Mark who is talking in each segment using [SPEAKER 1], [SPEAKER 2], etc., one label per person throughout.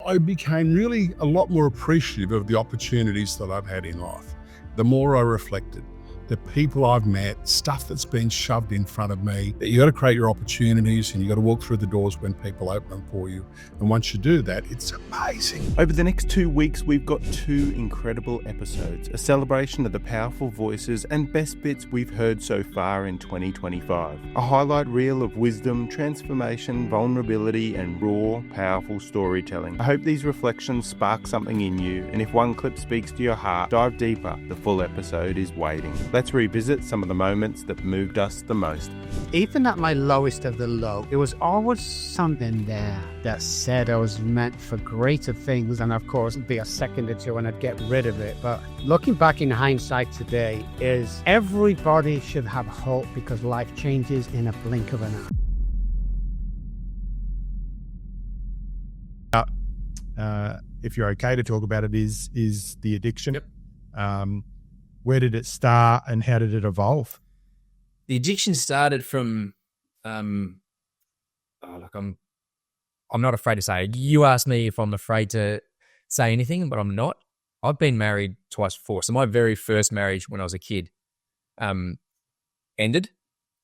[SPEAKER 1] I became really a lot more appreciative of the opportunities that I've had in life. The more I reflected, the people I've met, stuff that's been shoved in front of me, that you got to create your opportunities and you got to walk through the doors when people open them for you. And once you do that, it's amazing.
[SPEAKER 2] Over the next 2 weeks, we've got 2 incredible episodes, a celebration of the powerful voices and best bits we've heard so far in 2025. A highlight reel of wisdom, transformation, vulnerability, and raw, powerful storytelling. I hope these reflections spark something in you, and if one clip speaks to your heart, dive deeper. The full episode is waiting. Let's revisit some of the moments that moved us the most.
[SPEAKER 3] Even at my lowest of the low, there was always something there that said I was meant for greater things, and of course it'd be a second or two and I'd get rid of it. But looking back in hindsight today, is everybody should have hope, because life changes in a blink of an
[SPEAKER 4] eye. If you're okay to talk about it, is the addiction.
[SPEAKER 5] Yep.
[SPEAKER 4] Where did it start and how did it evolve?
[SPEAKER 5] The addiction started from, I'm not afraid to say it. You asked me if I'm afraid to say anything, but I'm not. I've been married twice before. So my very first marriage when I was a kid ended.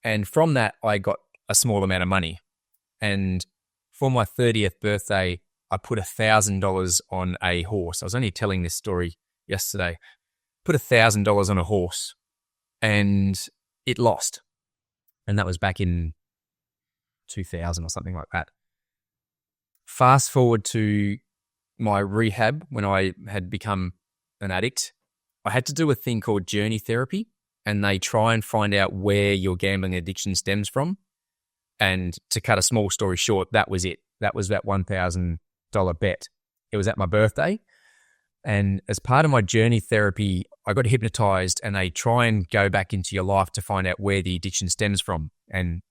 [SPEAKER 5] And from that, I got a small amount of money. And for my 30th birthday, I put $1,000 on a horse. I was only telling this story yesterday. Put $1,000 on a horse and it lost. And that was back in 2000 or something like that. Fast forward to my rehab when I had become an addict. I had to do a thing called journey therapy, and they try and find out where your gambling addiction stems from. And to cut a small story short, that was it. That was that $1,000 bet. It was at my birthday. And as part of my journey therapy, I got hypnotized, and they try and go back into your life to find out where the addiction stems from. And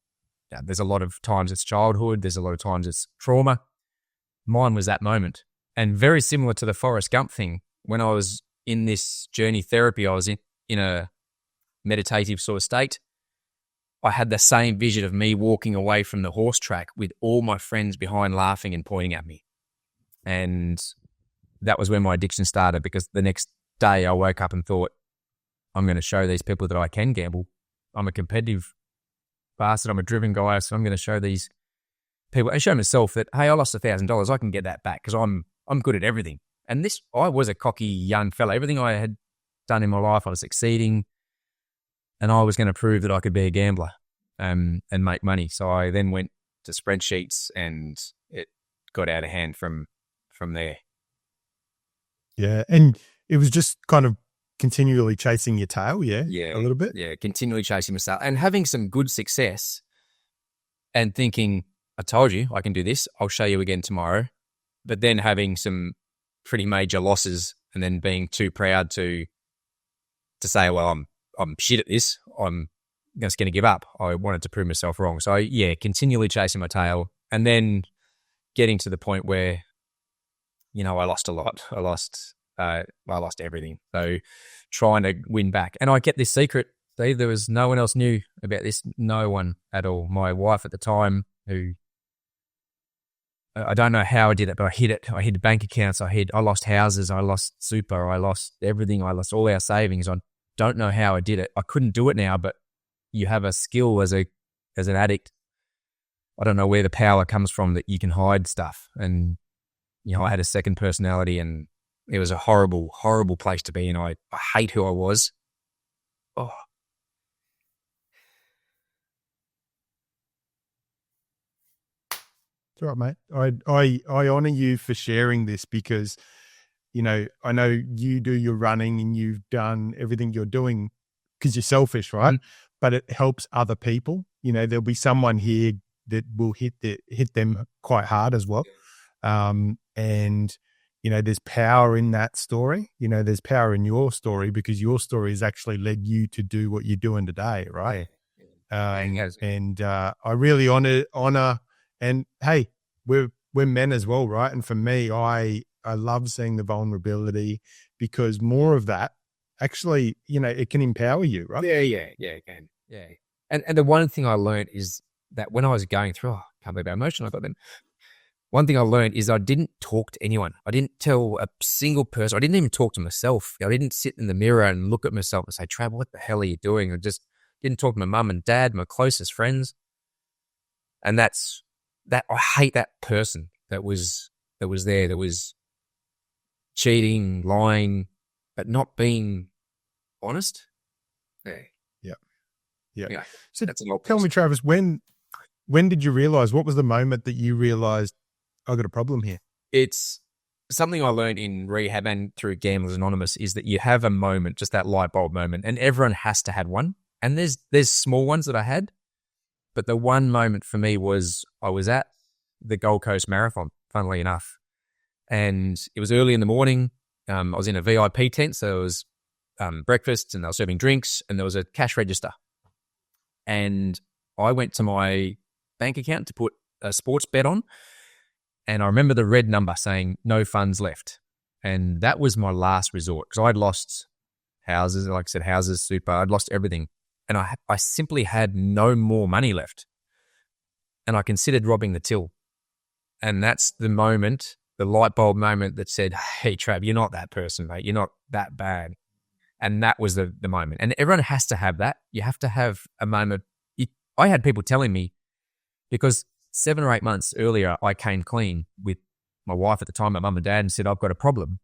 [SPEAKER 5] there's a lot of times it's childhood. There's a lot of times it's trauma. Mine was that moment. And very similar to the Forrest Gump thing, when I was in this journey therapy, I was in a meditative sort of state. I had the same vision of me walking away from the horse track with all my friends behind laughing and pointing at me. And that was when my addiction started, because the next day I woke up and thought, I'm going to show these people that I can gamble. I'm a competitive bastard. I'm a driven guy. So I'm going to show these people and show myself that, hey, I lost $1,000. I can get that back because I'm good at everything. And I was a cocky young fella. Everything I had done in my life, I was succeeding, and I was going to prove that I could be a gambler and make money. So I then went to spreadsheets, and it got out of hand from there.
[SPEAKER 4] Yeah, and it was just kind of continually chasing your tail, a little bit?
[SPEAKER 5] Yeah, continually chasing myself and having some good success and thinking, I told you I can do this, I'll show you again tomorrow. But then having some pretty major losses and then being too proud to say, well, I'm shit at this, I'm just going to give up. I wanted to prove myself wrong. So yeah, continually chasing my tail, and then getting to the point where, I lost a lot. I lost everything. So trying to win back. And I kept this secret, Steve. There was no one else knew about this. No one at all. My wife at the time, who, I don't know how I did it, but I hid it. I hid bank accounts. I lost houses. I lost super. I lost everything. I lost all our savings. I don't know how I did it. I couldn't do it now, but you have a skill as an addict. I don't know where the power comes from that you can hide stuff. And I had a second personality, and it was a horrible, horrible place to be in. I hate who I was. Oh.
[SPEAKER 4] It's all right, mate. I honor you for sharing this, because, I know you do your running and you've done everything you're doing because you're selfish, right? But it helps other people. There'll be someone here that will hit them quite hard as well. And, there's power in that story. There's power in your story, because your story has actually led you to do what you're doing today, right? I really honor, and hey, we're men as well, right? And for me, I love seeing the vulnerability, because more of that actually, it can empower you, right?
[SPEAKER 5] Yeah, it can. Yeah. And the one thing I learned is that when I was going through, I can't believe how emotional I got then. one thing I learned is I didn't talk to anyone. I didn't tell a single person. I didn't even talk to myself. I didn't sit in the mirror and look at myself and say, Trav, what the hell are you doing? I just didn't talk to my mum and dad, my closest friends. And that I hate that person that was there, that was cheating, lying, but not being honest. Yeah.
[SPEAKER 4] So
[SPEAKER 5] that's a lot.
[SPEAKER 4] tell me, Travis, when did you realize, what was the moment that you realized I got a problem here?
[SPEAKER 5] It's something I learned in rehab and through Gamblers Anonymous is that you have a moment, just that light bulb moment, and everyone has to have one. And there's small ones that I had, but the one moment for me was I was at the Gold Coast Marathon, funnily enough, and it was early in the morning. I was in a VIP tent, so it was breakfast, and they were serving drinks, and there was a cash register. And I went to my bank account to put a sports bet on, and I remember the red number saying no funds left. And that was my last resort because I'd lost houses, like I said, houses, super, I'd lost everything. And I simply had no more money left. And I considered robbing the till. And that's the moment, the light bulb moment that said, hey, Trav, you're not that person, mate. You're not that bad. And that was the moment. And everyone has to have that. You have to have a moment. I had people telling me, because 7 or 8 months earlier, I came clean with my wife at the time, my mum and dad, and said, I've got a problem.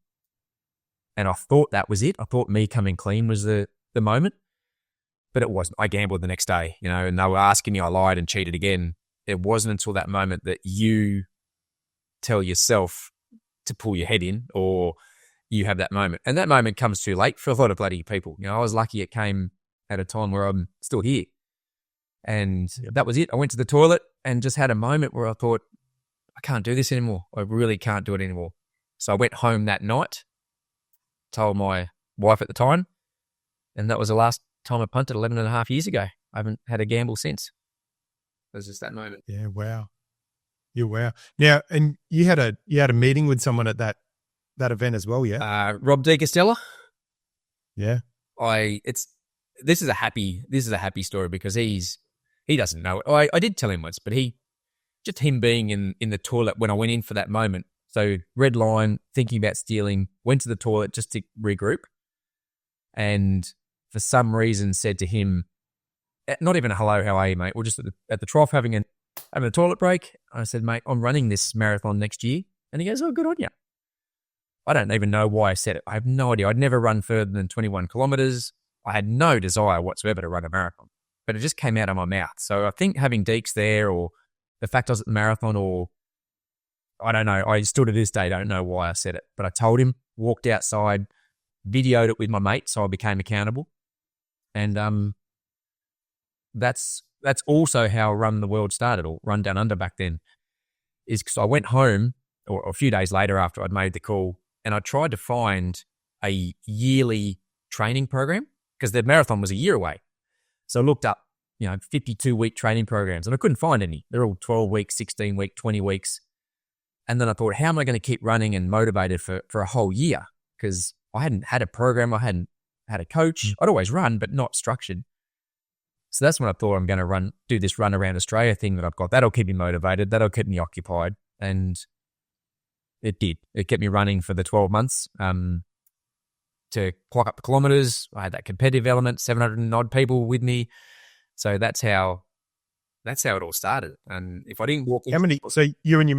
[SPEAKER 5] And I thought that was it. I thought me coming clean was the moment. But it wasn't. I gambled the next day, and they were asking me, I lied and cheated again. It wasn't until that moment that you tell yourself to pull your head in, or you have that moment. And that moment comes too late for a lot of bloody people. I was lucky it came at a time where I'm still here. And that was it. I went to the toilet and just had a moment where I thought, I can't do this anymore. I really can't do it anymore. So I went home that night, told my wife at the time, and that was the last time I punted 11 and a half years ago. I haven't had a gamble since. It was just that moment.
[SPEAKER 4] Yeah, wow. Yeah, wow. Now, and you had a meeting with someone at that event as well, yeah?
[SPEAKER 5] Rob De Castella.
[SPEAKER 4] Yeah.
[SPEAKER 5] This is a happy story because he doesn't know it. I did tell him once, but him being in the toilet when I went in for that moment. So red line, thinking about stealing, went to the toilet just to regroup, and for some reason said to him, not even a hello, how are you, mate? We're just at the trough having a toilet break. I said, mate, I'm running this marathon next year. And he goes, oh, good on you. I don't even know why I said it. I have no idea. I'd never run further than 21 kilometers. I had no desire whatsoever to run a marathon, but it just came out of my mouth. So I think having Deeks there, or the fact I was at the marathon, or I don't know. I still to this day don't know why I said it, but I told him, walked outside, videoed it with my mate, so I became accountable. And that's also how Run the World started, or Run Down Under back then, is because I went home or a few days later after I'd made the call, and I tried to find a yearly training program because the marathon was a year away. So I looked up, 52-week training programs, and I couldn't find any. They're all 12 weeks, 16 weeks, 20 weeks. And then I thought, how am I going to keep running and motivated for a whole year? Because I hadn't had a program. I hadn't had a coach. I'd always run, but not structured. So that's when I thought I'm going to do this run around Australia thing that I've got. That'll keep me motivated. That'll keep me occupied. And it did. It kept me running for the 12 months to clock up the kilometers. I had that competitive element, 700 and odd people with me. So that's how it all started. And if I didn't walk in,
[SPEAKER 4] so you and your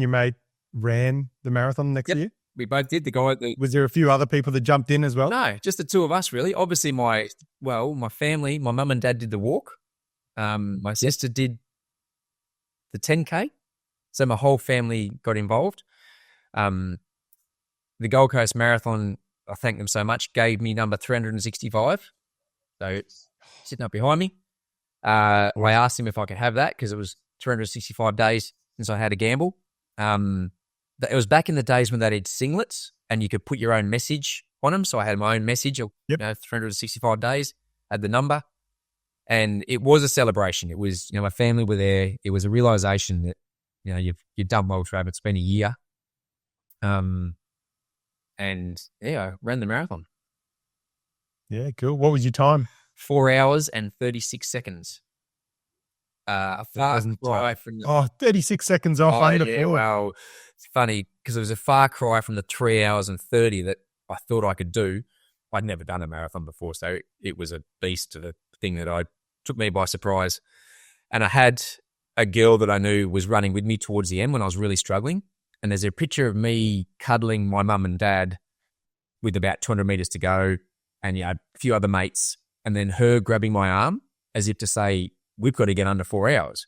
[SPEAKER 4] mate ran the marathon next year?
[SPEAKER 5] We both did.
[SPEAKER 4] Was there a few other people that jumped in as well?
[SPEAKER 5] No, just the two of us, really. Obviously, my family, my mum and dad did the walk. My sister did the 10K. So my whole family got involved. The Gold Coast Marathon, I thank them so much, gave me number 365. So it's sitting up behind me. I asked him if I could have that because it was 365 days since I had a gamble. It was back in the days when they did singlets and you could put your own message on them. So I had my own message of 365 days, had the number, and it was a celebration. It was, my family were there. It was a realization that, you've done well, Trav. It's been a year. And I ran the marathon.
[SPEAKER 4] Yeah, cool. What was your time?
[SPEAKER 5] 4 hours and 36 seconds. A far cry from the
[SPEAKER 4] 36 seconds off under 4.
[SPEAKER 5] well, it's funny because it was a far cry from the 3 hours and 30 that I thought I could do. I'd never done a marathon before, so it was a beast of a thing that took me by surprise. And I had a girl that I knew was running with me towards the end when I was really struggling. And there's a picture of me cuddling my mum and dad with about 200 meters to go, and a few other mates, and then her grabbing my arm as if to say, we've got to get under 4 hours.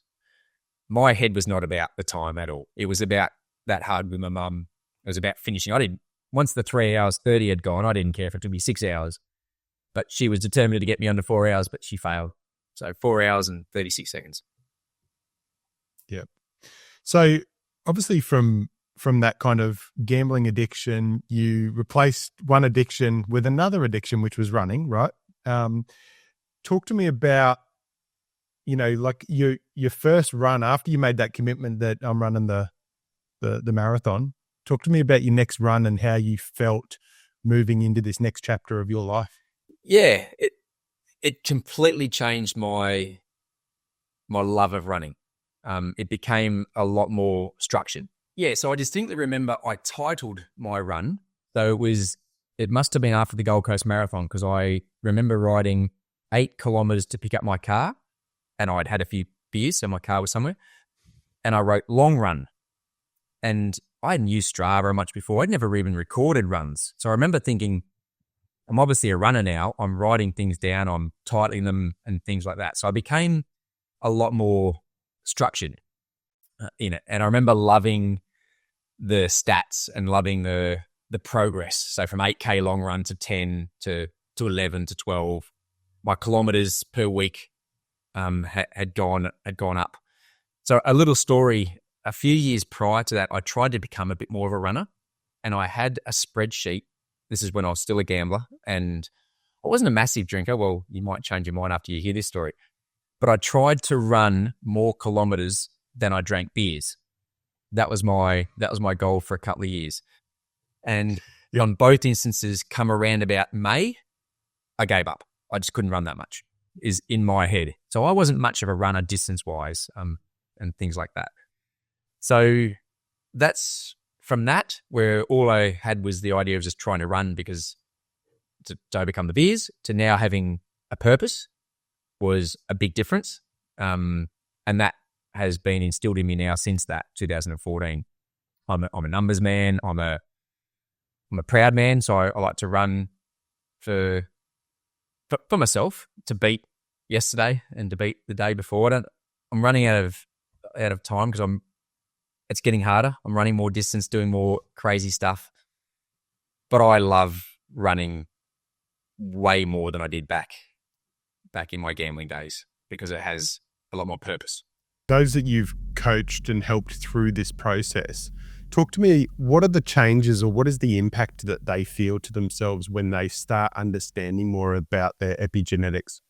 [SPEAKER 5] My head was not about the time at all. It was about that hard with my mum. It was about finishing. Once the 3 hours 30 had gone, I didn't care if it took me 6 hours. But she was determined to get me under 4 hours, but she failed. So 4 hours and 36 seconds.
[SPEAKER 4] Yep. So obviously from that kind of gambling addiction, you replaced one addiction with another addiction, which was running, right? Talk to me about, like your first run after you made that commitment that I'm running the marathon. Talk to me about your next run and how you felt moving into this next chapter of your life.
[SPEAKER 5] Yeah, it completely changed my love of running. It became a lot more structured. Yeah, so I distinctly remember I titled my run. So it must have been after the Gold Coast Marathon, because I remember riding 8 kilometers to pick up my car, and I'd had a few beers, so my car was somewhere, and I wrote long run. And I hadn't used Strava much before. I'd never even recorded runs. So I remember thinking, I'm obviously a runner now. I'm writing things down. I'm titling them and things like that. So I became a lot more structured in it. And I remember loving the stats and loving the progress. So from 8K long run to 10 to 11 to 12, my kilometers per week had gone up. So a little story. A few years prior to that, I tried to become a bit more of a runner, and I had a spreadsheet. This is when I was still a gambler, and I wasn't a massive drinker. Well, you might change your mind after you hear this story. But I tried to run more kilometers than I drank beers. That was my goal for a couple of years. And on both instances, come around about May, I gave up. I just couldn't run that much, is in my head. So I wasn't much of a runner distance-wise and things like that. So that's from that, where all I had was the idea of just trying to run because to overcome the beers, to now having a purpose was a big difference. And that has been instilled in me now since that 2014. I'm a numbers man. I'm a proud man. So I like to run for myself, to beat yesterday and to beat the day before. I'm running out of time because it's getting harder. I'm running more distance, doing more crazy stuff. But I love running way more than I did back in my gambling days, because it has a lot more purpose.
[SPEAKER 4] Those that you've coached and helped through this process, talk to me, what are the changes or what is the impact that they feel to themselves when they start understanding more about their epigenetics?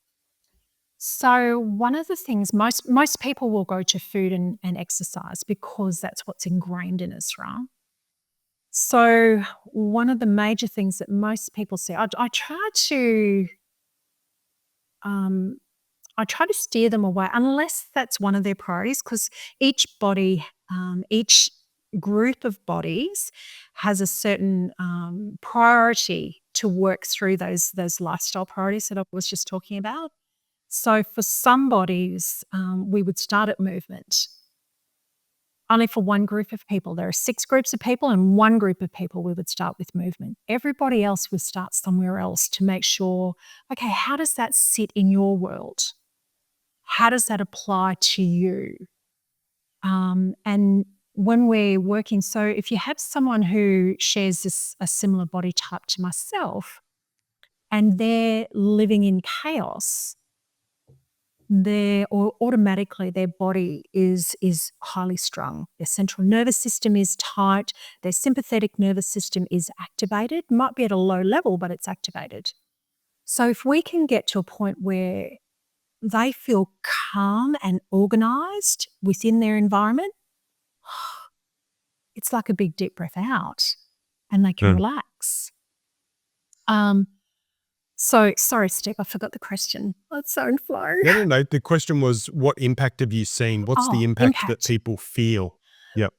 [SPEAKER 6] So one of the things, most people will go to food and exercise because that's what's ingrained in us, right? So one of the major things that most people see, I try to steer them away unless that's one of their priorities, because each body, each group of bodies has a certain priority to work through those lifestyle priorities that I was just talking about. So for some bodies, we would start at movement. Only for one group of people. There are 6 groups of people, and one group of people we would start with movement. Everybody else would start somewhere else to make sure, okay, how does that sit in your world? How does that apply to you? And when we're working, so if you have someone who shares a similar body type to myself, and they're living in chaos, automatically their body is highly strung. Their central nervous system is tight. Their sympathetic nervous system is activated. Might be at a low level, but it's activated. So if we can get to a point where they feel calm and organized within their environment, it's like a big deep breath out, and they can relax. So sorry, Steve, I forgot the question. That's so in flow.
[SPEAKER 4] No. The question was, what impact have you seen? What's the impact that people feel? Yep.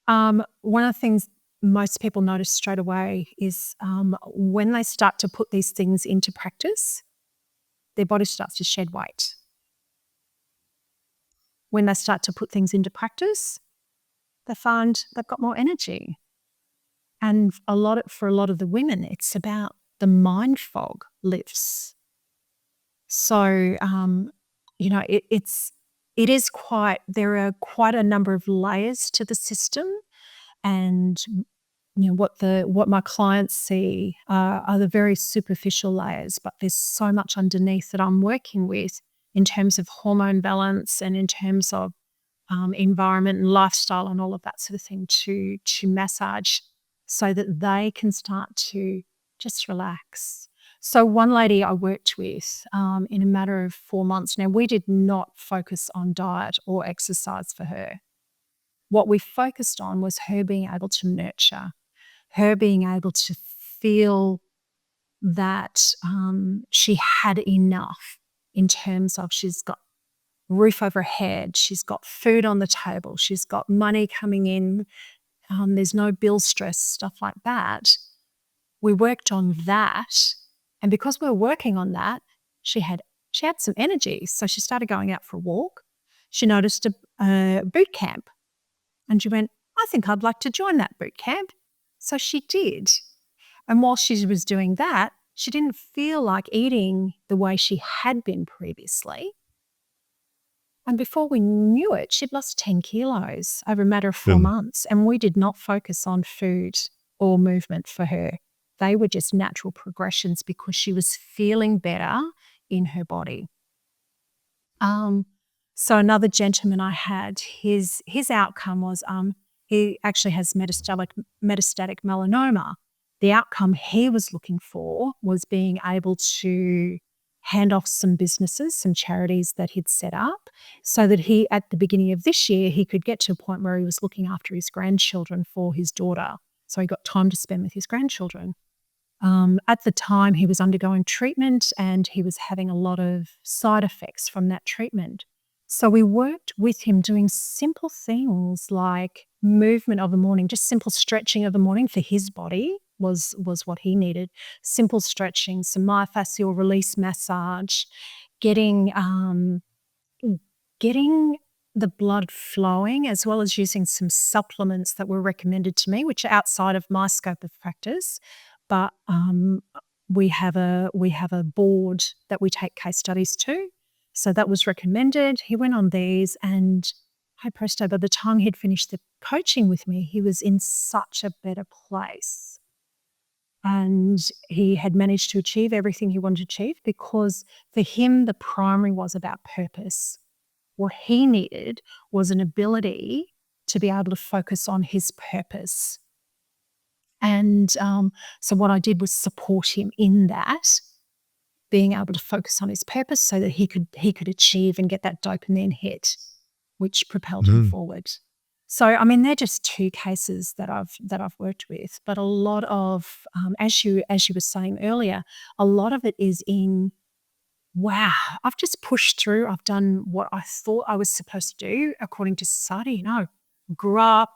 [SPEAKER 6] One of the things most people notice straight away is when they start to put these things into practice, their body starts to shed weight. When they start to put things into practice, they find they've got more energy. And for a lot of the women, it's about the mind fog lifts. So, there are quite a number of layers to the system, and what my clients see are the very superficial layers, but there's so much underneath that I'm working with in terms of hormone balance and in terms of environment and lifestyle and all of that sort of thing to massage so that they can start to just relax. So one lady I worked with in a matter of 4 months, now we did not focus on diet or exercise for her. What we focused on was her being able to nurture, her being able to feel that she had enough in terms of she's got roof over her head, she's got food on the table, she's got money coming in, there's no bill stress, stuff like that. We worked on that, and because we were working on that, she had some energy. So she started going out for a walk. She noticed a boot camp, and she went, I think I'd like to join that boot camp. So she did. And while she was doing that, she didn't feel like eating the way she had been previously. And before we knew it, she'd lost 10 kilos over a matter of 4 months. And we did not focus on food or movement for her. They were just natural progressions because she was feeling better in her body. So another gentleman I had, his outcome was he actually has metastatic melanoma. The outcome he was looking for was being able to hand off some businesses, some charities that he'd set up, so that he, at the beginning of this year, he could get to a point where he was looking after his grandchildren for his daughter. So he got time to spend with his grandchildren. At the time, he was undergoing treatment and he was having a lot of side effects from that treatment. So we worked with him doing simple things like movement of the morning, just simple stretching of the morning for his body was what he needed. Simple stretching, some myofascial release massage, getting the blood flowing, as well as using some supplements that were recommended to me, which are outside of my scope of practice. But we have a board that we take case studies to. So that was recommended. He went on these, and hey presto, by the time he'd finished the coaching with me, he was in such a better place. And he had managed to achieve everything he wanted to achieve because for him, the primary was about purpose. What he needed was an ability to be able to focus on his purpose. And so what I did was support him in that, being able to focus on his purpose so that he could achieve and get that dopamine hit, which propelled him forward. So, I mean, they're just two cases that I've worked with, but a lot of, as you were saying earlier, a lot of it is in, wow, I've just pushed through. I've done what I thought I was supposed to do according to society. Grew up,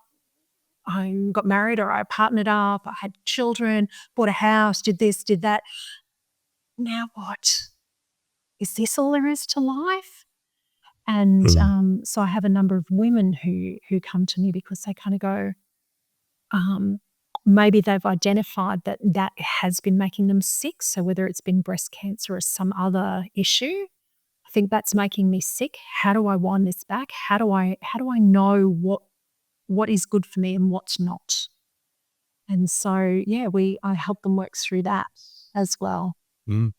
[SPEAKER 6] I got married or I partnered up, I had children, bought a house, did this, did that. Now what? Is this all there is to life? And so I have a number of women who come to me because they kind of go, maybe they've identified that has been making them sick. So whether it's been breast cancer or some other issue, I think that's making me sick. How do I wind this back? How do I know what is good for me and what's not? And so, yeah, I help them work through that as well.
[SPEAKER 4] And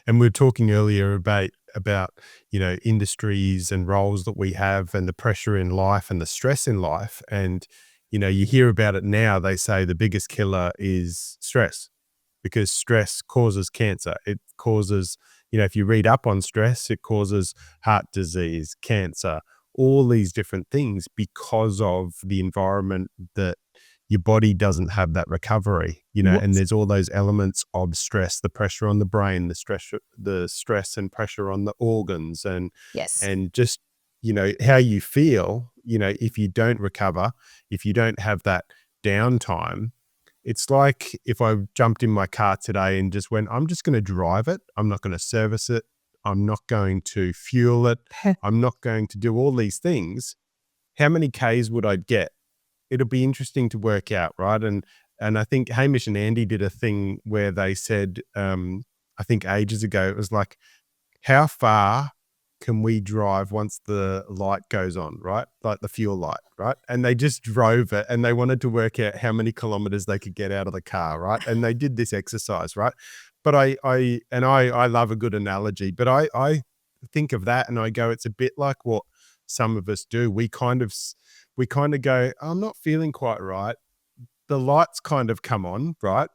[SPEAKER 4] we were talking earlier about industries and roles that we have and the pressure in life and the stress in life. And, you hear about it now. They say the biggest killer is stress because stress causes cancer. It causes, if you read up on stress, it causes heart disease, cancer, all these different things because of the environment that, your body doesn't have that recovery, and there's all those elements of stress, the pressure on the brain, the stress and pressure on the organs, and
[SPEAKER 6] Yes.
[SPEAKER 4] just, how you feel, if you don't recover, if you don't have that downtime. It's like if I jumped in my car today and just went, I'm just going to drive it. I'm not going to service it. I'm not going to fuel it. I'm not going to do all these things. How many Ks would I get? It'll be interesting to work out, right? And I think Hamish and Andy did a thing where they said, I think ages ago, it was like, how far can we drive once the light goes on, right? Like the fuel light, right? And they just drove it, and they wanted to work out how many kilometers they could get out of the car, right? And they did this exercise, right? But I love a good analogy, but I think of that and I go, it's a bit like what some of us do. We kind of go, I'm not feeling quite right. The lights kind of come on, right?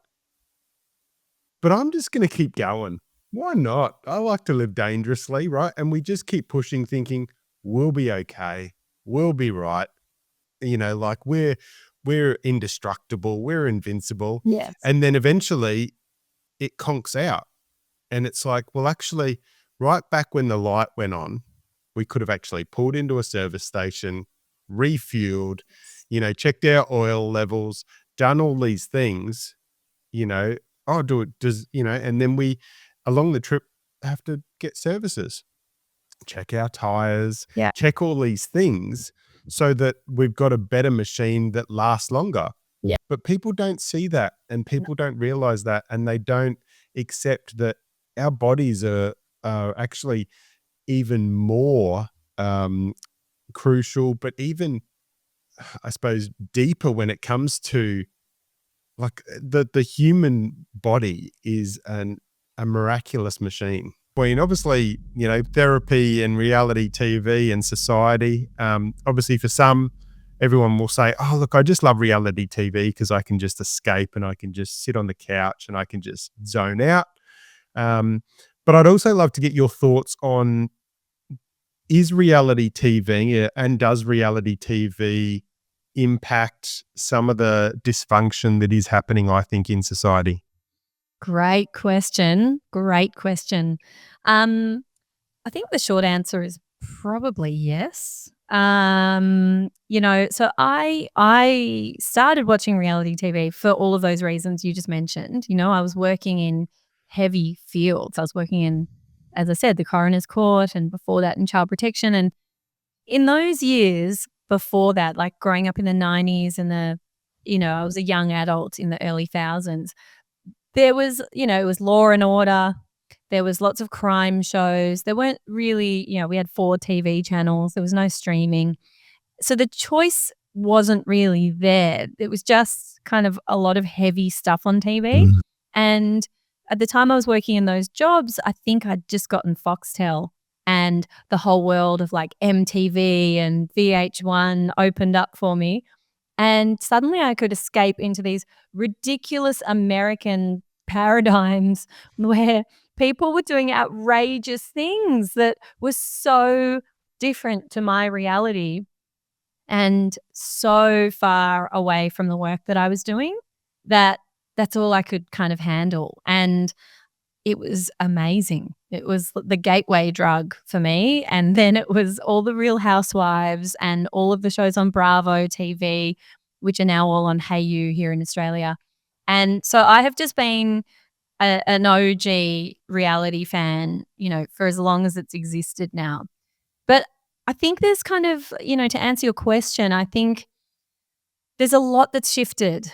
[SPEAKER 4] But I'm just going to keep going. Why not? I like to live dangerously, right? And we just keep pushing, thinking we'll be okay, we'll be right. Like we're indestructible, we're invincible.
[SPEAKER 6] Yes.
[SPEAKER 4] And then eventually it conks out. And it's like, well, actually, right back when the light went on, we could have actually pulled into a service station, refueled, checked our oil levels, done all these things, and then we, along the trip, have to get services, check our tires, check all these things so that we've got a better machine that lasts longer.
[SPEAKER 6] Yeah.
[SPEAKER 4] But people don't see that, and people don't realize that, and they don't accept that our bodies are actually even more crucial, but even, I suppose, deeper when it comes to, like, the human body is a miraculous machine. Obviously, therapy and reality TV and society, obviously for some, everyone will say, oh, look, I just love reality TV because I can just escape and I can just sit on the couch and I can just zone out. But I'd also love to get your thoughts on, is reality TV and does reality TV impact some of the dysfunction that is happening, I think, in society?
[SPEAKER 7] Great question. I think the short answer is probably yes. So I started watching reality TV for all of those reasons you just mentioned. I was working in heavy fields. I was working in, as I said, the coroner's court, and before that in child protection. And in those years before that, like growing up in the 90s and I was a young adult in the early thousands, there was, it was Law and Order. There was lots of crime shows. There weren't really, we had 4 TV channels. There was no streaming. So the choice wasn't really there. It was just kind of a lot of heavy stuff on TV.
[SPEAKER 1] Mm.
[SPEAKER 7] And at the time I was working in those jobs, I think I'd just gotten Foxtel, and the whole world of like MTV and VH1 opened up for me. And suddenly I could escape into these ridiculous American paradigms where people were doing outrageous things that were so different to my reality and so far away from the work that I was doing that that's all I could kind of handle. And it was amazing. It was the gateway drug for me. And then it was all the Real Housewives and all of the shows on Bravo TV, which are now all on Hey You here in Australia. And so I have just been an OG reality fan, for as long as it's existed now. But I think there's kind of, to answer your question, I think there's a lot that's shifted.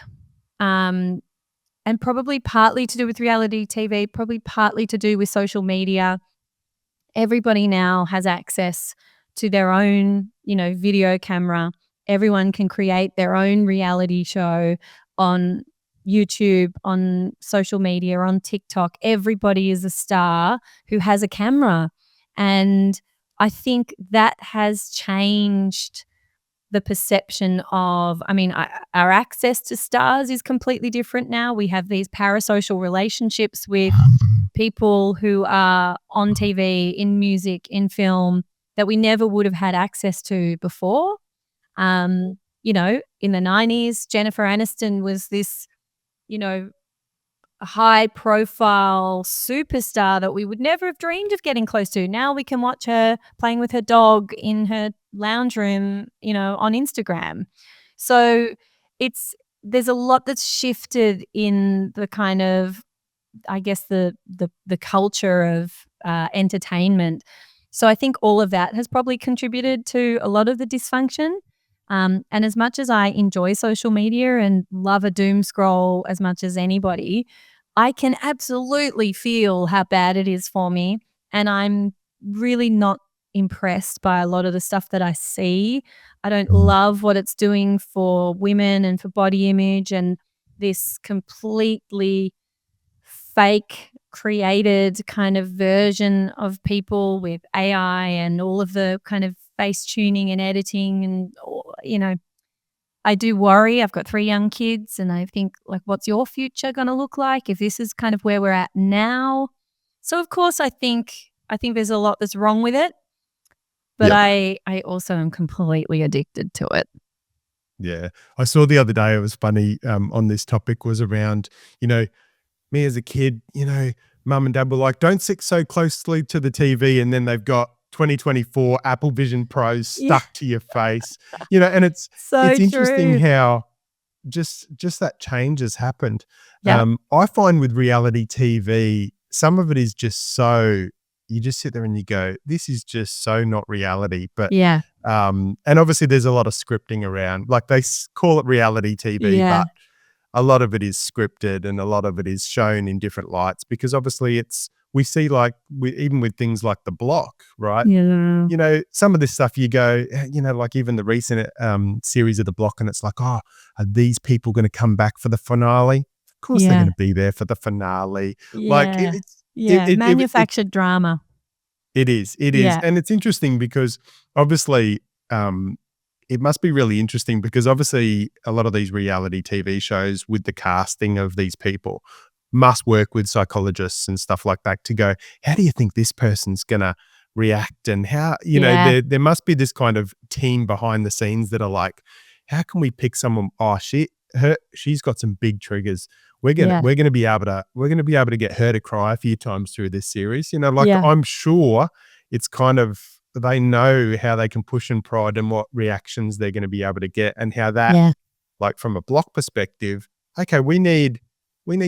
[SPEAKER 7] And probably partly to do with reality TV, probably partly to do with social media. Everybody now has access to their own, video camera. Everyone can create their own reality show on YouTube, on social media, on TikTok. Everybody is a star who has a camera. And I think that has changed the perception of, our access to stars is completely different now. We have these parasocial relationships with people who are on TV, in music, in film, that we never would have had access to before. in the 90s, Jennifer Aniston was this, high profile superstar that we would never have dreamed of getting close to. Now we can watch her playing with her dog in her lounge room, on Instagram. So there's a lot that's shifted in the kind of, I guess, the culture of entertainment. So I think all of that has probably contributed to a lot of the dysfunction. And as much as I enjoy social media and love a doom scroll as much as anybody, I can absolutely feel how bad it is for me. And I'm really not impressed by a lot of the stuff that I see. I don't love what it's doing for women and for body image, and this completely fake created kind of version of people with AI and all of the kind of face tuning and editing. And, I do worry. I've got 3 young kids, and I think, like, what's your future going to look like if this is kind of where we're at now? So, of course, I think there's a lot that's wrong with it, but I also am completely addicted to it.
[SPEAKER 4] Yeah. I saw the other day, it was funny, on this topic, was around, me as a kid, mum and dad were like, don't sit so closely to the TV. And then they've got 2024 Apple Vision Pros stuck to your face, and it's interesting
[SPEAKER 7] true.
[SPEAKER 4] how just that change has happened.
[SPEAKER 7] Yeah.
[SPEAKER 4] I find with reality TV, some of it is just so, you just sit there and you go, this is just so not reality. But
[SPEAKER 7] Yeah.
[SPEAKER 4] and obviously there's a lot of scripting around, like they call it reality TV,
[SPEAKER 7] Yeah.
[SPEAKER 4] but a lot of it is scripted and a lot of it is shown in different lights, because obviously we see, like, even with things like The Block, right?
[SPEAKER 7] Yeah.
[SPEAKER 4] Some of this stuff you go, like even the recent series of The Block, and it's like, oh, are these people going to come back for the finale? Of course they're going to be there for the finale. Like
[SPEAKER 7] Manufactured drama.
[SPEAKER 4] It is.
[SPEAKER 7] Yeah.
[SPEAKER 4] And it's interesting because obviously it must be really interesting, because obviously a lot of these reality TV shows with the casting of these people must work with psychologists and stuff like that to go, how do you think this person's going to react? And how, there must be this kind of team behind the scenes that are like, how can we pick someone? Oh, she's got some big triggers. We're going to be able to get her to cry a few times through this series. I'm sure it's kind of, they know how they can push and prod and what reactions they're going to be able to get, and how that, like from a Block perspective, okay, we need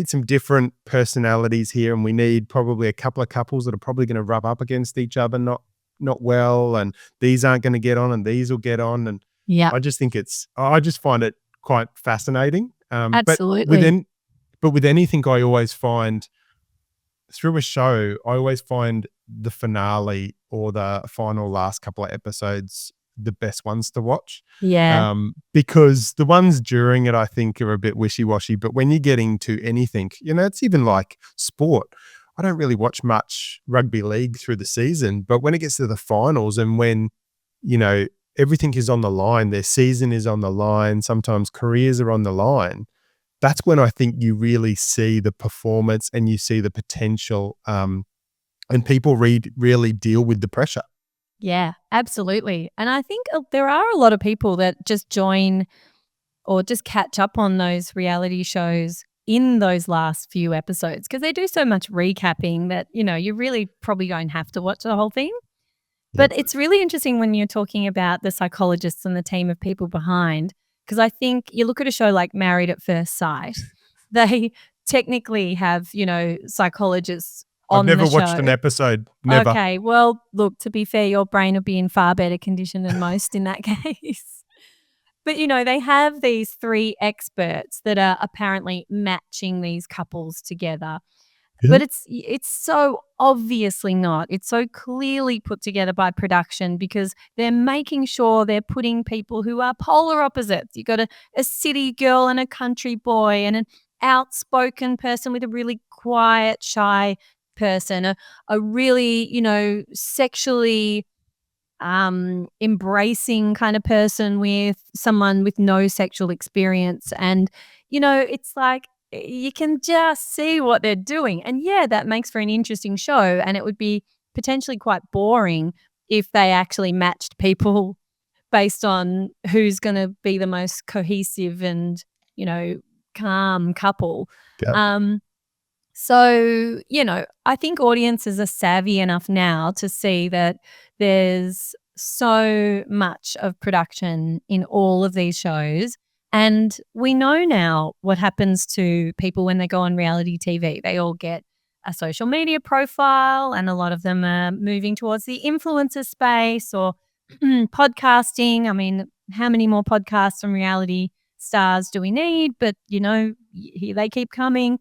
[SPEAKER 4] some different personalities here, and we need probably a couple of couples that are probably going to rub up against each other not well, and these aren't going to get on and these will get on. And I just think I just find it quite fascinating.
[SPEAKER 7] Absolutely.
[SPEAKER 4] But with anything, I always find through a show, I always find the finale or the final last couple of episodes the best ones to watch.
[SPEAKER 7] Yeah.
[SPEAKER 4] Because the ones during it, I think, are a bit wishy-washy. But when you're getting to anything, it's even like sport. I don't really watch much rugby league through the season, but when it gets to the finals and when, everything is on the line, their season is on the line, sometimes careers are on the line, that's when I think you really see the performance and you see the potential, and people really deal with the pressure.
[SPEAKER 7] Yeah, absolutely. And I think there are a lot of people that just join or just catch up on those reality shows in those last few episodes, because they do so much recapping that, you really probably don't have to watch the whole thing. But it's really interesting when you're talking about the psychologists and the team of people behind, because I think you look at a show like Married at First Sight, they technically have, psychologists on the show.
[SPEAKER 4] I've never watched an episode. Never.
[SPEAKER 7] Okay. Well, look, to be fair, your brain will be in far better condition than most in that case. But, they have these 3 experts that are apparently matching these couples together. Yeah. But it's so obviously not. It's so clearly put together by production, because they're making sure they're putting people who are polar opposites. You've got a city girl and a country boy, and an outspoken person with a really quiet, shy person, a really, sexually embracing kind of person with someone with no sexual experience. And, it's like, you can just see what they're doing. And that makes for an interesting show. And it would be potentially quite boring if they actually matched people based on who's going to be the most cohesive and, calm couple.
[SPEAKER 4] Yep.
[SPEAKER 7] So, I think audiences are savvy enough now to see that there's so much of production in all of these shows. And we know now what happens to people when they go on reality TV. They all get a social media profile, and a lot of them are moving towards the influencer space or podcasting. I mean, how many more podcasts from reality stars do we need? But, here they keep coming.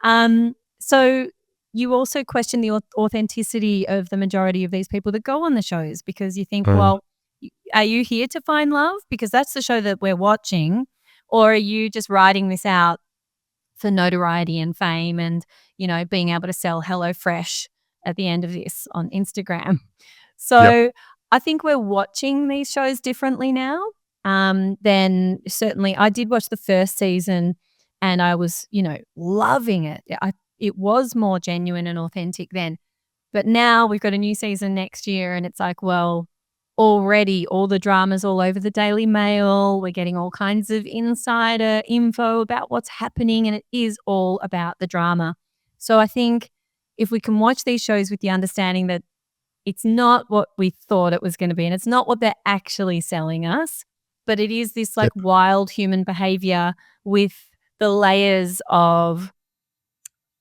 [SPEAKER 7] So you also question the authenticity of the majority of these people that go on the shows, because you think, well, are you here to find love? Because that's the show that we're watching. Or are you just writing this out for notoriety and fame and, being able to sell HelloFresh at the end of this on Instagram? So I think we're watching these shows differently now. Then certainly I did watch the first season and I was, loving it. It was more genuine and authentic then. But now we've got a new season next year and it's like, well, already all the drama's all over the Daily Mail. We're getting all kinds of insider info about what's happening, and it is all about the drama. So I think if we can watch these shows with the understanding that it's not what we thought it was going to be and it's not what they're actually selling us, but it is this wild human behavior with the layers of,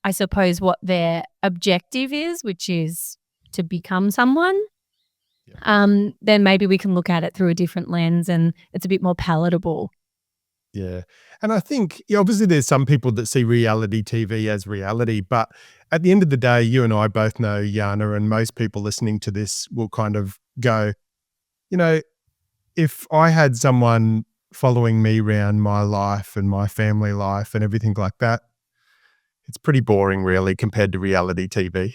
[SPEAKER 7] I suppose, what their objective is, which is to become someone, then maybe we can look at it through a different lens and it's a bit more palatable.
[SPEAKER 4] Yeah. And I think obviously there's some people that see reality TV as reality, but at the end of the day, you and I both know, Yana, and most people listening to this will kind of go, if I had someone following me around my life and my family life and everything like that, it's pretty boring really compared to reality TV.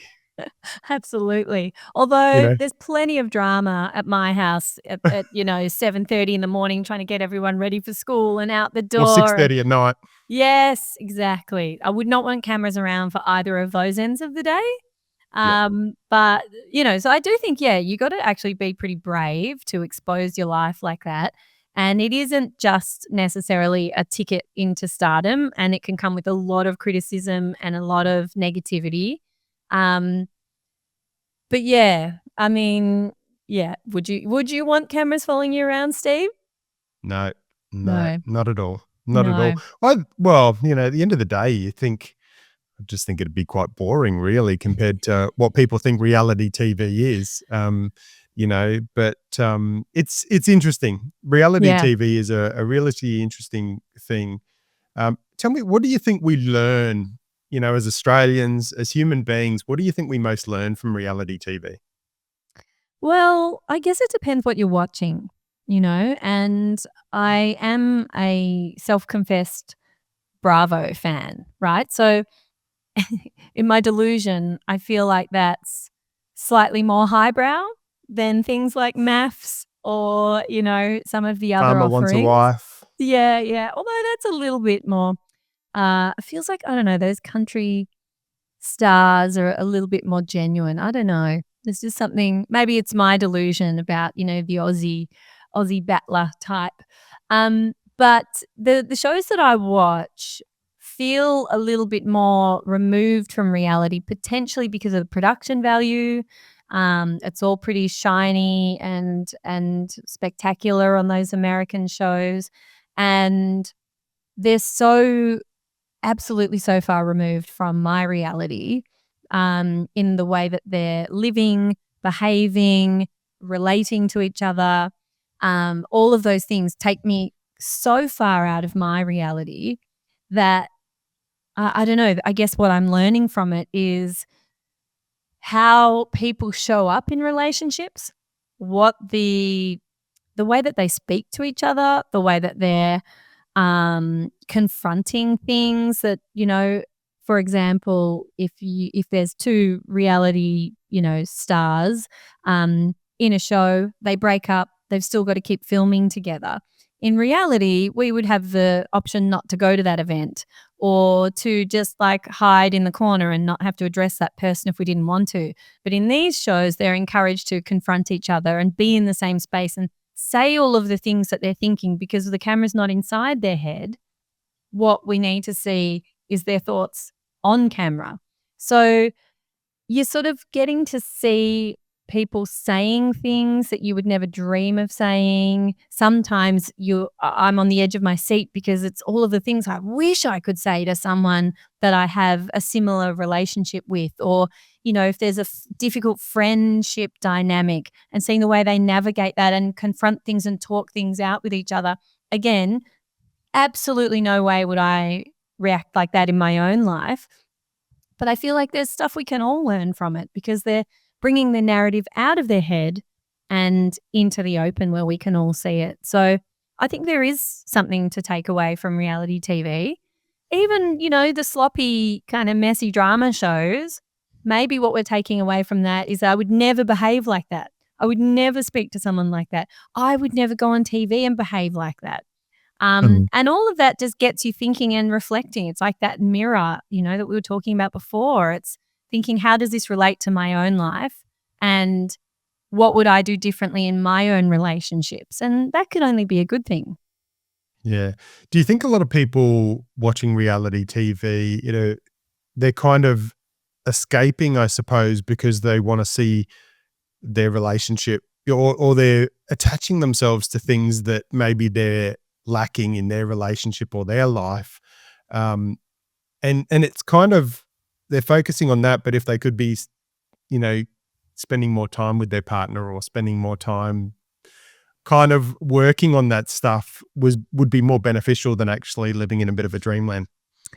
[SPEAKER 7] Absolutely. Although there's plenty of drama at my house at 7:30 in the morning trying to get everyone ready for school and out the door.
[SPEAKER 4] Or 6:30 at night.
[SPEAKER 7] Yes, exactly. I would not want cameras around for either of those ends of the day. But, so I do think, you got to actually be pretty brave to expose your life like that. And it isn't just necessarily a ticket into stardom, and it can come with a lot of criticism and a lot of negativity. But I mean, would you want cameras following you around, Steve?
[SPEAKER 4] No, not at all. Not at all. At the end of the day, I just think it'd be quite boring really compared to what people think reality TV is. But it's interesting. Reality TV is a really interesting thing. Tell me, what do you think we learn, as Australians, as human beings, what do you think we most learn from reality TV?
[SPEAKER 7] Well, I guess it depends what you're watching, and I am a self-confessed Bravo fan, right? So in my delusion, I feel like that's slightly more highbrow than things like maths or, some of the other
[SPEAKER 4] Farmer
[SPEAKER 7] offerings.
[SPEAKER 4] Wants a Wife.
[SPEAKER 7] Yeah. Although that's a little bit more, it feels like, I don't know, those country stars are a little bit more genuine. I don't know. There's just something, maybe it's my delusion about, the Aussie battler type. But the shows that I watch feel a little bit more removed from reality, potentially because of the production value. It's all pretty shiny and spectacular on those American shows, and they're so absolutely so far removed from my reality in the way that they're living, behaving, relating to each other. All of those things take me so far out of my reality that I don't know. I guess what I'm learning from it is how people show up in relationships, what the way that they speak to each other, the way that they're confronting things that, for example, if there's two reality, stars in a show, they break up, they've still got to keep filming together. In reality, we would have the option not to go to that event or to just hide in the corner and not have to address that person if we didn't want to. But in these shows, they're encouraged to confront each other and be in the same space and say all of the things that they're thinking because the camera's not inside their head. What we need to see is their thoughts on camera. So you're sort of getting to see people saying things that you would never dream of saying. Sometimes I'm on the edge of my seat because it's all of the things I wish I could say to someone that I have a similar relationship with, or, if there's a difficult friendship dynamic and seeing the way they navigate that and confront things and talk things out with each other. Again, absolutely no way would I react like that in my own life. But I feel like there's stuff we can all learn from it because they're bringing the narrative out of their head and into the open where we can all see it. So I think there is something to take away from reality TV. Even, the sloppy kind of messy drama shows, maybe what we're taking away from that is I would never behave like that. I would never speak to someone like that. I would never go on TV and behave like that. And all of that just gets you thinking and reflecting. It's like that mirror, that we were talking about before. It's thinking, how does this relate to my own life? And what would I do differently in my own relationships? And that could only be a good thing.
[SPEAKER 4] Yeah. Do you think a lot of people watching reality TV, they're kind of escaping, I suppose, because they want to see their relationship or they're attaching themselves to things that maybe they're lacking in their relationship or their life. And it's kind of, they're focusing on that, but if they could be, spending more time with their partner or spending more time kind of working on that stuff would be more beneficial than actually living in a bit of a dreamland.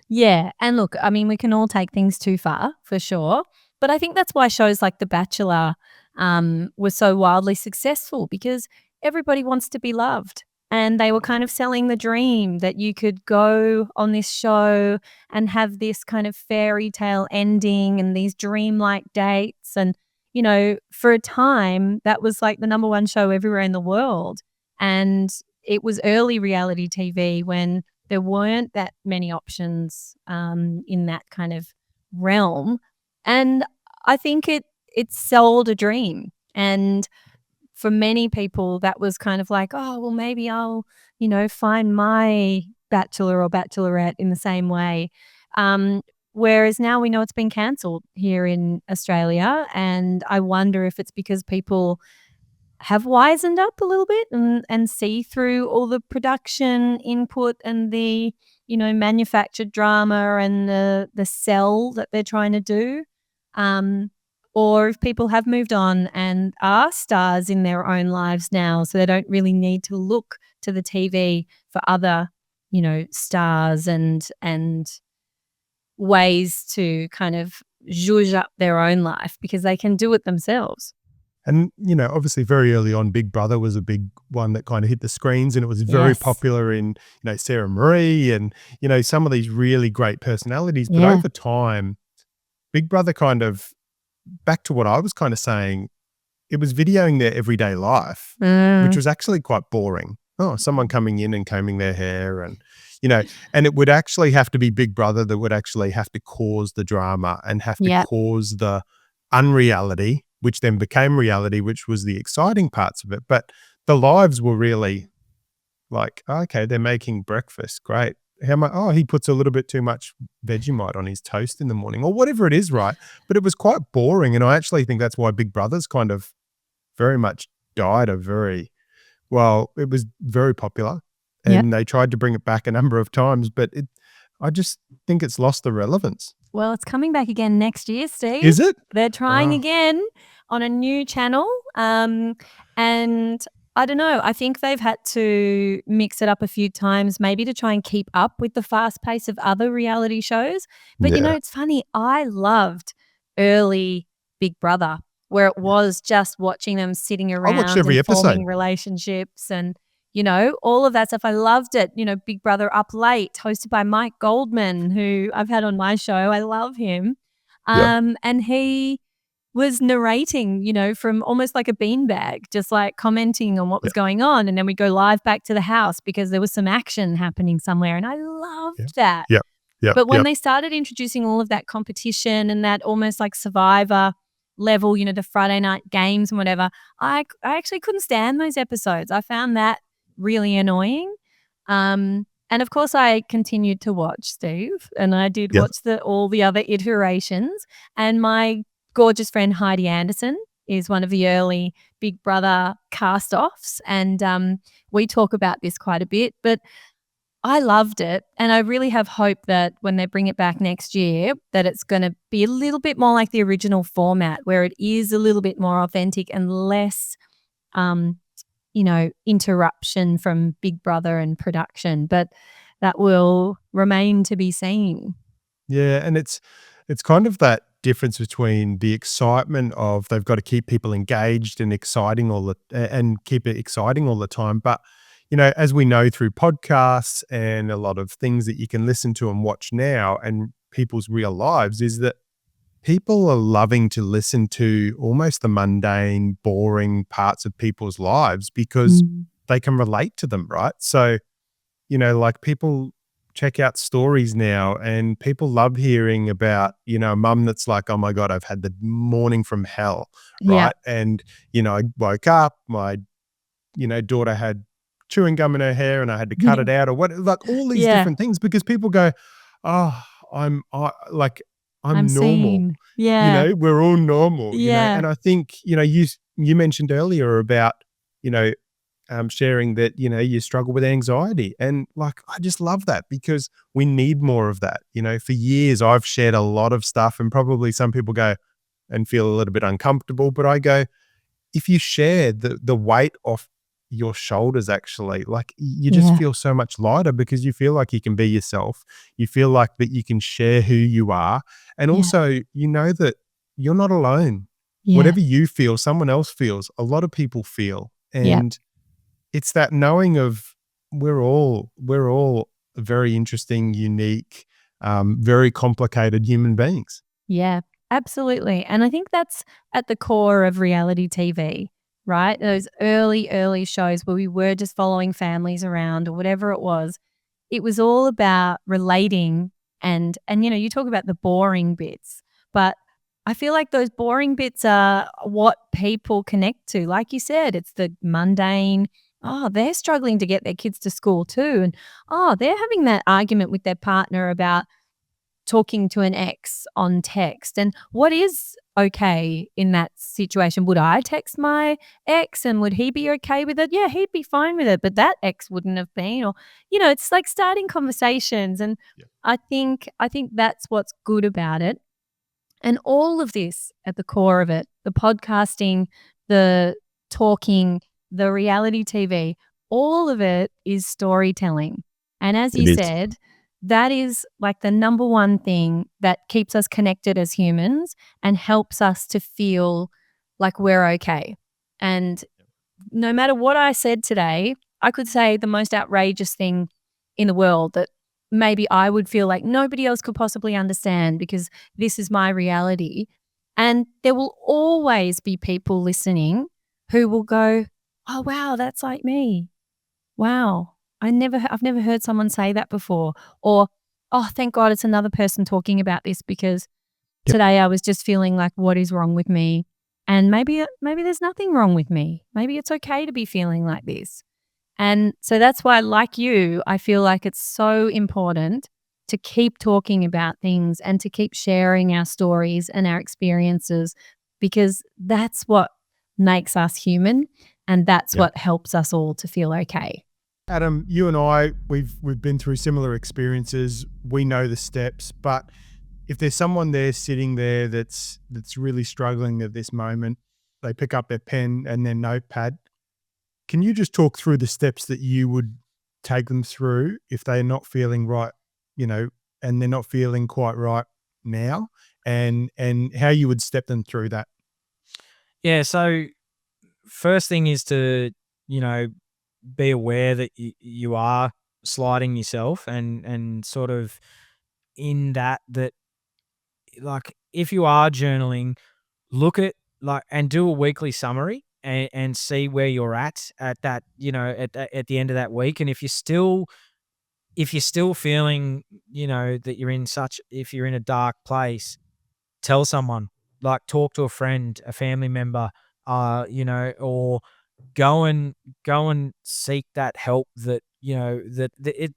[SPEAKER 7] Yeah. And look, I mean, we can all take things too far for sure. But I think that's why shows like The Bachelor were so wildly successful, because everybody wants to be loved. And they were kind of selling the dream that you could go on this show and have this kind of fairy tale ending and these dreamlike dates. And, for a time, that was like the number one show everywhere in the world. And it was early reality TV when there weren't that many options in that kind of realm. And I think it sold a dream. And for many people, that was kind of like, oh, well, maybe I'll, find my bachelor or bachelorette in the same way. Whereas now we know it's been cancelled here in Australia. And I wonder if it's because people have wisened up a little bit and see through all the production input and the, manufactured drama and the sell that they're trying to do. Or if people have moved on and are stars in their own lives now, so they don't really need to look to the TV for other, stars and ways to kind of zhuzh up their own life because they can do it themselves.
[SPEAKER 4] And, obviously very early on, Big Brother was a big one that kind of hit the screens, and it was very popular in, Sarah Marie and, some of these really great personalities. But over time, Big Brother kind of, back to what I was kind of saying, it was videoing their everyday life, which was actually quite boring. Oh, someone coming in and combing their hair and, and it would actually have to be Big Brother that would actually have to cause the drama and have to cause the unreality, which then became reality, which was the exciting parts of it. But the lives were really like, okay, they're making breakfast. Great. How much? Oh, he puts a little bit too much Vegemite on his toast in the morning or whatever it is, right? But it was quite boring. And I actually think that's why Big Brother's kind of very much died it was very popular and they tried to bring it back a number of times, but I just think it's lost the relevance.
[SPEAKER 7] Well, it's coming back again next year, Steve.
[SPEAKER 4] Is it?
[SPEAKER 7] They're trying again on a new channel. And I don't know. I think they've had to mix it up a few times, maybe to try and keep up with the fast pace of other reality shows. But, it's funny. I loved early Big Brother, where it was just watching them sitting around
[SPEAKER 4] I watched every
[SPEAKER 7] and
[SPEAKER 4] episode.
[SPEAKER 7] forming relationships and, all of that stuff. I loved it. Big Brother Up Late, hosted by Mike Goldman, who I've had on my show. I love him. And he was narrating, from almost like a beanbag, just like commenting on what was going on. And then we go live back to the house because there was some action happening somewhere. And I loved that.
[SPEAKER 4] Yeah.
[SPEAKER 7] But when they started introducing all of that competition and that almost like Survivor level, the Friday night games and whatever, I actually couldn't stand those episodes. I found that really annoying. And of course, I continued to watch, Steve, and I did
[SPEAKER 1] Yeah.
[SPEAKER 7] watch all the other iterations. And my gorgeous friend Heidi Anderson is one of the early Big Brother cast-offs, and we talk about this quite a bit. But I loved it, and I really have hope that when they bring it back next year, that it's going to be a little bit more like the original format, where it is a little bit more authentic and less interruption from Big Brother and production, but that will remain to be seen.
[SPEAKER 4] Yeah, and it's kind of that difference between the excitement of they've got to keep people engaged and keep it exciting all the time. But as we know through podcasts and a lot of things that you can listen to and watch now and people's real lives, is that people are loving to listen to almost the mundane, boring parts of people's lives because they can relate to them, right? So, like people check out stories now and people love hearing about, a mum that's like, oh my God, I've had the morning from hell, right?
[SPEAKER 7] Yeah.
[SPEAKER 4] And, I woke up, my, daughter had chewing gum in her hair and I had to cut it out or what, like all these different things, because people go, oh, I'm normal.
[SPEAKER 7] Seen. Yeah.
[SPEAKER 4] We're all normal,
[SPEAKER 7] Yeah.
[SPEAKER 4] and I think, you mentioned earlier about, sharing that, you struggle with anxiety. And like, I just love that because we need more of that. For years, I've shared a lot of stuff and probably some people go and feel a little bit uncomfortable, but I go, if you share the weight off your shoulders, actually, like you just feel so much lighter because you feel like you can be yourself. You feel like that you can share who you are. And also, that you're not alone.
[SPEAKER 7] Yeah.
[SPEAKER 4] Whatever you feel, someone else feels, a lot of people feel. And it's that knowing of we're all very interesting, unique, very complicated human beings.
[SPEAKER 7] Yeah, absolutely. And I think that's at the core of reality TV, right? Those early shows where we were just following families around or whatever it was. It was all about relating and you talk about the boring bits, but I feel like those boring bits are what people connect to. Like you said, it's the mundane. Oh, they're struggling to get their kids to school too. And they're having that argument with their partner about talking to an ex on text. And what is okay in that situation? Would I text my ex and would he be okay with it? Yeah, he'd be fine with it, but that ex wouldn't have been. Or, it's like starting conversations. And I think that's what's good about it. And all of this at the core of it, the podcasting, the talking, the reality TV, all of it is storytelling. And as you said, that is like the number one thing that keeps us connected as humans and helps us to feel like we're okay. And no matter what I said today, I could say the most outrageous thing in the world that maybe I would feel like nobody else could possibly understand because this is my reality. And there will always be people listening who will go, oh, wow, that's like me. Wow. I've never heard someone say that before. Or, oh, thank God it's another person talking about this because today I was just feeling like, what is wrong with me? And maybe there's nothing wrong with me. Maybe it's okay to be feeling like this. And so that's why, like you, I feel like it's so important to keep talking about things and to keep sharing our stories and our experiences because that's what makes us human and that's what helps us all to feel okay.
[SPEAKER 4] Adam, you and I, we've been through similar experiences. We know the steps, but if there's someone there sitting there that's really struggling at this moment, they pick up their pen and their notepad. Can you just talk through the steps that you would take them through if they're not feeling right, and they're not feeling quite right now, and how you would step them through that?
[SPEAKER 8] Yeah. So first thing is to, be aware that you are sliding yourself and sort of in that like if you are journaling, look at and do a weekly summary and see where you're at that, at the end of that week. And if you're still feeling, that if you're in a dark place, tell someone, like talk to a friend, a family member, or go and seek that help that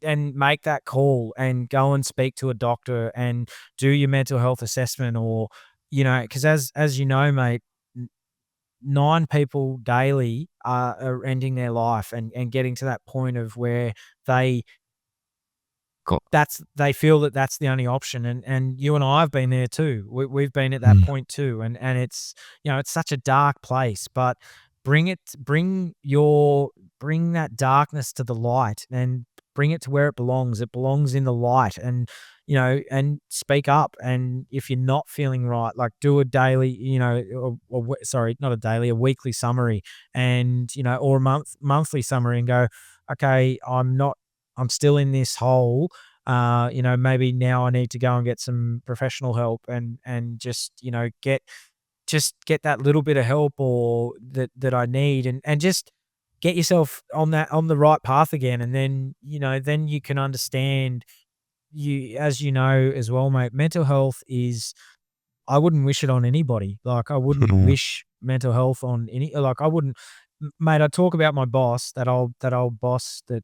[SPEAKER 8] and make that call and go and speak to a doctor and do your mental health assessment, or because as you know, mate, 9 people daily are ending their life and getting to that point of where they they feel that that's the only option, and you and I have been there too. We've been at that point too, and it's it's such a dark place, but bring that darkness to the light and bring it to where it belongs. It belongs in the light, and and speak up. And if you're not feeling right, like do a daily, sorry, not a daily, a weekly summary, and or a monthly summary, and go, okay, I'm still in this hole. Maybe now I need to go and get some professional help and just, get that little bit of help or that I need, and just get yourself on the right path again. And then, then you can understand, as you know as well, mate, mental health is, I wouldn't wish it on anybody. Like I wouldn't wish mental health on I wouldn't, mate, I talk about my boss, that old boss that,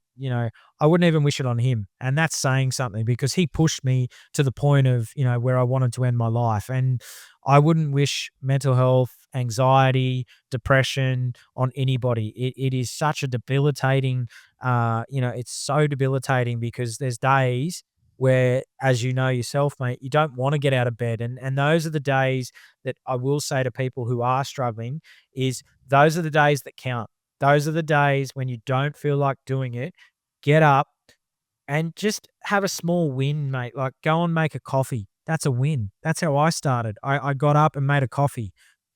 [SPEAKER 8] I wouldn't even wish it on him. And that's saying something, because he pushed me to the point of, where I wanted to end my life. And I wouldn't wish mental health, anxiety, depression on anybody. It is such a debilitating, it's so debilitating, because there's days where, as you know yourself, mate, you don't want to get out of bed. And those are the days that I will say to people who are struggling is, those are the days that count. Those are the days when you don't feel like doing it. Get up and just have a small win, mate. Like go and make a coffee. That's a win. That's how I started. I got up and made a coffee,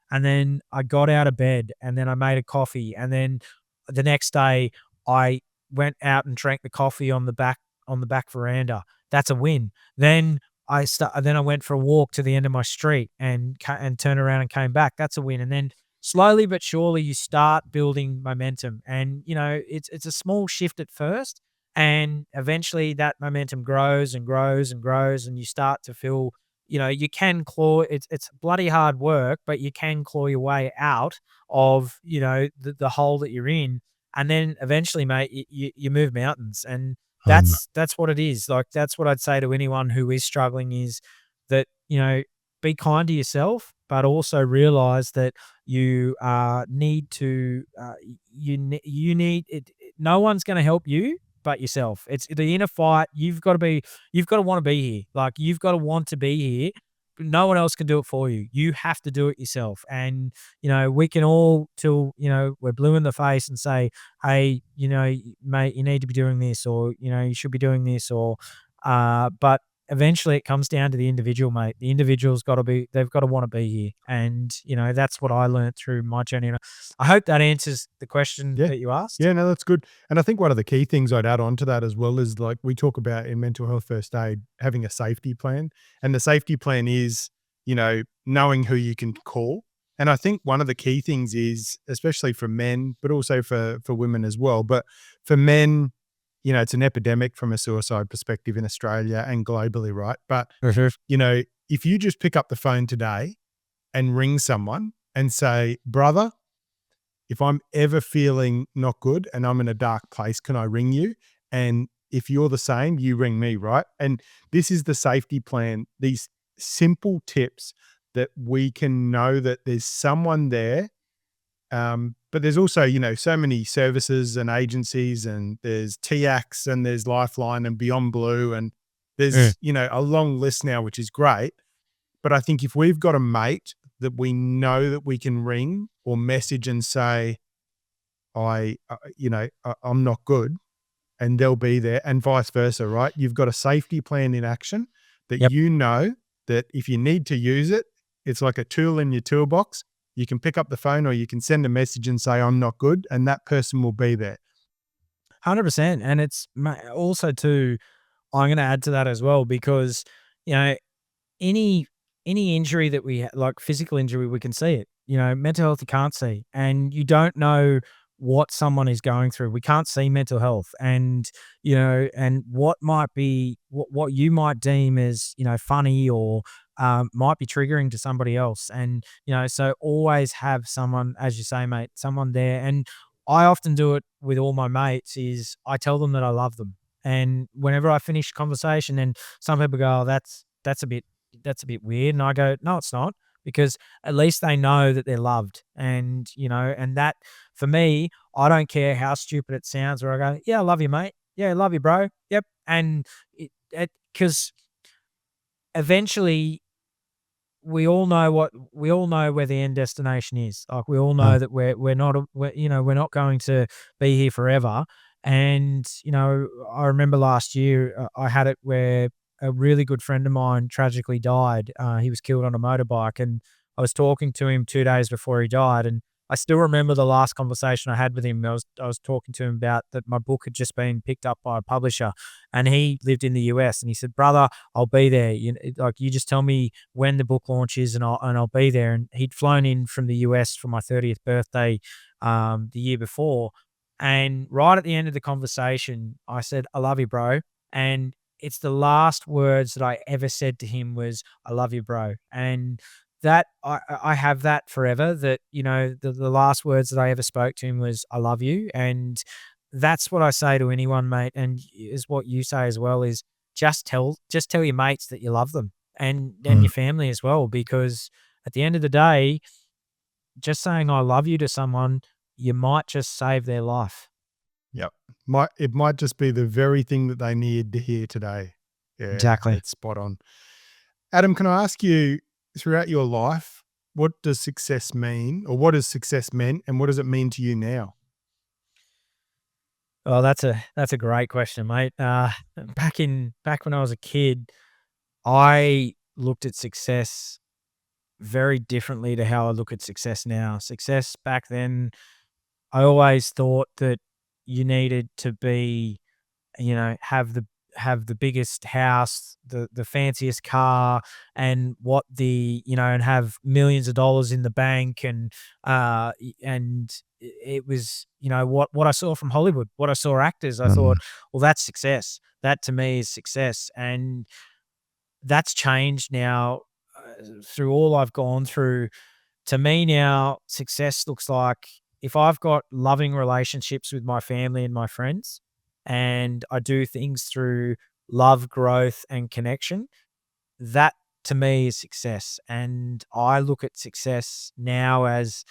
[SPEAKER 8] and then I got out of bed and then I made a coffee. And then the next day I went out and drank the coffee on the back veranda. That's a win. Then I went for a walk to the end of my street and turned around and came back. That's a win. And then slowly but surely you start building momentum, and it's a small shift at first, and eventually that momentum grows and grows and grows, and you start to feel, you can claw. It's bloody hard work, but you can claw your way out of the hole that you're in, and then eventually, mate, you move mountains. And that's what it is. Like that's what I'd say to anyone who is struggling, is that be kind to yourself, but also realize that you need to you need it. No one's going to help you but yourself. It's the inner fight. You've got to want to be here. Like you've got to want to be here. No one else can do it for you. You have to do it yourself. And we can all, till we're blue in the face, and say, hey, mate, you need to be doing this, or you should be doing this, or but eventually it comes down to the individual, mate. The individual's they've got to want to be here. And, that's what I learned through my journey. And I hope that answers the question that you asked.
[SPEAKER 4] Yeah, no, that's good. And I think one of the key things I'd add on to that as well is, like we talk about in mental health first aid, having a safety plan. And the safety plan is, knowing who you can call. And I think one of the key things is, especially for men, but also for women as well. But for men, it's an epidemic from a suicide perspective in Australia and globally, right? But, if you just pick up the phone today and ring someone and say, brother, if I'm ever feeling not good and I'm in a dark place, can I ring you? And if you're the same, you ring me, right? And this is the safety plan, these simple tips that we can know that there's someone there. But there's also, so many services and agencies, and there's TACs and there's Lifeline and Beyond Blue, and there's, a long list now, which is great. But I think if we've got a mate that we know that we can ring or message and say, I'm not good, and they'll be there, and vice versa, right? You've got a safety plan in action that that if you need to use it, it's like a tool in your toolbox. You can pick up the phone or you can send a message and say, I'm not good, and that person will be there.
[SPEAKER 8] 100%. And it's also too, I'm going to add to that as well, because, any injury that we like, physical injury, we can see it. Mental health you can't see, and you don't know what someone is going through. We can't see mental health, and and what might be what you might deem as funny or might be triggering to somebody else. And so always have someone, as you say, mate, someone there. And I often do it with all my mates. Is I tell them that I love them, and whenever I finish a conversation, and some people go, "Oh, that's a bit weird," and I go, "No, it's not." Because at least they know that they're loved. And, and that for me, I don't care how stupid it sounds, where I go, "Yeah, I love you, mate. Yeah, I love you, bro. Yep." And because eventually we all know where the end destination is. Like, we all know that we're not going to be here forever. And, I remember last year I had it where a really good friend of mine tragically died. He was killed on a motorbike, and I was talking to him 2 days before he died. And I still remember the last conversation I had with him. I was talking to him about that my book had just been picked up by a publisher, and he lived in the US. And he said, "Brother, I'll be there. You just tell me when the book launches, and I'll be there." And he'd flown in from the US for my 30th birthday, the year before. And right at the end of the conversation, I said, "I love you, bro." And it's the last words that I ever said to him was, "I love you, bro." And that I have that forever, that, the last words that I ever spoke to him was, "I love you." And that's what I say to anyone, mate. And is what you say as well, is just tell your mates that you love them, and your family as well, because at the end of the day, just saying "I love you" to someone, you might just save their life.
[SPEAKER 4] Yep. It might just be the very thing that they need to hear today. Yeah,
[SPEAKER 8] Exactly.
[SPEAKER 4] it's spot on. Adam, can I ask you, throughout your life, what does success mean, or what has success meant, and what does it mean to you now?
[SPEAKER 8] Oh, that's a great question, mate. Back when I was a kid, I looked at success very differently to how I look at success now. Success back then, I always thought that you needed to be, have the biggest house, the fanciest car, and and have millions of dollars in the bank. And it was, what I saw from Hollywood, what I saw actors. I thought, well, that's success. That to me is success. And that's changed now, through all I've gone through. To me now, success looks like, if I've got loving relationships with my family and my friends, and I do things through love, growth, and connection, that to me is success. And I look at success now as,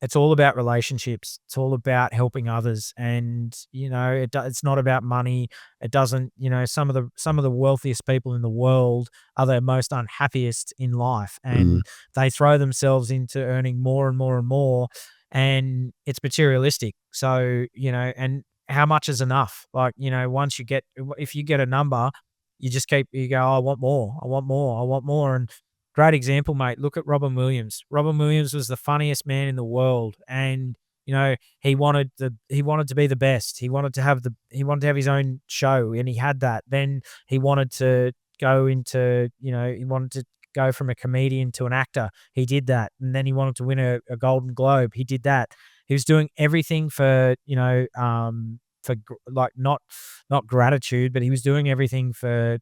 [SPEAKER 8] it's all about relationships. It's all about helping others. And, it's not about money. It doesn't, some of the wealthiest people in the world are the most unhappiest in life. And they throw themselves into earning more and more and more. And it's materialistic. So, and how much is enough? Like, if you get a number, you go, "Oh, I want more. I want more. I want more." And great example, mate. Look at Robin Williams. Robin Williams was the funniest man in the world, and he wanted to be the best. He wanted to have his own show, and he had that. Then he wanted to go from a comedian to an actor. He did that, and then he wanted to win a Golden Globe. He did that. He was doing everything for not gratitude, but he was doing everything for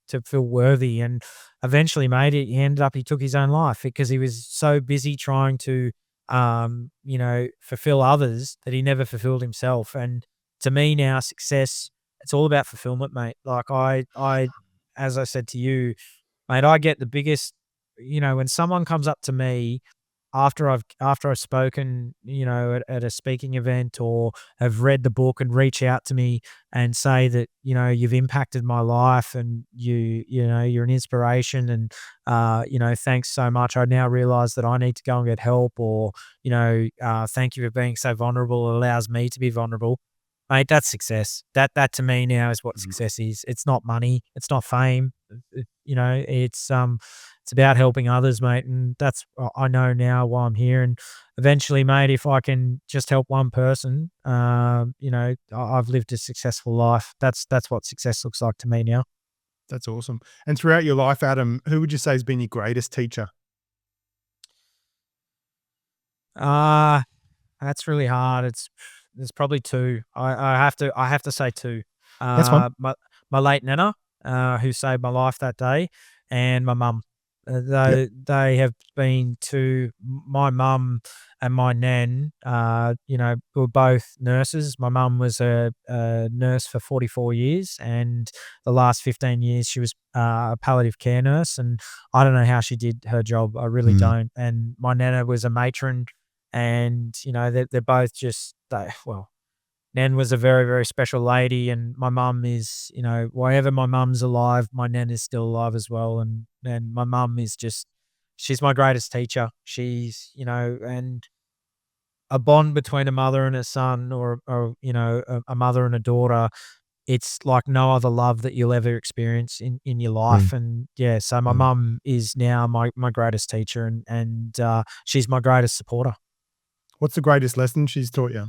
[SPEAKER 8] to feel worthy. And eventually, mate, he took his own life because he was so busy trying to, fulfill others, that he never fulfilled himself. And to me now, success, it's all about fulfillment, mate. Like as I said to you, mate, I get the biggest, when someone comes up to me after I've spoken, at a speaking event, or have read the book, and reach out to me and say that, you've impacted my life, and you're an inspiration, and thanks so much. I now realize that I need to go and get help, or thank you for being so vulnerable. It allows me to be vulnerable. Mate, that's success. That to me now is what success is. It's not money. It's not fame. It's about helping others, mate. And that's, I know now why I'm here. And eventually, mate, if I can just help one person, I've lived a successful life. That's what success looks like to me now.
[SPEAKER 4] That's awesome. And throughout your life, Adam, who would you say has been your greatest teacher?
[SPEAKER 8] That's really hard. There's probably two. I have to say two.
[SPEAKER 4] That's fine.
[SPEAKER 8] My late nana, who saved my life that day, and my mum. They have been two. My mum and my nan. Were both nurses. My mum was a nurse for 44 years, and the last 15 years she was a palliative care nurse. And I don't know how she did her job. I really don't. And my nana was a matron. And, they're both just, Nan was a very, very special lady. And my mum is, wherever my mum's alive, my Nan is still alive as well. And my mum is just, she's my greatest teacher. She's, and a bond between a mother and a son or a mother and a daughter, it's like no other love that you'll ever experience in your life. And yeah, so my mum is now my greatest teacher and she's my greatest supporter.
[SPEAKER 4] What's the greatest lesson she's taught you?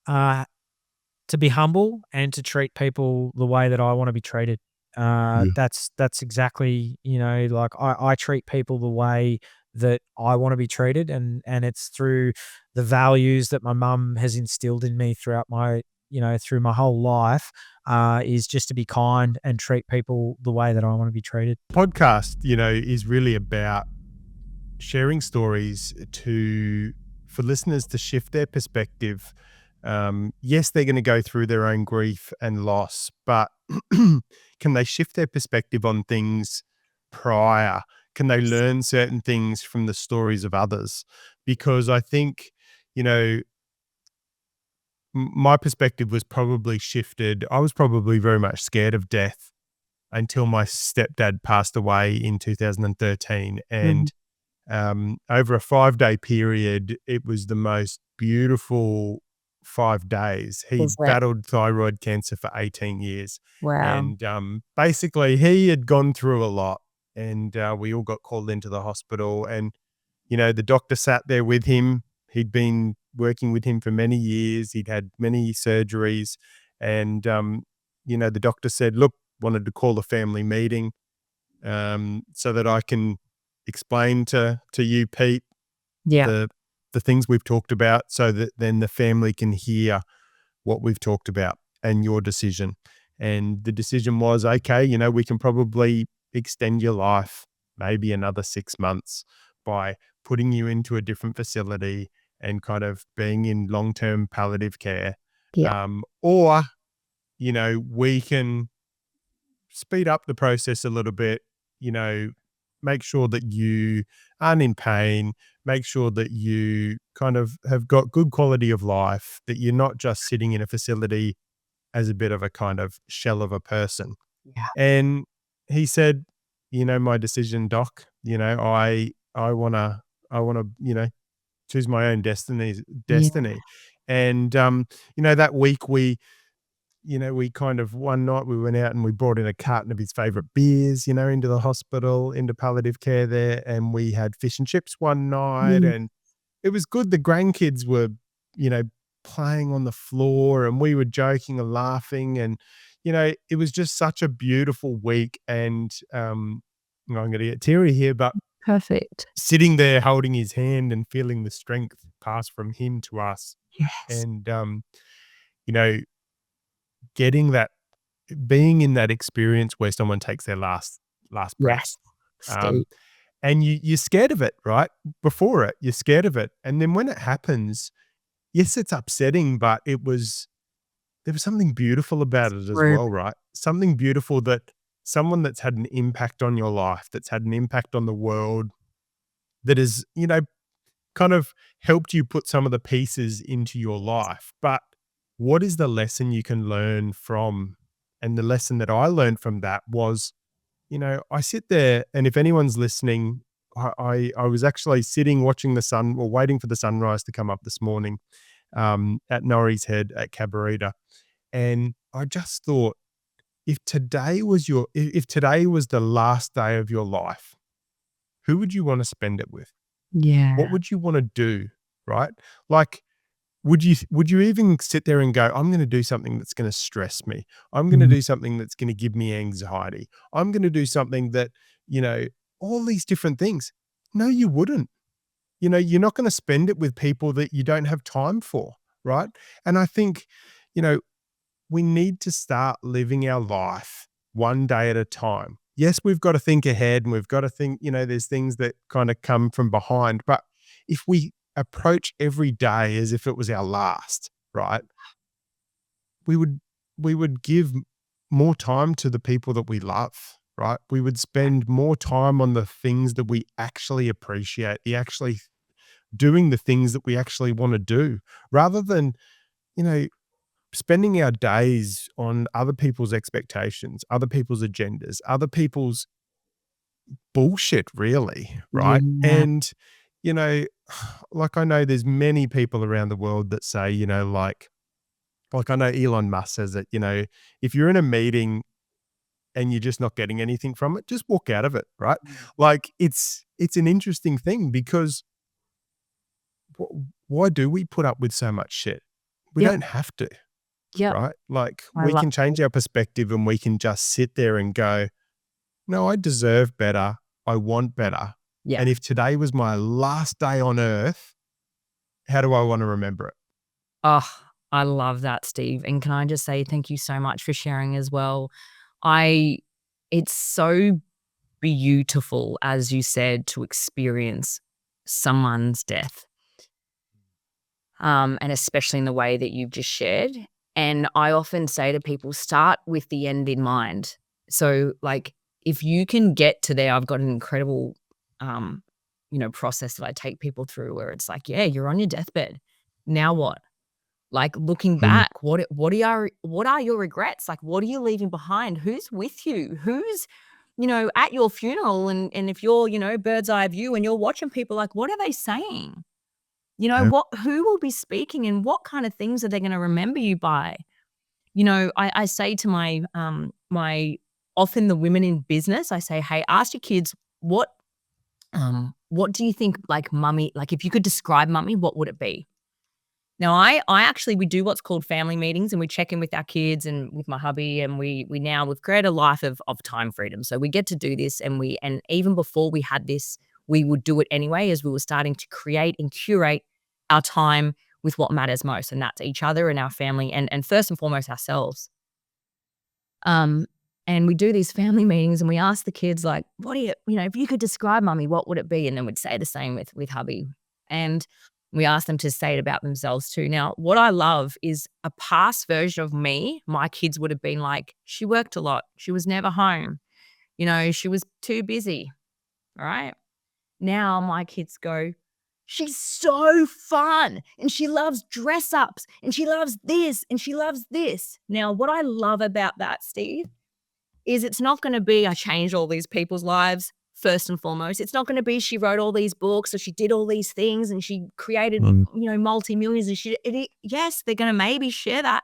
[SPEAKER 8] To be humble and to treat people the way that I want to be treated. That's exactly, like I treat people the way that I want to be treated. And it's through the values that my mum has instilled in me throughout through my whole life, is just to be kind and treat people the way that I want to be treated.
[SPEAKER 4] Podcast, is really about sharing stories for listeners to shift their perspective. Yes, they're going to go through their own grief and loss, but can they shift their perspective on things prior? Can they learn certain things from the stories of others? Because I think, my perspective was probably shifted. I was probably very much scared of death until my stepdad passed away in 2013. And over a 5-day period, it was the most beautiful 5 days. He battled thyroid cancer for 18 years.
[SPEAKER 7] Wow.
[SPEAKER 4] And basically he had gone through a lot, and we all got called into the hospital, and, the doctor sat there with him. He'd been working with him for many years. He'd had many surgeries, and, the doctor said, look, wanted to call a family meeting so that I can explain to you, Pete, the things we've talked about, so that then the family can hear what we've talked about and your decision. And the decision was, okay, we can probably extend your life maybe another 6 months by putting you into a different facility and kind of being in long-term palliative care. Or, we can speed up the process a little bit, make sure that you aren't in pain, make sure that you kind of have got good quality of life, that you're not just sitting in a facility as a bit of a kind of shell of a person.
[SPEAKER 7] Yeah.
[SPEAKER 4] And he said, my decision, doc, I want to, choose my own destiny. And, that week we kind of one night we went out and we brought in a carton of his favorite beers, into the hospital, into palliative care there. And we had fish and chips one night, and it was good. The grandkids were, playing on the floor, and we were joking and laughing, and, it was just such a beautiful week. And, I'm going to get teary here, but
[SPEAKER 7] Perfect.
[SPEAKER 4] sitting there holding his hand and feeling the strength pass from him to us.
[SPEAKER 7] Yes.
[SPEAKER 4] And, getting that, being in that experience where someone takes their last breath.
[SPEAKER 7] Yes.
[SPEAKER 4] And you're scared of it, right? Before it, you're scared of it. And then when it happens, yes, it's upsetting, but there was something beautiful about it as well, right? Something beautiful, that someone that's had an impact on your life, that's had an impact on the world, that has, kind of helped you put some of the pieces into your life. But what is the lesson you can learn from? And the lesson that I learned from that was, I sit there, and if anyone's listening, I was actually sitting watching the sun, or waiting for the sunrise to come up this morning at Norrie's Head at Cabarita. And I just thought, if today was the last day of your life, who would you want to spend it with?
[SPEAKER 7] Yeah.
[SPEAKER 4] What would you want to do? Right? Like, would you even sit there and go, I'm going to do something that's going to stress me. I'm going to do something that's going to give me anxiety. I'm going to do something that, all these different things. No, you wouldn't. you're not going to spend it with people that you don't have time for, right? And I think, we need to start living our life one day at a time. Yes, we've got to think ahead and we've got to think, there's things that kind of come from behind. But if we approach every day as if it was our last, right, we would give more time to the people that we love, right? We would spend more time on the things that we actually appreciate, doing the things that we actually want to do, rather than, spending our days on other people's expectations, other people's agendas, other people's bullshit, really, right?
[SPEAKER 7] Yeah.
[SPEAKER 4] And, like, I know there's many people around the world that say, like I know Elon Musk says that, if you're in a meeting and you're just not getting anything from it, just walk out of it, right? Like, it's an interesting thing because why do we put up with so much shit? We
[SPEAKER 7] Yep.
[SPEAKER 4] don't have to.
[SPEAKER 7] Yep.
[SPEAKER 4] Right? Like,
[SPEAKER 7] I
[SPEAKER 4] we
[SPEAKER 7] love
[SPEAKER 4] can change our perspective and we can just sit there and go, no, I deserve better. I want better.
[SPEAKER 7] Yeah.
[SPEAKER 4] And if today was my last day on earth, how do I want to remember it?
[SPEAKER 7] Oh, I love that, Steve. And can I just say thank you so much for sharing as well. It's so beautiful, as you said, to experience someone's death. And especially in the way that you've just shared. And I often say to people, start with the end in mind. So, like, if you can get to there, I've got an incredible, process that I take people through where it's like, yeah, you're on your deathbed. Now what? Like, looking back, what are your regrets? Like, what are you leaving behind? Who's with you? Who's, at your funeral? And if you're, bird's eye view and you're watching people, like, what are they saying?
[SPEAKER 4] Yeah.
[SPEAKER 7] Who will be speaking and what kind of things are they going to remember you by? I say to my often the women in business, I say, hey, ask your kids, what do you think, like, mummy, like, if you could describe mummy, what would it be? Now, I actually, we do what's called family meetings and we check in with our kids and with my hubby, and we've created a life of time freedom. So we get to do this, and even before we had this, we would do it anyway as we were starting to create and curate our time with what matters most, and that's each other and our family, and first and foremost ourselves. And we do these family meetings and we ask the kids, like, what do you, if you could describe mummy, what would it be? And then we'd say the same with hubby. And we ask them to say it about themselves too. Now, what I love is a past version of me. My kids would have been like, she worked a lot. She was never home. She was too busy. All right. Now my kids go, she's so fun and she loves dress ups and she loves this and she loves this. Now, what I love about that, Steve, is it's not going to be, I changed all these people's lives first and foremost. It's not going to be she wrote all these books or she did all these things and she created, multi-millions. And yes, they're going to maybe share that.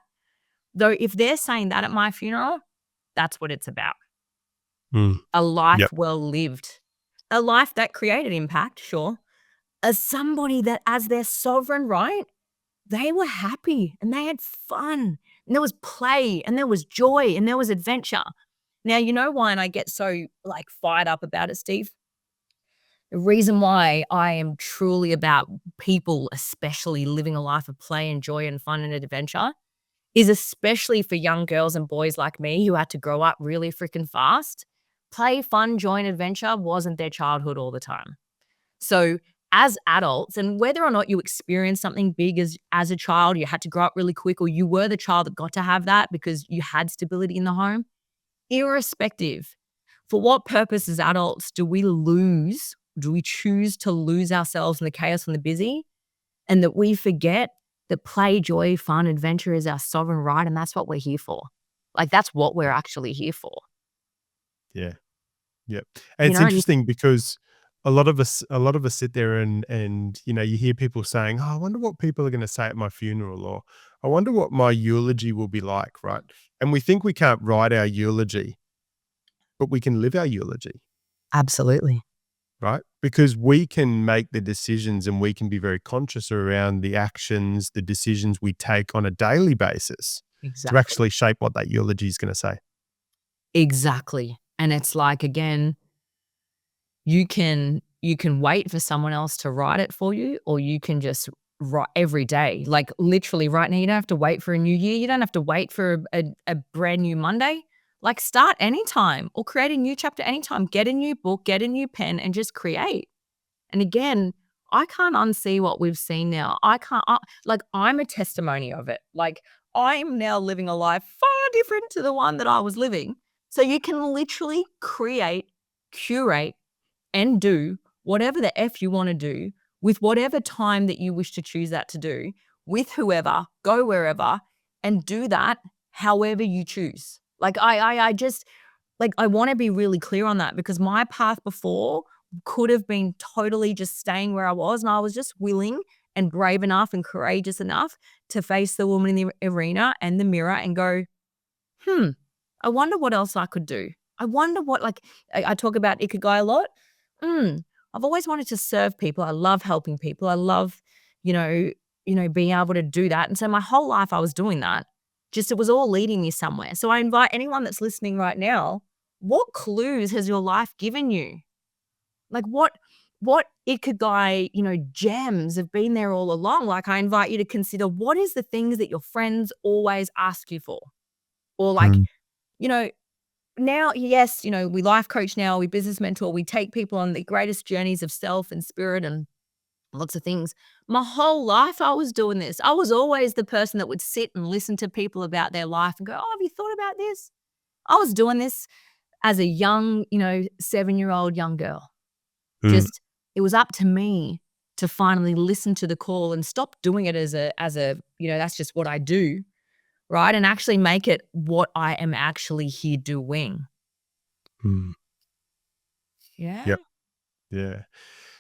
[SPEAKER 7] Though if they're saying that at my funeral, that's what it's about. A life well lived. A life that created impact, sure. As somebody that, as their sovereign right, they were happy and they had fun and there was play and there was joy and there was adventure. Now, you know why, and I get so, like, fired up about it, Steve? The reason why I am truly about people, especially living a life of play and joy and fun and adventure, is especially for young girls and boys like me who had to grow up really freaking fast. Play, fun, joy, and adventure wasn't their childhood all the time. So as adults, and whether or not you experienced something big as a child, you had to grow up really quick, or you were the child that got to have that because you had stability in the home, irrespective, for what purpose as adults do we choose to lose ourselves in the chaos and the busy, and that we forget that play, joy, fun, adventure is our sovereign right, and that's what we're here for. Like, that's what we're actually here for.
[SPEAKER 4] Yeah. Yep. And it's interesting because a lot of us sit there and you hear people saying, oh, I wonder what people are going to say at my funeral, or I wonder what my eulogy will be like, right? And we think we can't write our eulogy, but we can live our eulogy.
[SPEAKER 7] Absolutely.
[SPEAKER 4] Right? Because we can make the decisions and we can be very conscious around the actions, the decisions we take on a daily basis to actually shape what that eulogy is going to say.
[SPEAKER 7] Exactly. And it's like, again, you can
[SPEAKER 9] you can wait for someone else to write it for you, or you can just write every day. Like literally right now, you don't have to wait for a new year. You don't have to wait for a brand new Monday. Like start anytime or create a new chapter anytime. Get a new book, get a new pen and just create. And again, I can't unsee what we've seen now. I'm a testimony of it. Like I'm now living a life far different to the one that I was living. So you can literally create, curate, and do whatever the F you want to do with whatever time that you wish to choose that to do, with whoever, go wherever, and do that however you choose. Like I just, like I want to be really clear on that, because my path before could have been totally just staying where I was, and I was just willing and brave enough and courageous enough to face the woman in the arena and the mirror and go, I wonder what else I could do. I wonder what, like I talk about Ikigai a lot. I've always wanted to serve people. I love helping people. I love, being able to do that. And so my whole life I was doing that. Just it was all leading me somewhere. So I invite anyone that's listening right now, what clues has your life given you? Like what Ikigai, gems have been there all along? Like I invite you to consider, what is the things that your friends always ask you for? Or like, now, yes, we life coach now, we business mentor, we take people on the greatest journeys of self and spirit and lots of things. My whole life I was doing this. I was always the person that would sit and listen to people about their life and go, oh, have you thought about this? I was doing this as a young, 7-year-old young girl. Just, it was up to me to finally listen to the call and stop doing it as a, that's just what I do, right? And actually make it what I am actually here doing. Yeah.
[SPEAKER 4] Yep. Yeah.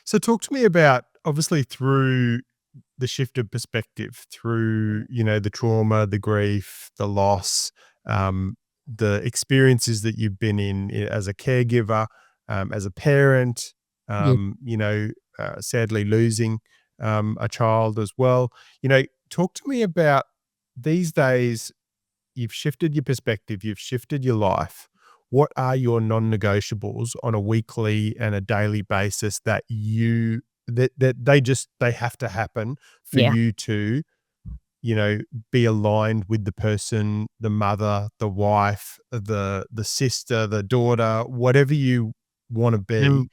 [SPEAKER 4] So talk to me about, obviously through the shift of perspective, through, the trauma, the grief, the loss, the experiences that you've been in as a caregiver, as a parent, sadly losing a child as well. Talk to me about these days. You've shifted your perspective, you've shifted your life. What are your non-negotiables on a weekly and a daily basis that they have to happen for you to, be aligned with the person, the mother, the wife, the sister, the daughter, whatever you want to be,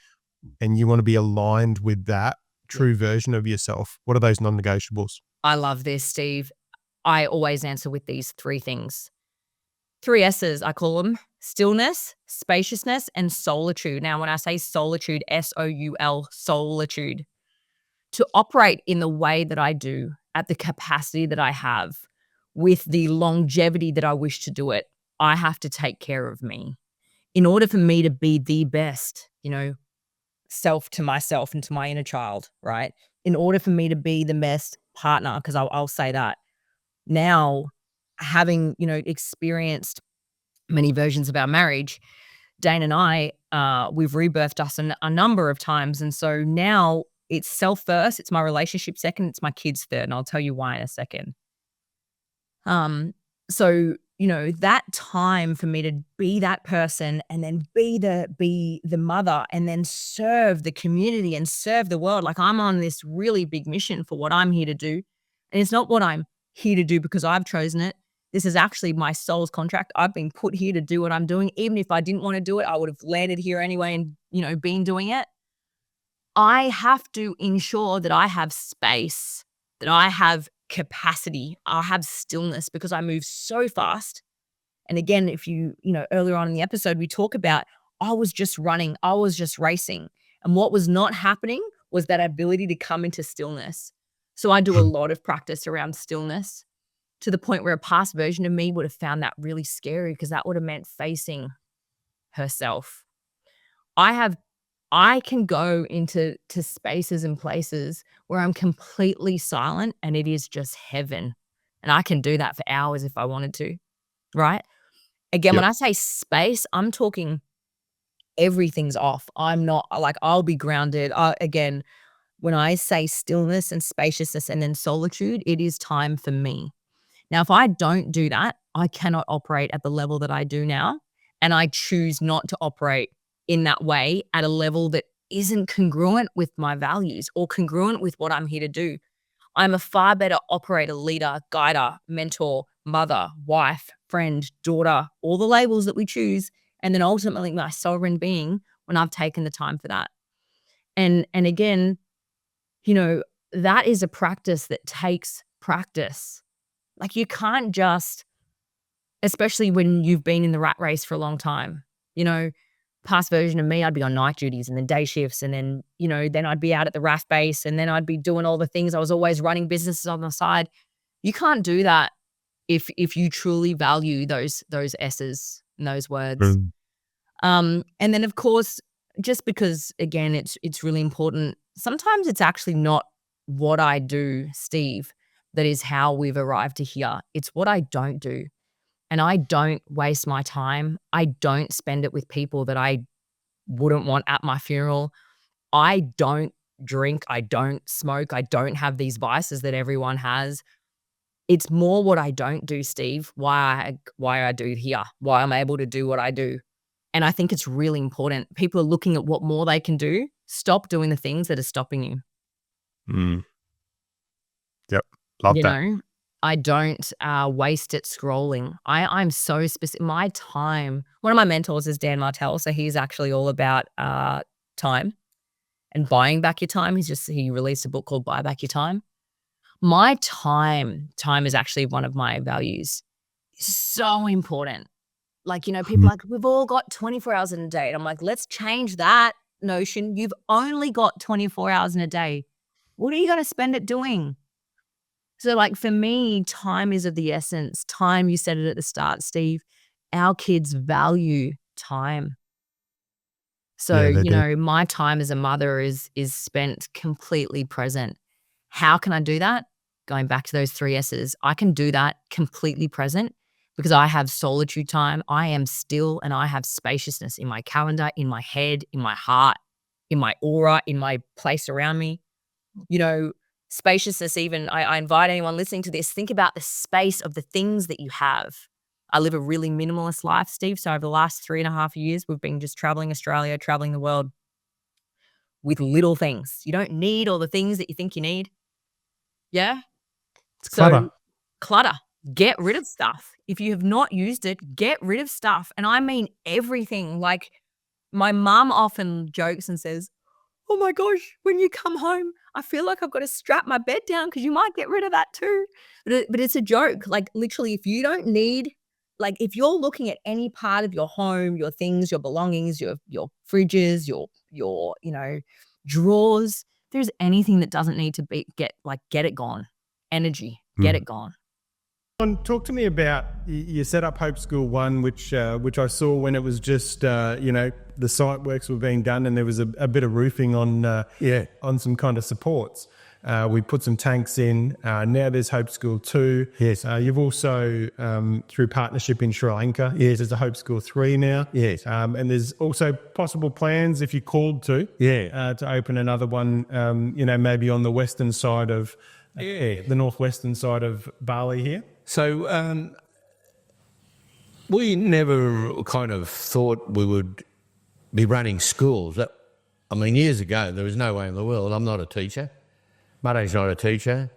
[SPEAKER 4] and you want to be aligned with that true version of yourself? What are those non-negotiables?
[SPEAKER 9] I love this, Steve. I always answer with these 3 things. 3 S's, I call them: stillness, spaciousness, and solitude. Now, when I say solitude, SOUL, solitude, to operate in the way that I do, at the capacity that I have, with the longevity that I wish to do it, I have to take care of me. In order for me to be the best, self to myself and to my inner child, right? In order for me to be the best partner, because I'll say that. Now, having, experienced many versions of our marriage, Dane and I, we've rebirthed us a number of times. And so now it's self first, it's my relationship second, it's my kids third. And I'll tell you why in a second. So, that time for me to be that person and then be the mother and then serve the community and serve the world. Like I'm on this really big mission for what I'm here to do. And it's not what I'm here to do because I've chosen it. This is actually my soul's contract. I've been put here to do what I'm doing. Even if I didn't want to do it, I would have landed here anyway and, been doing it. I have to ensure that I have space, that I have capacity, I have stillness, because I move so fast. And again, if earlier on in the episode, we talk about I was just running, I was just racing. And what was not happening was that ability to come into stillness. So I do a lot of practice around stillness, to the point where a past version of me would have found that really scary, because that would have meant facing herself. I can go into spaces and places where I'm completely silent and it is just heaven. And I can do that for hours if I wanted to, right? Again, when I say space, I'm talking everything's off. I'm not like, I'll be grounded. Again, when I say stillness and spaciousness and then solitude, it is time for me. Now, if I don't do that, I cannot operate at the level that I do now. And I choose not to operate in that way at a level that isn't congruent with my values or congruent with what I'm here to do. I'm a far better operator, leader, guider, mentor, mother, wife, friend, daughter, all the labels that we choose, and then ultimately my sovereign being when I've taken the time for that. And again, you know, that is a practice that takes practice. Like you can't just, especially when you've been in the rat race for a long time, you know, past version of me, I'd be on night duties and then day shifts. And then, you know, then I'd be out at the RAF base and then I'd be doing all the things. I was always running businesses on the side. You can't do that if you truly value those S's and those words. And then of course, just because again, it's really important. Sometimes it's actually not what I do, Steve, that is how we've arrived to here. It's what I don't do. And I don't waste my time. I don't spend it with people that I wouldn't want at my funeral. I don't drink. I don't smoke. I don't have these vices that everyone has. It's more what I don't do, Steve, why I do here, why I'm able to do what I do. And I think it's really important. People are looking at what more they can do. Stop doing the things that are stopping you.
[SPEAKER 4] Yep. Love
[SPEAKER 9] you
[SPEAKER 4] that.
[SPEAKER 9] know, I don't waste it scrolling. I'm so specific. My time, one of my mentors is Dan Martell, so he's actually all about time and buying back your time. He released a book called Buy Back Your Time. My time is actually one of my values. It's so important. Like, you know, people are like, we've all got 24 hours in a day. And I'm like, let's change that notion. You've only got 24 hours in a day. What are you going to spend it doing? So like for me, time is of the essence. Time, you said it at the start, Steve. Our kids value time. So,
[SPEAKER 4] Yeah, they
[SPEAKER 9] you
[SPEAKER 4] do.
[SPEAKER 9] know, my time as a mother is spent completely present. How can I do that? Going back to those 3 S's, I can do that completely present because I have solitude time. I am still and I have spaciousness in my calendar, in my head, in my heart, in my aura, in my place around me. You know, spaciousness even, I invite anyone listening to this, think about the space of the things that you have. I live a really minimalist life, Steve. So over the last 3.5 years, we've been just traveling Australia, traveling the world with little things. You don't need all the things that you think you need. Yeah?
[SPEAKER 4] It's clutter.
[SPEAKER 9] Clutter. Get rid of stuff. If you have not used it, get rid of stuff. And I mean everything. Like my mum often jokes and says, oh my gosh, when you come home, I feel like I've got to strap my bed down because you might get rid of that too. But it's a joke. Like literally, if you don't need, like if you're looking at any part of your home, your things, your belongings, your fridges, your you know, drawers, if there's anything that doesn't need to get it gone. Energy, get it gone.
[SPEAKER 4] Talk to me about, you set up Hope School 1, which I saw when it was just, you know, the site works were being done and there was a bit of roofing on some kind of supports. We put some tanks in. Now there's Hope School 2.
[SPEAKER 2] Yes.
[SPEAKER 4] You've also, through partnership in Sri Lanka, there's a Hope School 3 now.
[SPEAKER 2] Yes.
[SPEAKER 4] And there's also possible plans, if you're called to, to open another one, you know, maybe on the western side of, the northwestern side of Bali here.
[SPEAKER 10] So we never kind of thought we would be running schools. Years ago, there was no way in the world. I'm not a teacher. Mare's not a teacher.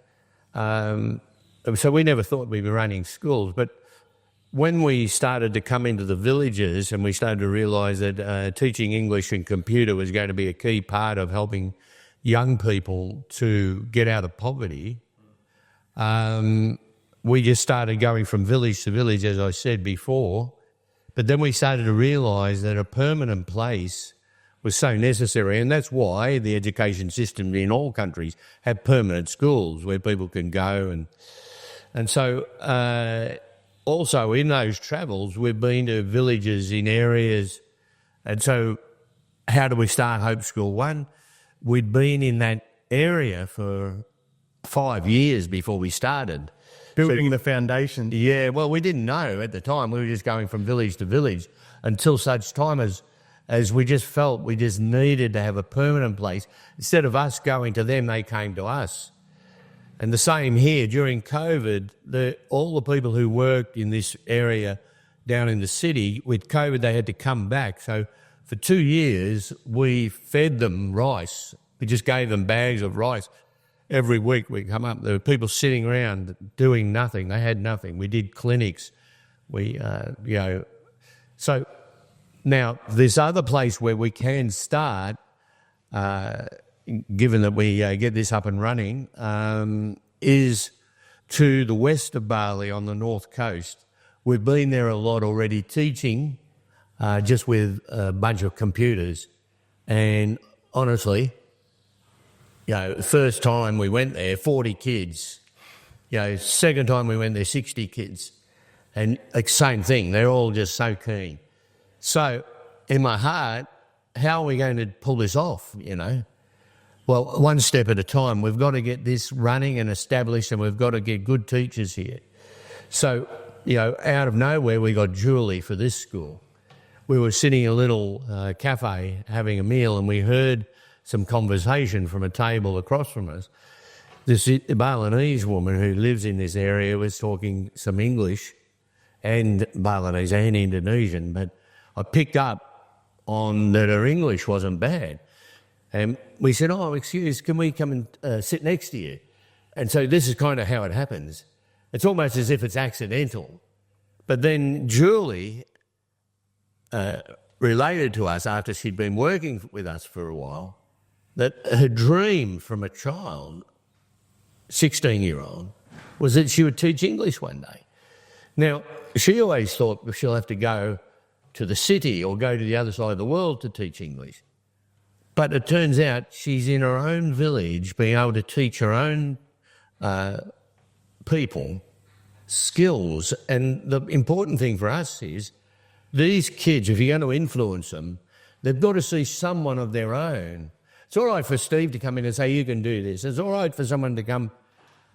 [SPEAKER 10] So we never thought we'd be running schools. But when we started to come into the villages and we started to realise that teaching English and computer was going to be a key part of helping young people to get out of poverty, we just started going from village to village, as I said before. But then we started to realise that a permanent place was so necessary, and that's why the education system in all countries have permanent schools where people can go. And so also in those travels, we've been to villages in areas. And so how do we start Hope School 1? We'd been in that area for 5 years before we started.
[SPEAKER 4] Building the foundation.
[SPEAKER 10] Yeah, well, we didn't know at the time. We were just going from village to village until such time as we just felt we just needed to have a permanent place. Instead of us going to them, they came to us. And the same here. During COVID, all the people who worked in this area down in the city, with COVID, they had to come back. So for 2 years, we fed them rice. We just gave them bags of rice. Every week we come up, there were people sitting around doing nothing. They had nothing. We did clinics. So now this other place where we can start, given that we get this up and running, is to the west of Bali on the north coast. We've been there a lot already teaching, just with a bunch of computers. And honestly, first time we went there, 40 kids. Second time we went there, 60 kids. And same thing, they're all just so keen. So in my heart, how are we going to pull this off, Well, one step at a time. We've got to get this running and established, and we've got to get good teachers here. So, out of nowhere, we got Julie for this school. We were sitting in a little cafe having a meal, and we heard some conversation from a table across from us. This Balinese woman who lives in this area was talking some English and Balinese and Indonesian, but I picked up on that her English wasn't bad. And we said, excuse, can we come and sit next to you? And so this is kind of how it happens. It's almost as if it's accidental. But then Julie related to us after she'd been working with us for a while that her dream from a child, 16-year-old, was that she would teach English one day. Now, she always thought she'll have to go to the city or go to the other side of the world to teach English. But it turns out she's in her own village being able to teach her own people skills. And the important thing for us is these kids, if you're going to influence them, they've got to see someone of their own. It's all right for Steve to come in and say, you can do this. It's all right for someone to come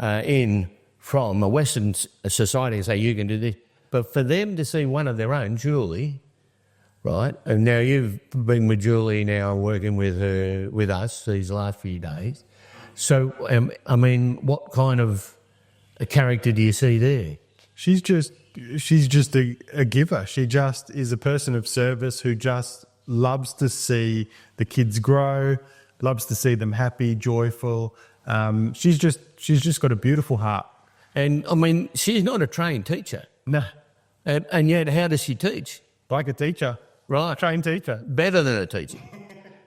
[SPEAKER 10] in from a Western society and say, you can do this. But for them to see one of their own, Julie, right, and now you've been with Julie now, working with her, with us these last few days. So, what kind of a character do you see there?
[SPEAKER 4] She's just a giver. She just is a person of service who just loves to see the kids grow, loves to see them happy, joyful. She's just got a beautiful heart.
[SPEAKER 10] And she's not a trained teacher.
[SPEAKER 4] No.
[SPEAKER 10] And yet, how does she teach?
[SPEAKER 4] Like a teacher.
[SPEAKER 10] Right.
[SPEAKER 4] A trained teacher.
[SPEAKER 10] Better than a teacher.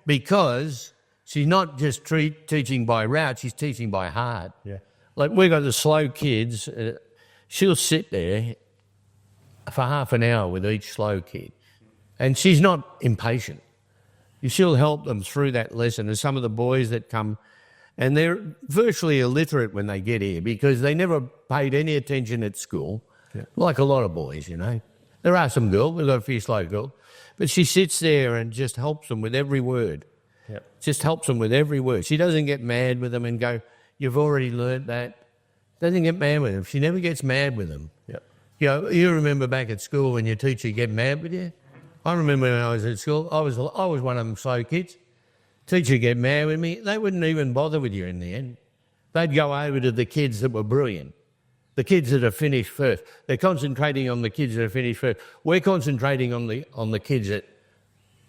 [SPEAKER 10] Because she's not just teaching by route, she's teaching by heart.
[SPEAKER 4] Yeah.
[SPEAKER 10] Like we've got the slow kids, she'll sit there for half an hour with each slow kid. And she's not impatient. She'll help them through that lesson. There's some of the boys that come, and they're virtually illiterate when they get here because they never paid any attention at school, like a lot of boys, There are some girls, we've got a few slow girls, but she sits there and just helps them with every word.
[SPEAKER 4] Yep.
[SPEAKER 10] Just helps them with every word. She doesn't get mad with them and go, you've already learnt that. Doesn't get mad with them. She never gets mad with them.
[SPEAKER 4] Yep.
[SPEAKER 10] You remember back at school when your teacher get mad with you? I remember when I was at school, I was one of them slow kids. Teacher get mad with me, they wouldn't even bother with you in the end. They'd go over to the kids that were brilliant, the kids that are finished first. They're concentrating on the kids that are finished first. We're concentrating on the kids that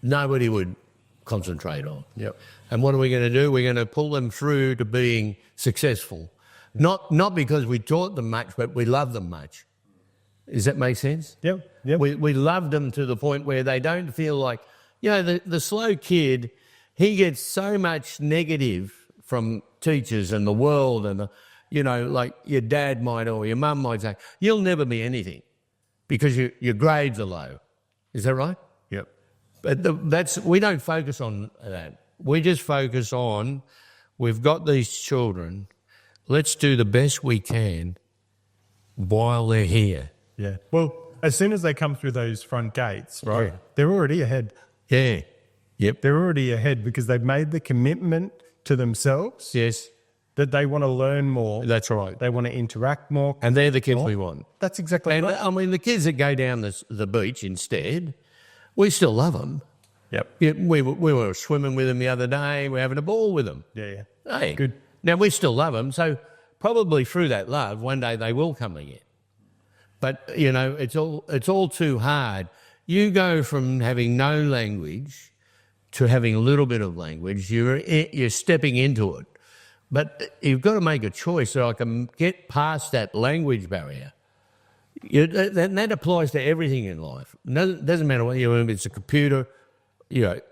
[SPEAKER 10] nobody would concentrate on.
[SPEAKER 4] Yep.
[SPEAKER 10] And what are we going to do? We're going to pull them through to being successful. Not because we taught them much, but we love them much. Does that make sense?
[SPEAKER 4] Yep.
[SPEAKER 10] We love them to the point where they don't feel like, the slow kid, he gets so much negative from teachers and the world and, like your dad might or your mum might say, you'll never be anything because your grades are low. Is that right?
[SPEAKER 4] Yep.
[SPEAKER 10] But we don't focus on that. We just focus on, we've got these children, let's do the best we can while they're here.
[SPEAKER 4] Yeah. Well, as soon as they come through those front gates, right,
[SPEAKER 10] Yeah.
[SPEAKER 4] they're already ahead.
[SPEAKER 10] Yeah. Yep.
[SPEAKER 4] They're already ahead because they've made the commitment to themselves
[SPEAKER 10] Yes.
[SPEAKER 4] that they want to learn more.
[SPEAKER 10] That's right.
[SPEAKER 4] They want to interact more.
[SPEAKER 10] And they're the kids we want.
[SPEAKER 4] That's exactly
[SPEAKER 10] And
[SPEAKER 4] right.
[SPEAKER 10] the kids that go down the beach instead, we still love them.
[SPEAKER 4] Yep.
[SPEAKER 10] Yeah, we were swimming with them the other day. We're having a ball with them.
[SPEAKER 4] Yeah.
[SPEAKER 10] Hey,
[SPEAKER 4] Good.
[SPEAKER 10] Now, we still love them, so probably through that love, one day they will come again. But, it's all too hard. you go from having no language to having a little bit of language. You're stepping into it. But you've got to make a choice so I can get past that language barrier. That applies to everything in life. It doesn't matter what you it's a computer. Like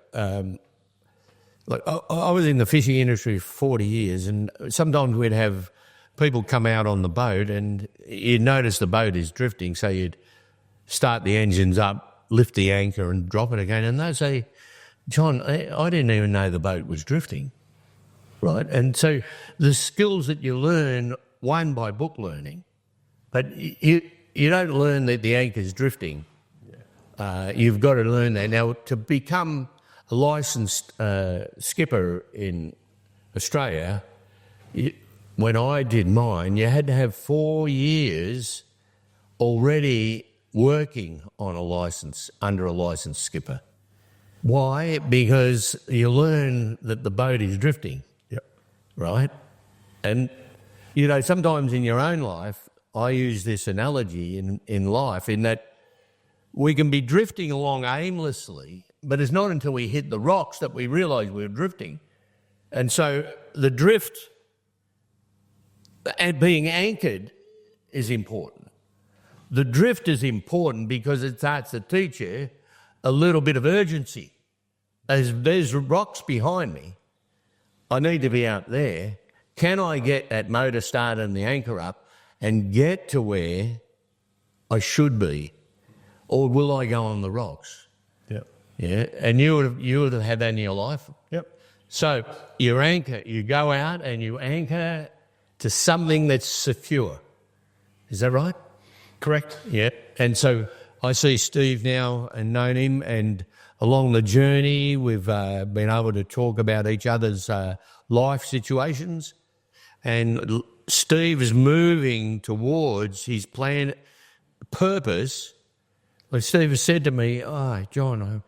[SPEAKER 10] I was in the fishing industry for 40 years, and sometimes we'd have people come out on the boat and you'd notice the boat is drifting, so you'd start the engines up, lift the anchor and drop it again, and they'd say, John, I didn't even know the boat was drifting. Right, and so the skills that you learn, one by book learning, but you don't learn that the anchor's drifting. You've got to learn that. Now, to become a licensed skipper in Australia, when I did mine, you had to have 4 years already working on a license, under a licensed skipper. Why? Because you learn that the boat is drifting. Right? And, sometimes in your own life, I use this analogy in life in that we can be drifting along aimlessly, but it's not until we hit the rocks that we realise we're drifting. And so the drift and being anchored is important. The drift is important because it starts to teach you a little bit of urgency. As there's rocks behind me, I need to be out there. Can I get that motor started and the anchor up and get to where I should be? Or will I go on the rocks?
[SPEAKER 4] Yep.
[SPEAKER 10] Yeah. And you would have had that in your life.
[SPEAKER 4] Yep.
[SPEAKER 10] So you anchor, you go out and you anchor to something that's secure. Is that right?
[SPEAKER 4] Correct.
[SPEAKER 10] Yeah. And so I see Steve now and known him, and along the journey, we've been able to talk about each other's life situations. And Steve is moving towards his plan, purpose. Like Steve has said to me, oh, John,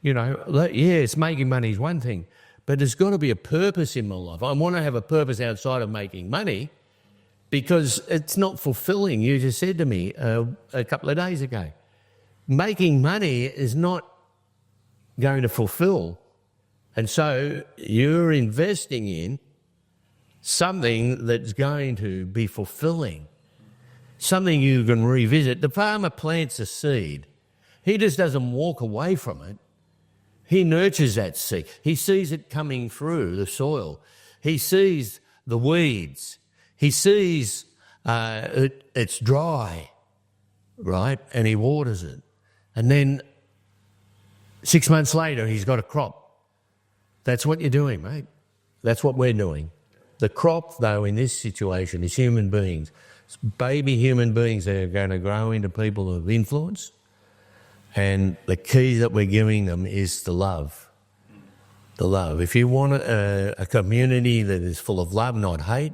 [SPEAKER 10] it's making money is one thing, but there's got to be a purpose in my life. I want to have a purpose outside of making money because it's not fulfilling. You just said to me a couple of days ago, making money is not going to fulfill. And so you're investing in something that's going to be fulfilling, something you can revisit. The farmer plants a seed. He just doesn't walk away from it. He nurtures that seed. He sees it coming through the soil. He sees the weeds. He sees it's dry, right? And he waters it. And then 6 months later, he's got a crop. That's what you're doing, mate. That's what we're doing. The crop, though, in this situation is human beings. It's baby human beings that are going to grow into people of influence. And the key that we're giving them is the love. The love. If you want a community that is full of love, not hate,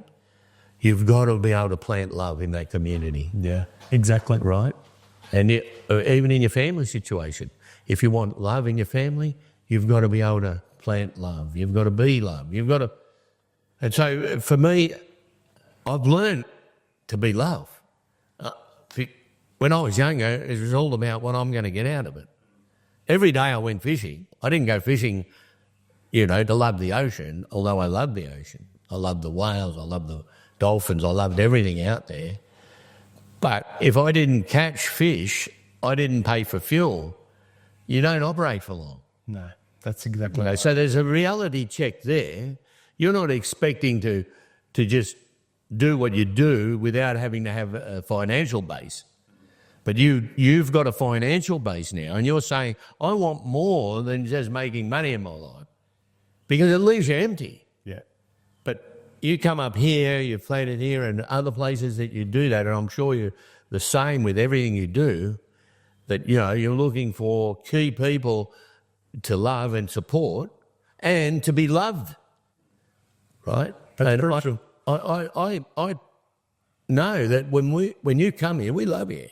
[SPEAKER 10] you've got to be able to plant love in that community.
[SPEAKER 4] Yeah, exactly.
[SPEAKER 10] Right? And even in your family situation, if you want love in your family, you've got to be able to plant love. You've got to be love. You've got to... And so for me, I've learned to be love. When I was younger, it was all about what I'm going to get out of it. Every day I went fishing. I didn't go fishing, to love the ocean, although I loved the ocean. I loved the whales, I loved the dolphins, I loved everything out there. But if I didn't catch fish, I didn't pay for fuel. You don't operate for long.
[SPEAKER 4] No, that's exactly right.
[SPEAKER 10] So there's a reality check there. You're not expecting to just do what you do without having to have a financial base. But you've got a financial base now, and you're saying, I want more than just making money in my life, because it leaves you empty.
[SPEAKER 4] Yeah.
[SPEAKER 10] But you come up here, you've floated here, and other places that you do that, and I'm sure you're the same with everything you do, that, you're looking for key people to love and support and to be loved, right?
[SPEAKER 4] That's true.
[SPEAKER 10] I know that when you come here, we love you.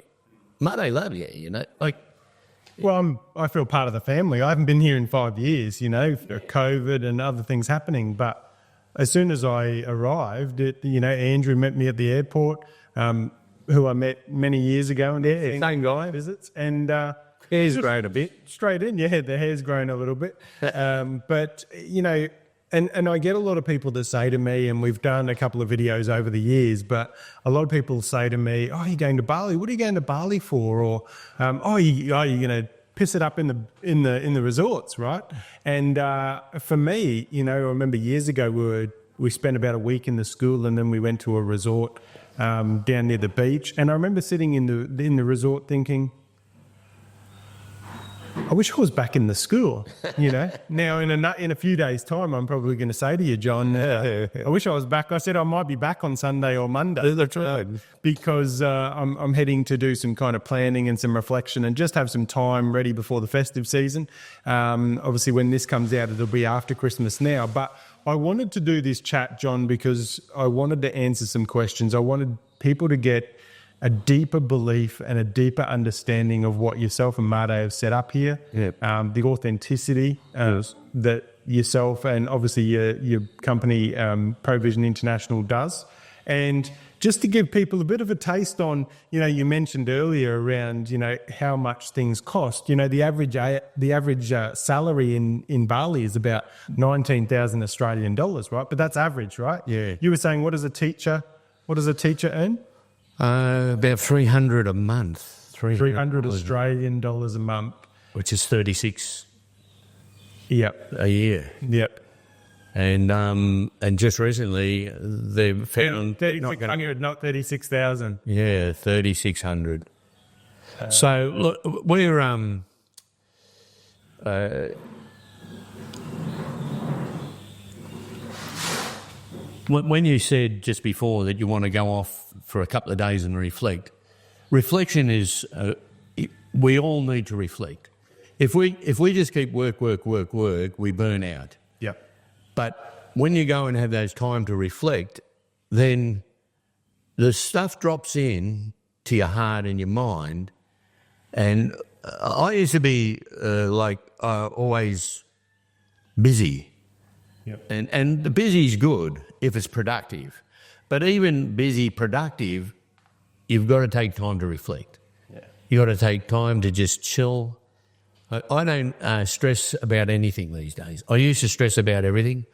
[SPEAKER 10] Mate, they love you,
[SPEAKER 4] Well, I feel part of the family. I haven't been here in 5 years, COVID and other things happening. But as soon as I arrived, Andrew met me at the airport, who I met many years ago. And
[SPEAKER 10] same guy.
[SPEAKER 4] Visits. And Hair's grown a bit. Straight in, yeah, the hair's grown a little bit. But, you know, and I get a lot of people that say to me, and we've done a couple of videos over the years, but a lot of people say to me, "Oh, you're going to Bali? What are you going to Bali for?" Or, you're going to piss it up in the resorts, right?" And for me, you know, I remember years ago we spent about a week in the school, and then we went to a resort down near the beach. And I remember sitting in the resort thinking, I wish I was back in the school, you know. Now, in a few days' time, I'm probably going to say to you, John, I wish I was back. I said I might be back on Sunday or Monday.
[SPEAKER 10] That's right.
[SPEAKER 4] Because I'm heading to do some kind of planning and some reflection and just have some time ready before the festive season. Obviously, when this comes out, it'll be after Christmas now. But I wanted to do this chat, John, because I wanted to answer some questions. I wanted people to get a deeper belief and a deeper understanding of what yourself and Made have set up here, the authenticity that yourself and obviously your company, Provision International, does. And just to give people a bit of a taste on, you know, you mentioned earlier around, you know, how much things cost. You know, the average salary in Bali is about 19,000 Australian dollars, right? But that's average, right?
[SPEAKER 10] Yeah.
[SPEAKER 4] You were saying, what does a teacher earn?
[SPEAKER 10] About 300 a month.
[SPEAKER 4] 300 Australian dollars a month.
[SPEAKER 10] Which is 36
[SPEAKER 4] Yep.
[SPEAKER 10] a year.
[SPEAKER 4] Yep.
[SPEAKER 10] And just recently they've found
[SPEAKER 4] 3,600, not 36,000.
[SPEAKER 10] Yeah, 3,600. So look, we're when you said just before that you want to go off for a couple of days and reflect, reflection is we all need to reflect. If we just keep work, we burn out.
[SPEAKER 4] Yep.
[SPEAKER 10] But when you go and have those time to reflect, then the stuff drops in to your heart and your mind. And I used to be always busy.
[SPEAKER 4] Yep.
[SPEAKER 10] And the busy's good if it's productive. But even busy, productive, you've got to take time to reflect.
[SPEAKER 4] Yeah.
[SPEAKER 10] You've got to take time to just chill. I don't stress about anything these days. I used to stress about everything.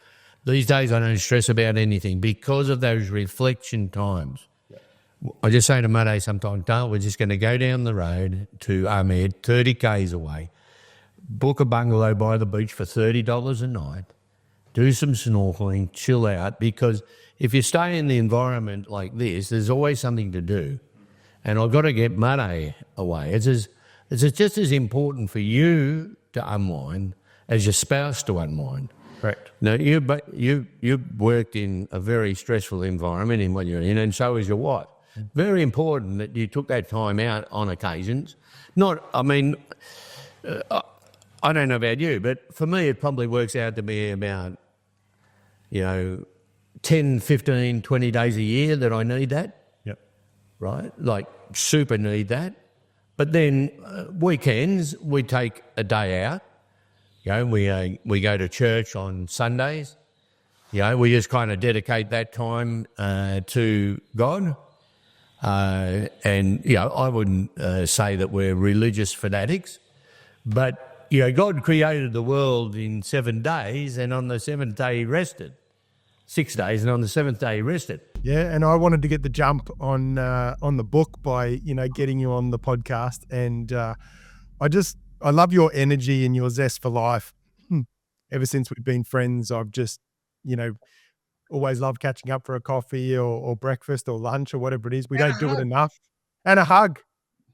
[SPEAKER 10] These days I don't stress about anything because of those reflection times. Yeah. I just say to Mate sometimes, Dale, we're just going to go down the road to Ahmed, 30 k's away, book a bungalow by the beach for $30 a night, do some snorkeling, chill out, because if you stay in the environment like this, there's always something to do. And I've got to get Mate away. It's just as important for you to unwind as your spouse to unwind.
[SPEAKER 4] Correct.
[SPEAKER 10] Now, you worked in a very stressful environment in what you're in, and so is your wife. Very important that you took that time out on occasions. I don't know about you, but for me it probably works out to be about, 10, 15, 20 days a year that I need that.
[SPEAKER 4] Yep.
[SPEAKER 10] Right? Like super need that. But then weekends we take a day out. We go to church on Sundays. We just kind of dedicate that time to God. I wouldn't say that we're religious fanatics, but God created the world in 7 days, and on the seventh day he rested. 6 days, and on the seventh day he rested.
[SPEAKER 4] Yeah, and I wanted to get the jump on the book by getting you on the podcast, and I love your energy and your zest for life. Ever since we've been friends, I've just always loved catching up for a coffee or breakfast or lunch or whatever it is. We don't do it enough. And a hug,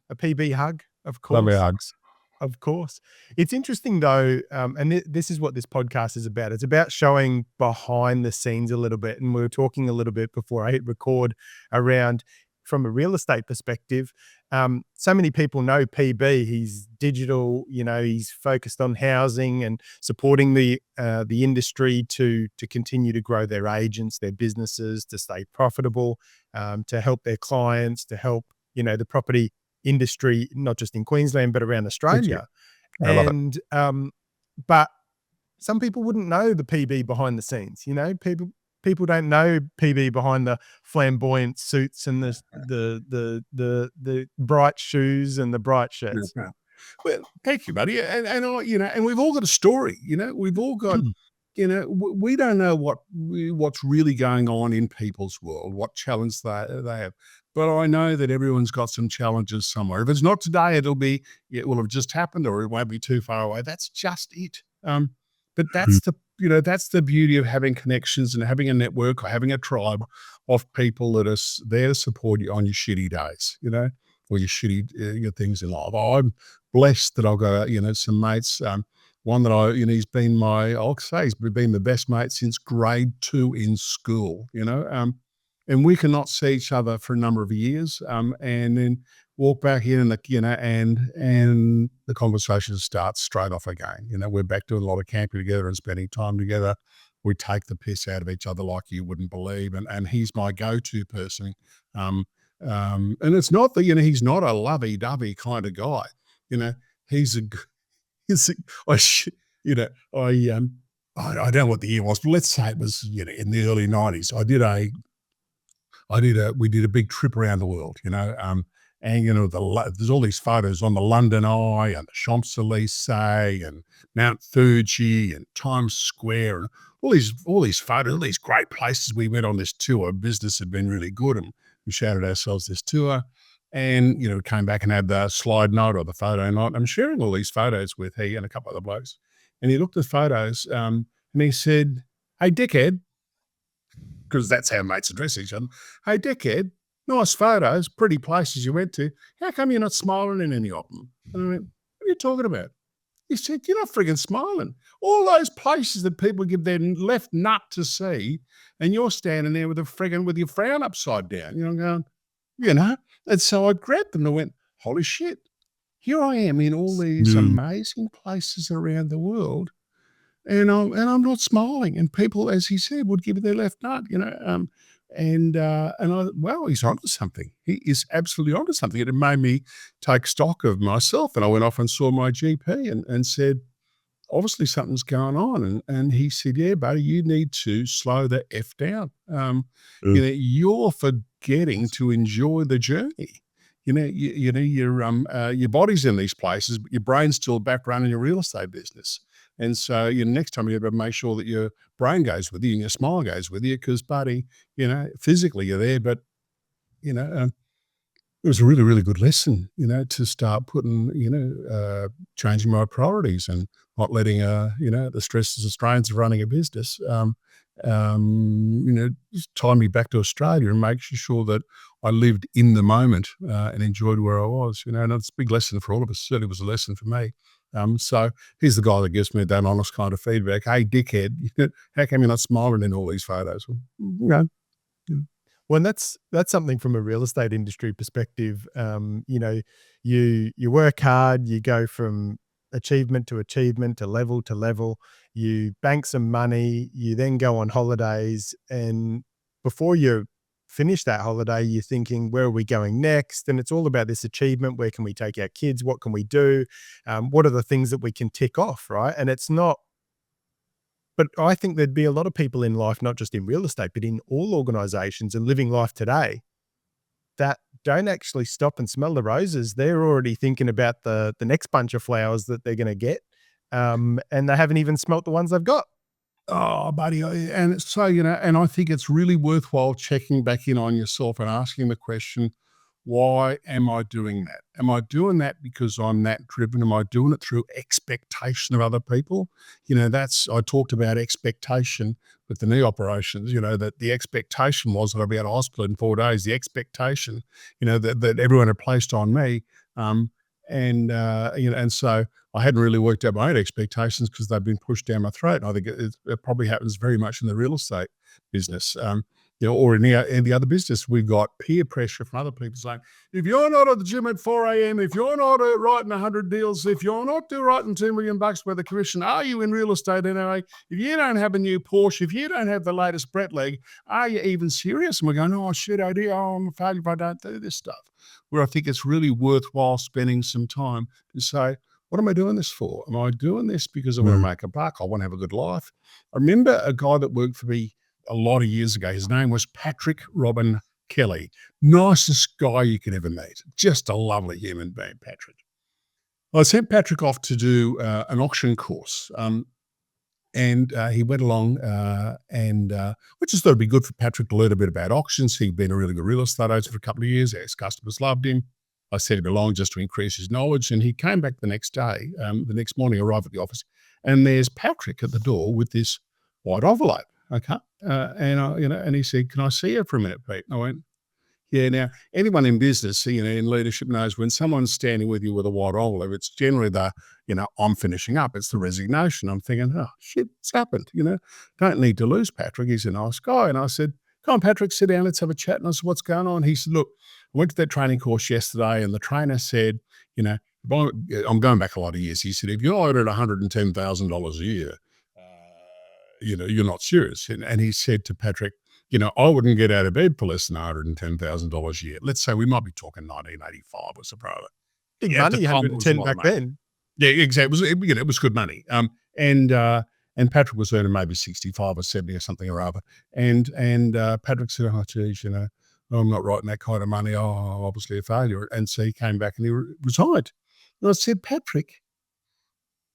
[SPEAKER 4] a PB hug, of course.
[SPEAKER 1] Love our hugs.
[SPEAKER 4] Of course. It's interesting though, and this is what this podcast is about. It's about showing behind the scenes a little bit. And we were talking a little bit before I hit record around, from a real estate perspective, so many people know PB. He's digital, he's focused on housing and supporting the industry to continue to grow their agents, their businesses, to stay profitable, to help their clients, to help, the property industry, not just in Queensland, but around Australia.
[SPEAKER 1] I love it.
[SPEAKER 4] But some people wouldn't know the PB behind the scenes. People don't know PB behind the flamboyant suits and the bright shoes and the bright shirts.
[SPEAKER 1] Well, thank you, buddy. And we've all got a story, we've all got, we don't know what's really going on in people's world, what challenge they have. But I know that everyone's got some challenges somewhere. If it's not today, it will have just happened, or it won't be too far away. That's just it. But that's the beauty of having connections and having a network or having a tribe of people that are there to support you on your shitty days, or your shitty your things in life. I'm blessed that I've got, some mates. One that he's been I'll say he's been the best mate since grade 2 in school, and we cannot see each other for a number of years, and then walk back in and the conversation starts straight off again. We're back doing a lot of camping together and spending time together. We take the piss out of each other like you wouldn't believe, and he's my go-to person. And it's not that he's not a lovey-dovey kind of guy. I don't know what the year was, but let's say it was in the early 90s. We did a big trip around the world, and there's all these photos on the London Eye and the Champs-Élysées and Mount Fuji and Times Square and all these photos, all these great places. We went on this tour. Business had been really good, and we shouted ourselves this tour. And, came back and had the slide note or the photo note. I'm sharing all these photos with he and a couple of other blokes. And he looked at the photos and he said, "Hey, dickhead," because that's how mates address each other. "Hey, dickhead, nice photos, pretty places you went to. How come you're not smiling in any of them?" And I went, "What are you talking about?" He said, "You're not frigging smiling. All those places that people give their left nut to see, and you're standing there with your frown upside down." I'm going, And so I grabbed them and I went, "Holy shit, here I am in all these amazing places around the world, and I'm not smiling." And people, as he said, would give you their left nut, he's onto something. He is absolutely onto something. It made me take stock of myself, and I went off and saw my GP and said, "Obviously something's going on." And he said, "Yeah, buddy, you need to slow the F down. You're forgetting to enjoy the journey. Your body's in these places, but your brain's still back running your real estate business. And so next time you better make sure that your brain goes with you and your smile goes with you, because, buddy, physically you're there, but it was a really, really good lesson, to start putting, changing my priorities and not letting, the stresses and strains of running a business, just tie me back to Australia and make sure that I lived in the moment and enjoyed where I was, and it's a big lesson for all of us. Certainly was a lesson for me. So he's the guy that gives me that honest kind of feedback. "Hey, dickhead, how come you're not smiling in all these photos?"
[SPEAKER 4] Well, and that's something from a real estate industry perspective. You work hard, you go from achievement to level, you bank some money, you then go on holidays, and before you finish that holiday, you're thinking, where are we going next? And it's all about this achievement. Where can we take our kids? What can we do? What are the things that we can tick off, right? And it's not, but I think there'd be a lot of people in life, not just in real estate, but in all organizations and living life today, that don't actually stop and smell the roses. They're already thinking about the next bunch of flowers that they're going to get. And they haven't even smelt the ones they've got.
[SPEAKER 1] Oh, buddy. And so, and I think it's really worthwhile checking back in on yourself and asking the question, why am I doing that? Am I doing that because I'm that driven? Am I doing it through expectation of other people? I talked about expectation with the knee operations, that the expectation was that I'd be out of hospital in 4 days. The expectation, that everyone had placed on me. And so I hadn't really worked out my own expectations because they've been pushed down my throat. And I think it probably happens very much in the real estate business, or in the other business. We've got peer pressure from other people saying, if you're not at the gym at 4 a.m., if you're not writing 100 deals, if you're not writing $2 million worth of commission, are you in real estate anyway? If you don't have a new Porsche, if you don't have the latest Brett leg, are you even serious? And we're going, oh, shit, I'm a failure if I don't do this stuff. Where I think it's really worthwhile spending some time to say, what am I doing this for? Am I doing this because I want to make a buck? I want to have a good life. I remember a guy that worked for me a lot of years ago. His name was Patrick Robin Kelly. Nicest guy you could ever meet. Just a lovely human being, Patrick. I sent Patrick off to do an auction course. And he went along and I just thought it'd be good for Patrick to learn a bit about auctions. He'd been a really good real estate agent for a couple of years. His customers loved him. I sent him along just to increase his knowledge. And he came back the next day, the next morning, arrived at the office, and there's Patrick at the door with this white envelope. Okay. And he said, "Can I see you for a minute, Pete?" And I went, "Yeah." Now, anyone in business, in leadership knows when someone's standing with you with a white envelope, it's generally I'm finishing up. It's the resignation. I'm thinking, oh, shit, it's happened, Don't need to lose Patrick. He's a nice guy. And I said, "Come on, Patrick, sit down. Let's have a chat." And I said, "What's going on?" He said, "Look, I went to that training course yesterday and the trainer said, I'm going back a lot of years. He said, if you're not at $110,000 a year, you're not serious." And he said to Patrick, "I wouldn't get out of bed for less than $110,000 a year." Let's say we might be talking 1985 or so.
[SPEAKER 4] Big
[SPEAKER 1] At the
[SPEAKER 4] money,
[SPEAKER 1] time, it was a
[SPEAKER 4] 110
[SPEAKER 1] lot of
[SPEAKER 4] back
[SPEAKER 1] money.
[SPEAKER 4] then.
[SPEAKER 1] Yeah, exactly. It was good money. And Patrick was earning maybe 65 or 70 or something or other. And Patrick said, "Oh, geez, I'm not writing that kind of money. Oh, obviously a failure." And so he came back and he resigned. And I said, "Patrick,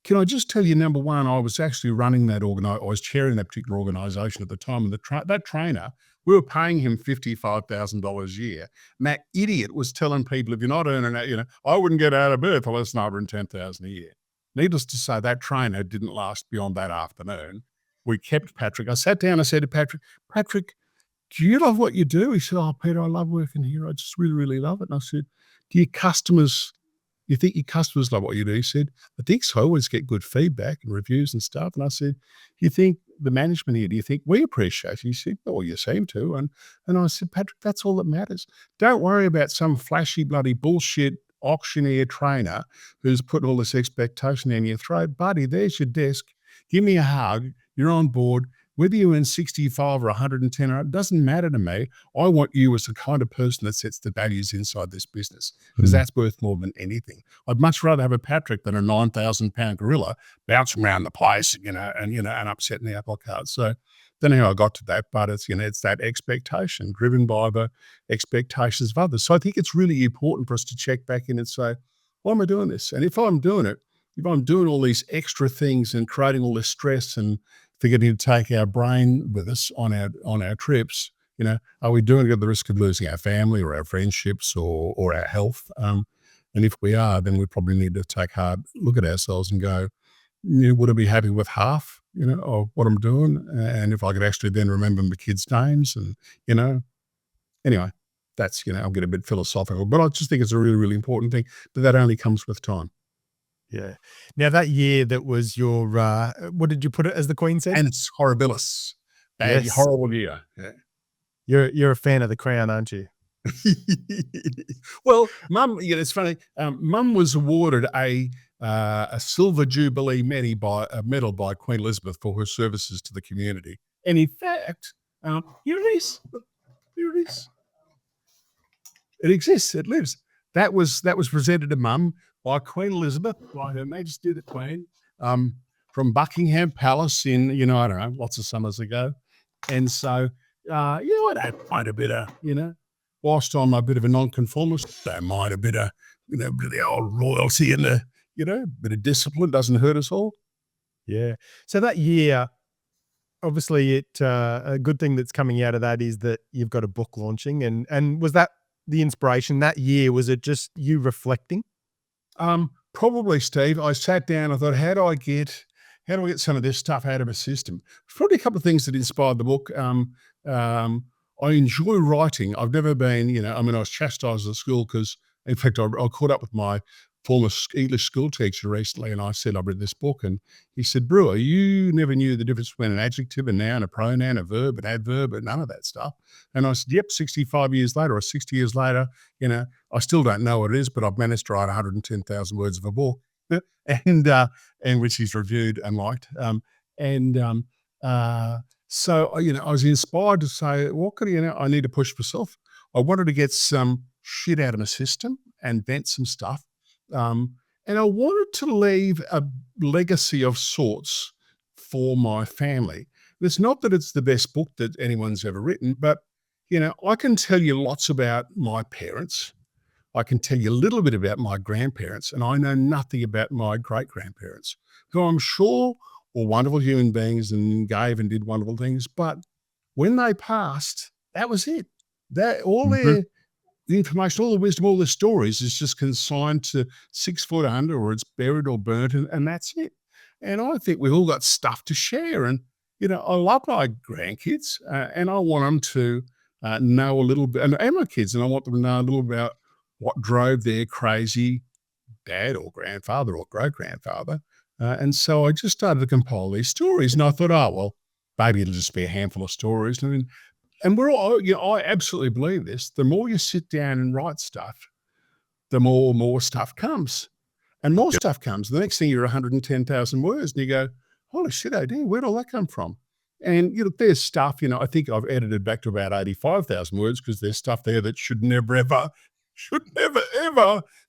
[SPEAKER 1] can I just tell you, number one, I was actually running that I was chairing that particular organisation at the time, and that trainer, we were paying him $55,000 a year. And that idiot was telling people, if you're not earning that, I wouldn't get out of bed for less than $110,000 a year." Needless to say, that trainer didn't last beyond that afternoon. We kept Patrick. I sat down, I said to Patrick, "Patrick, do you love what you do?" He said, "Oh, Peter, I love working here. I just really, really love it." And I said, "Do you think your customers love what you do?" He said, "I think so. I always get good feedback and reviews and stuff." And I said, "Do you think the management here, do you think we appreciate it?" He said, "Well, you seem to." And I said, "Patrick, that's all that matters. Don't worry about some flashy bloody bullshit auctioneer trainer who's put all this expectation in your throat. Buddy, there's your desk. Give me a hug. You're on board. Whether you earn 65 or 110, it doesn't matter to me. I want you as the kind of person that sets the values inside this business, because that's worth more than anything. I'd much rather have a Patrick than a 9,000-pound gorilla bouncing around the place, and upsetting the apple cart." So don't know how I got to that, but it's that expectation driven by the expectations of others. So I think it's really important for us to check back in and say, why am I doing this? And if I'm doing all these extra things and creating all this stress and forgetting to take our brain with us on our trips, are we doing it at the risk of losing our family or our friendships or our health? And if we are, then we probably need to take a hard look at ourselves and go, would I be happy with half, of what I'm doing? And if I could actually then remember my kids' names anyway, that's, I'll get a bit philosophical, but I just think it's a really, really important thing, but that only comes with time.
[SPEAKER 4] Yeah. Now that year that was your, what did you put it as the Queen said?
[SPEAKER 1] And it's horribilis. Bad,
[SPEAKER 4] Yes.
[SPEAKER 1] horrible year. Yeah.
[SPEAKER 4] You're a fan of the Crown, aren't you?
[SPEAKER 1] Well, Mum, it's funny. Mum was awarded a Silver Jubilee medal by Queen Elizabeth for her services to the community. And in fact, here it is. Here it is. It exists. It lives. That was presented to Mum by Queen Elizabeth, by Her Majesty the Queen, from Buckingham Palace in, I don't know, lots of summers ago. And so, I don't mind a bit of, whilst I'm a bit of a nonconformist, don't mind a bit of, bit of the old royalty and the, bit of discipline doesn't hurt us all.
[SPEAKER 4] Yeah. So that year, obviously a good thing that's coming out of that is that you've got a book launching, and was that the inspiration that year? Was it just you reflecting?
[SPEAKER 1] Probably, Steve. I sat down, I thought, how do I get some of this stuff out of my system? Probably a couple of things that inspired the book. I enjoy writing. I've never been, I was chastised at school because, in fact, I caught up with my former English school teacher recently, and I said, I've read this book, and he said, "Brewer, you never knew the difference between an adjective, a noun, a pronoun, a verb, an adverb, and none of that stuff." And I said, "Yep, 65 years later or 60 years later, I still don't know what it is, but I've managed to write 110,000 words of a book," and which he's reviewed and liked. So, I was inspired to say, what could I need to push myself. I wanted to get some shit out of my system and vent some stuff. And I wanted to leave a legacy of sorts for my family. It's not that it's the best book that anyone's ever written, but, I can tell you lots about my parents. I can tell you a little bit about my grandparents, and I know nothing about my great-grandparents, who I'm sure were wonderful human beings and gave and did wonderful things. But when they passed, that was it. That all
[SPEAKER 4] Mhm.
[SPEAKER 1] the information, all the wisdom, all the stories is just consigned to 6 foot under, or it's buried or burnt, and that's it. And I think we've all got stuff to share. And, I love my grandkids, and I want them to know a little bit, and my kids, and I want them to know a little about what drove their crazy dad or grandfather or great grandfather. And so I just started to compile these stories, and I thought, oh, well, maybe it'll just be a handful of stories. And we're all, I absolutely believe this. The more you sit down and write stuff, the more stuff comes. And more stuff comes. The next thing you're 110,000 words, and you go, holy shit, oh dear, where'd all that come from? And there's stuff, I think I've edited back to about 85,000 words, because there's stuff there that should never ever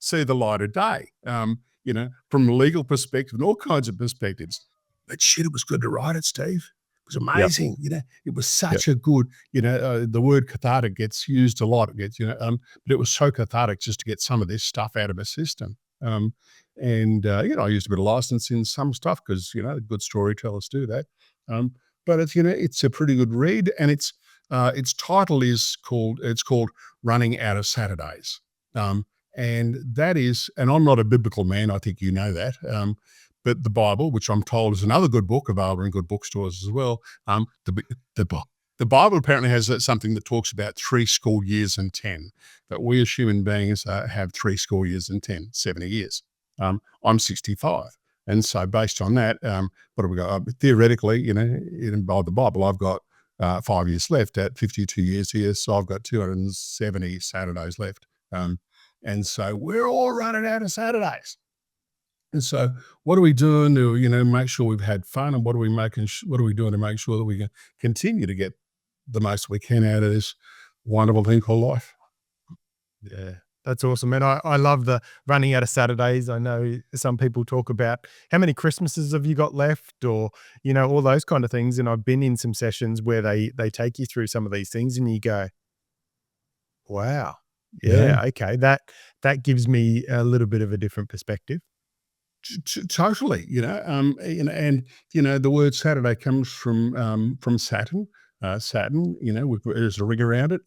[SPEAKER 1] see the light of day. From a legal perspective and all kinds of perspectives. But shit, it was good to write it, Steve. It was amazing. It was such a good, the word cathartic gets used a lot. It gets, but it was so cathartic just to get some of this stuff out of my system. I used a bit of license in some stuff, because, good storytellers do that. But it's a pretty good read, and its title is called Running Out of Saturdays. And that is, and I'm not a biblical man, I think you know that. But the Bible, which I'm told is another good book, available in good bookstores as well. The Bible apparently has something that talks about 60 years and 10, but we as human beings have 60 years and 10, 70 years. I'm 65. And so based on that, what have we got? Theoretically, by the Bible, I've got 5 years left at 52 years here. So I've got 270 Saturdays left. And so we're all running out of Saturdays. And so what are we doing to, make sure we've had fun? And what are we doing to make sure that we can continue to get the most we can out of this wonderful thing called life?
[SPEAKER 4] Yeah, that's awesome. And I love the running out of Saturdays. I know some people talk about how many Christmases have you got left, or, all those kind of things. And I've been in some sessions where they take you through some of these things, and you go, wow, yeah. Okay. That gives me a little bit of a different perspective.
[SPEAKER 1] Totally, and the word Saturday comes from Saturn. Saturn, there's a ring around it.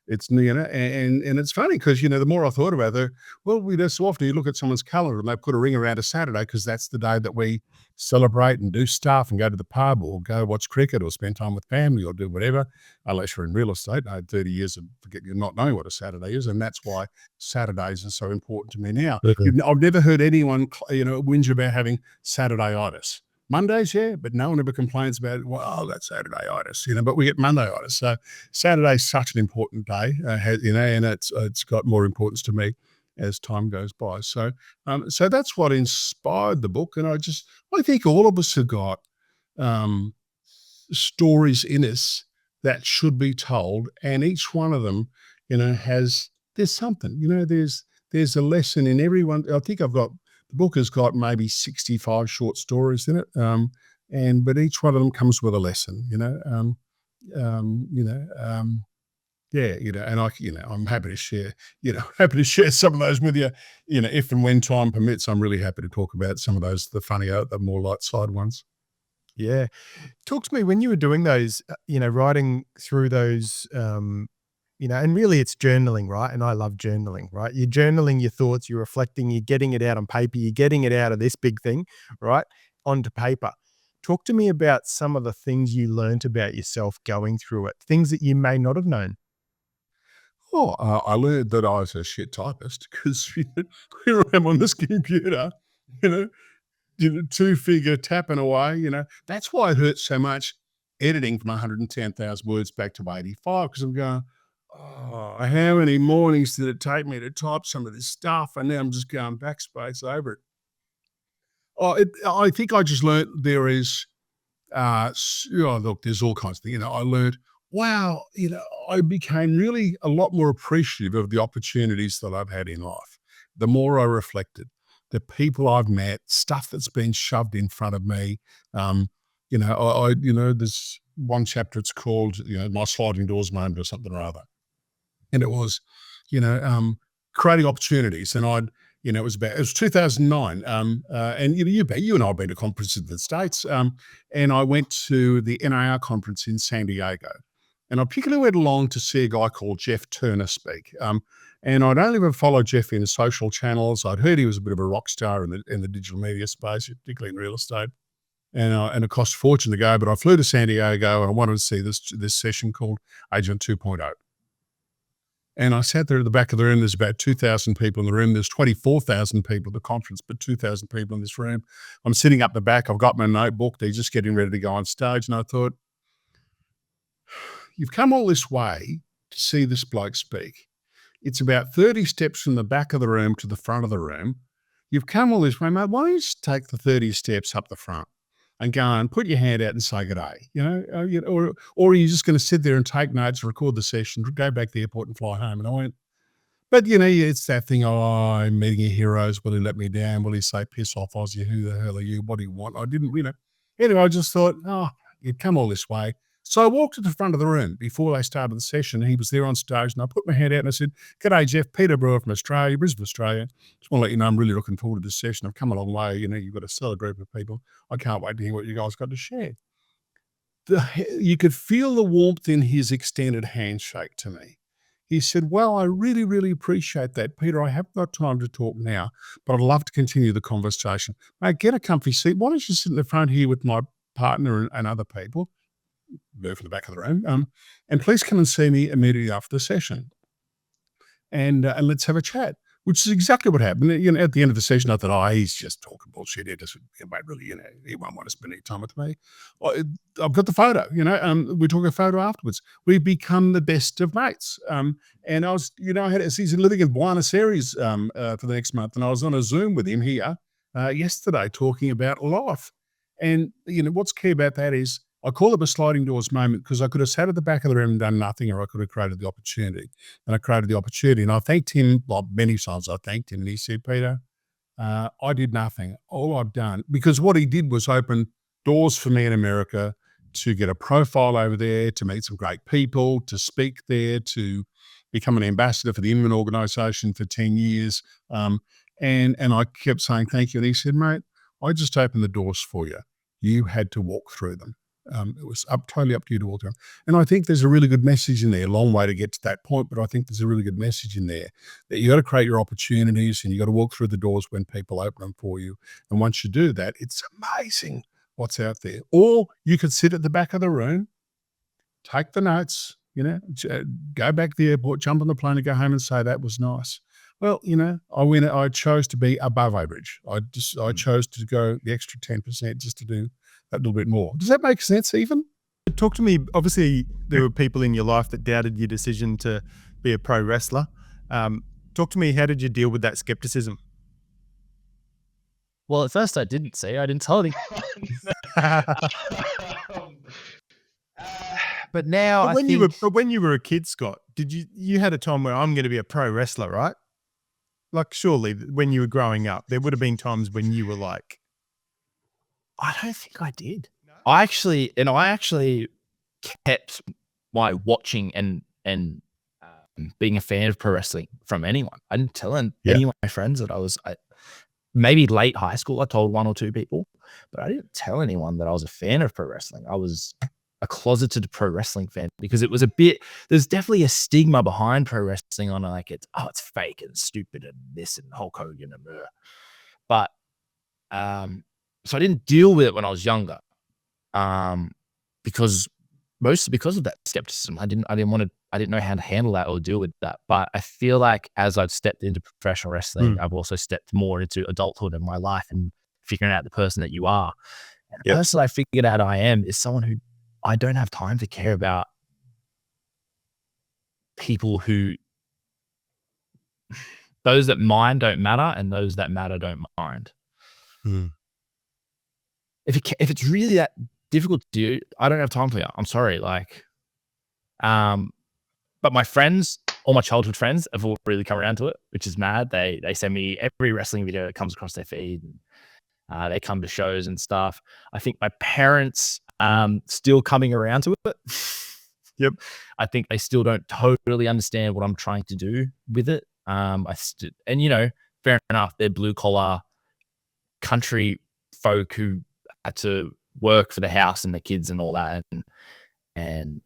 [SPEAKER 1] It's and it's funny because the more I thought about it, we do so often you look at someone's calendar and they put a ring around a Saturday because that's the day that we celebrate and do stuff and go to the pub or go watch cricket or spend time with family or do whatever. Unless you're in real estate, I had 30 years of not knowing what a Saturday is, and that's why Saturdays are so important to me now. I've never heard anyone whinge about having Saturday-itis. Mondays, yeah, but no one ever complains about, that's Saturday-itis, but we get Monday-itis. So Saturday's such an important day, and it's got more importance to me as time goes by. So that's what inspired the book. And I think all of us have got stories in us that should be told, and each one of them, there's something, there's a lesson in everyone. I think the book has got maybe 65 short stories in it, but each one of them comes with a lesson, and I'm happy to share, some of those with you, if and when time permits. I'm really happy to talk about some of those, the funnier, the more light side ones.
[SPEAKER 4] Yeah. Talk to me when you were doing those, writing through those, and really it's journaling, right? And I love journaling, right? You're journaling your thoughts, you're reflecting, you're getting it out on paper, you're getting it out of this big thing, right, onto paper. Talk to me about some of the things you learned about yourself going through it, things that you may not have known.
[SPEAKER 1] I learned that I was a shit typist because here I am on this computer, 2-figure tapping away, That's why it hurts so much editing from 110,000 words back to 85, because I'm going, how many mornings did it take me to type some of this stuff? And now I'm just going backspace over it. I think I just learned there is, look, there's all kinds of things. I learned, wow, I became really a lot more appreciative of the opportunities that I've had in life. The more I reflected, the people I've met, stuff that's been shoved in front of me. There's one chapter, it's called, my sliding doors moment or something or other. And it was, creating opportunities. And it was 2009. And you and I have been to conferences in the States. And I went to the NAR conference in San Diego. And I particularly went along to see a guy called Jeff Turner speak. And I'd only ever followed Jeff in social channels. I'd heard he was a bit of a rock star in the digital media space, particularly in real estate. And it cost a fortune to go, but I flew to San Diego and I wanted to see this session called Agent 2.0. And I sat there at the back of the room. There's about 2,000 people in the room. There's 24,000 people at the conference, but 2,000 people in this room. I'm sitting up the back. I've got my notebook. They're just getting ready to go on stage. And I thought, you've come all this way to see this bloke speak. It's about 30 steps from the back of the room to the front of the room. You've come all this way, mate. Why don't you just take the 30 steps up the front and go and put your hand out and say good day, or are you just going to sit there and take notes, record the session, go back to the airport and fly home? And I went, but it's that thing, I'm meeting your heroes. Will he let me down? Will he say, piss off, Aussie? Who the hell are you? What do you want? I didn't, Anyway, I just thought, you'd come all this way. So I walked to the front of the room before they started the session. He was there on stage and I put my hand out and I said, g'day, Jeff, Peter Brewer from Australia, Brisbane, Australia. Just want to let you know I'm really looking forward to this session. I've come a long way. You've got a stellar group of people. I can't wait to hear what you guys got to share. You could feel the warmth in his extended handshake to me. He said, well, I really, really appreciate that, Peter. I haven't got time to talk now, but I'd love to continue the conversation. Mate, get a comfy seat. Why don't you sit in the front here with my partner and other people? Move from the back of the room, and please come and see me immediately after the session, and let's have a chat. Which is exactly what happened. At the end of the session, I thought, he's just talking bullshit. He doesn't, really, he won't want to spend any time with me. I've got the photo. We took a photo afterwards. We've become the best of mates. And I was, I had he's living in Buenos Aires for the next month, and I was on a Zoom with him here yesterday talking about life. And what's key about that is, I call it a sliding doors moment because I could have sat at the back of the room and done nothing, or I could have created the opportunity. And I created the opportunity. And I thanked him, many times I thanked him. And he said, Peter, I did nothing. All I've done, because what he did was open doors for me in America to get a profile over there, to meet some great people, to speak there, to become an ambassador for the Inman organization for 10 years. And I kept saying, thank you. And he said, mate, I just opened the doors for you. You had to walk through them. It was totally up to you to walk through. And I think there's a really good message in there. A long way to get to that point, but I think there's a really good message in there that you got to create your opportunities and you got to walk through the doors when people open them for you. And once you do that, it's amazing what's out there. Or you could sit at the back of the room, take the notes, go back to the airport, jump on the plane and go home and say, that was nice. Well, I chose to be above average. I chose to go the extra 10% just to do that little bit more. Does that make sense even?
[SPEAKER 4] Talk to me. Obviously, there were people in your life that doubted your decision to be a pro wrestler. Talk to me. How did you deal with that skepticism?
[SPEAKER 11] Well, at first I didn't tell anyone. But now
[SPEAKER 4] when you were a kid, Scott, did you had a time where I'm going to be a pro wrestler, right? Like, surely when you were growing up, there would have been times when you were like,
[SPEAKER 11] I don't think I did. I actually kept my watching and being a fan of pro wrestling from anyone. I didn't tell any of my friends that I was. Maybe late high school, I told one or two people, but I didn't tell anyone that I was a fan of pro wrestling. I was a closeted pro wrestling fan because it was there's definitely a stigma behind pro wrestling on it's fake and stupid and this and Hulk Hogan and blah. But so I didn't deal with it when I was younger, mostly because of that skepticism. I didn't know how to handle that or deal with that. But I feel like as I've stepped into professional wrestling, I've also stepped more into adulthood in my life and figuring out the person that you are. And the person I figured out I am is someone who I don't have time to care about people who those that mind don't matter and those that matter don't mind. If it's really that difficult to do, I don't have time for you. I'm sorry. But my friends, all my childhood friends, have all really come around to it, which is mad. They send me every wrestling video that comes across their feed. They come to shows and stuff. I think my parents still coming around to it.
[SPEAKER 4] Yep.
[SPEAKER 11] I think they still don't totally understand what I'm trying to do with it. And fair enough, they're blue collar country folk who had to work for the house and the kids and all that, and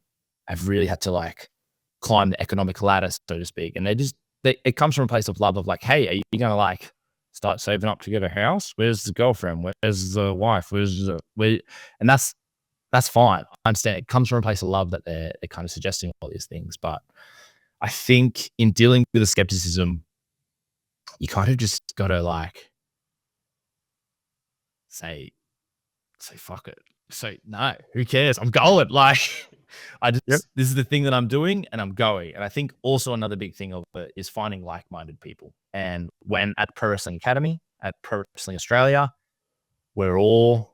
[SPEAKER 11] I've really had to like climb the economic ladder, so to speak. And it comes from a place of love of like, hey, are you gonna like start saving up to get a house? Where's the girlfriend? Where's the wife? And that's fine. I understand it comes from a place of love that they're kind of suggesting all these things. But I think in dealing with the skepticism, you kind of just gotta like say fuck it. So no, who cares? I'm going. Like this is the thing that I'm doing and I'm going. And I think also another big thing of it is finding like-minded people. And when at Pro Wrestling Academy, at Pro Wrestling Australia, we're all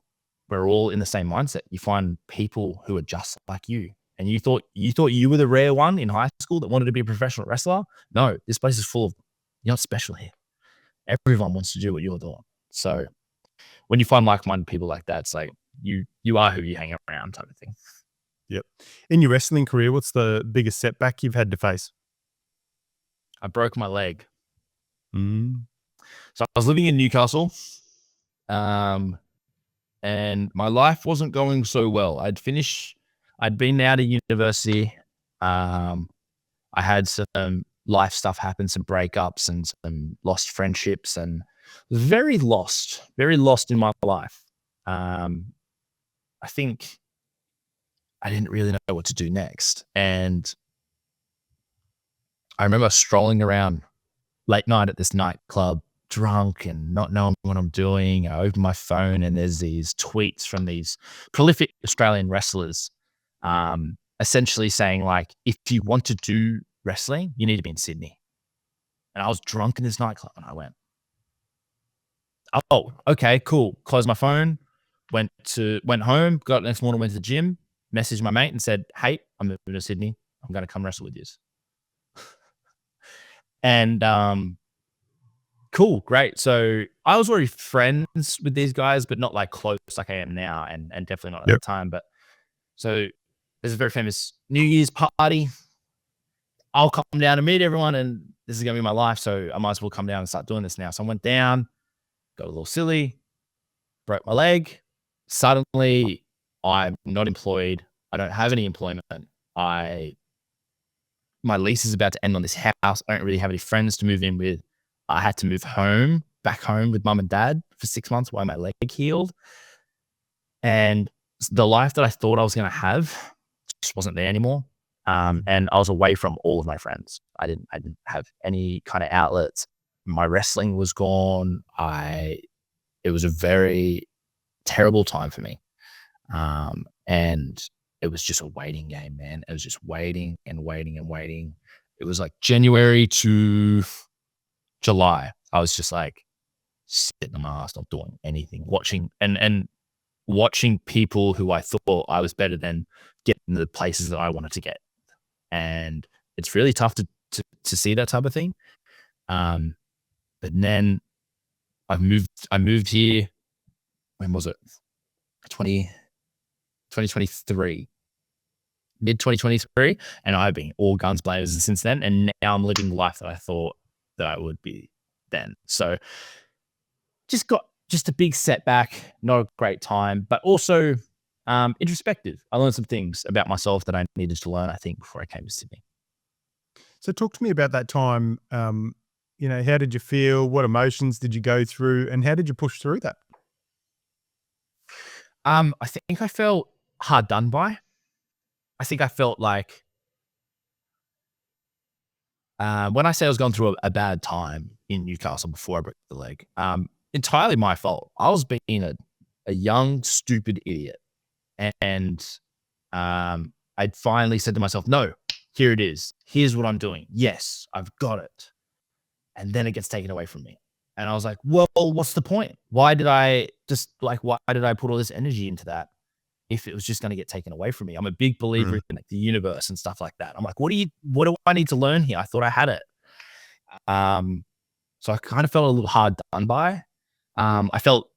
[SPEAKER 11] in the same mindset. You find people who are just like you. And you thought you were the rare one in high school that wanted to be a professional wrestler. No, this place is full of, you're not special here. Everyone wants to do what you're doing. So when you find like-minded people like that, it's like you are who you hang around type of thing.
[SPEAKER 4] Yep. In your wrestling career, what's the biggest setback you've had to face?
[SPEAKER 11] I broke my leg. So I was living in Newcastle, and my life wasn't going so well. I'd been out of university. I had some life stuff happen, some breakups and some lost friendships, and very lost in my life. I think I didn't really know what to do next. And I remember strolling around late night at this nightclub, drunk and not knowing what I'm doing. I open my phone and there's these tweets from these prolific Australian wrestlers, essentially saying like, if you want to do wrestling, you need to be in Sydney. And I was drunk in this nightclub and I went, oh, okay, cool. Closed my phone, went home, got next morning, went to the gym, messaged my mate and said, hey, I'm moving to Sydney. I'm going to come wrestle with you. And cool, great. So I was already friends with these guys, but not like close like I am now, and definitely not at the time. But so there's a very famous New Year's party. I'll come down and meet everyone, and this is going to be my life. So I might as well come down and start doing this now. So I went down, got a little silly, broke my leg. Suddenly, I'm not employed. I don't have any employment. My lease is about to end on this house. I don't really have any friends to move in with. I had to move back home with mum and dad for 6 months while my leg healed. And the life that I thought I was going to have just wasn't there anymore. And I was away from all of my friends. I didn't have any kind of outlets. My wrestling was gone. It was a very terrible time for me. And it was just a waiting game, man. It was just waiting and waiting and waiting. It was like January to July. I was just like sitting on my ass, not doing anything, watching and watching people who I thought I was better than get in the places that I wanted to get. And it's really tough to see that type of thing. But then I moved here. When was it? 2023. Mid 2023, and I've been all guns blazing since then. And now I'm living the life that I thought that I would be then. So just a big setback, not a great time, but also introspective. I learned some things about myself that I needed to learn, I think, before I came to Sydney.
[SPEAKER 4] So talk to me about that time. How did you feel? What emotions did you go through? And how did you push through that?
[SPEAKER 11] I think I felt hard done by. I think I felt like when I say I was going through a bad time in Newcastle before I broke the leg, entirely my fault. I was being a young, stupid idiot. And I'd finally said to myself, no, here it is. Here's what I'm doing. Yes, I've got it. And then it gets taken away from me. And I was like, well, what's the point? Why did I put all this energy into that if it was just going to get taken away from me? I'm a big believer in the universe and stuff like that. I'm like, what do I need to learn here? I thought I had it. So I kind of felt a little hard done by. I felt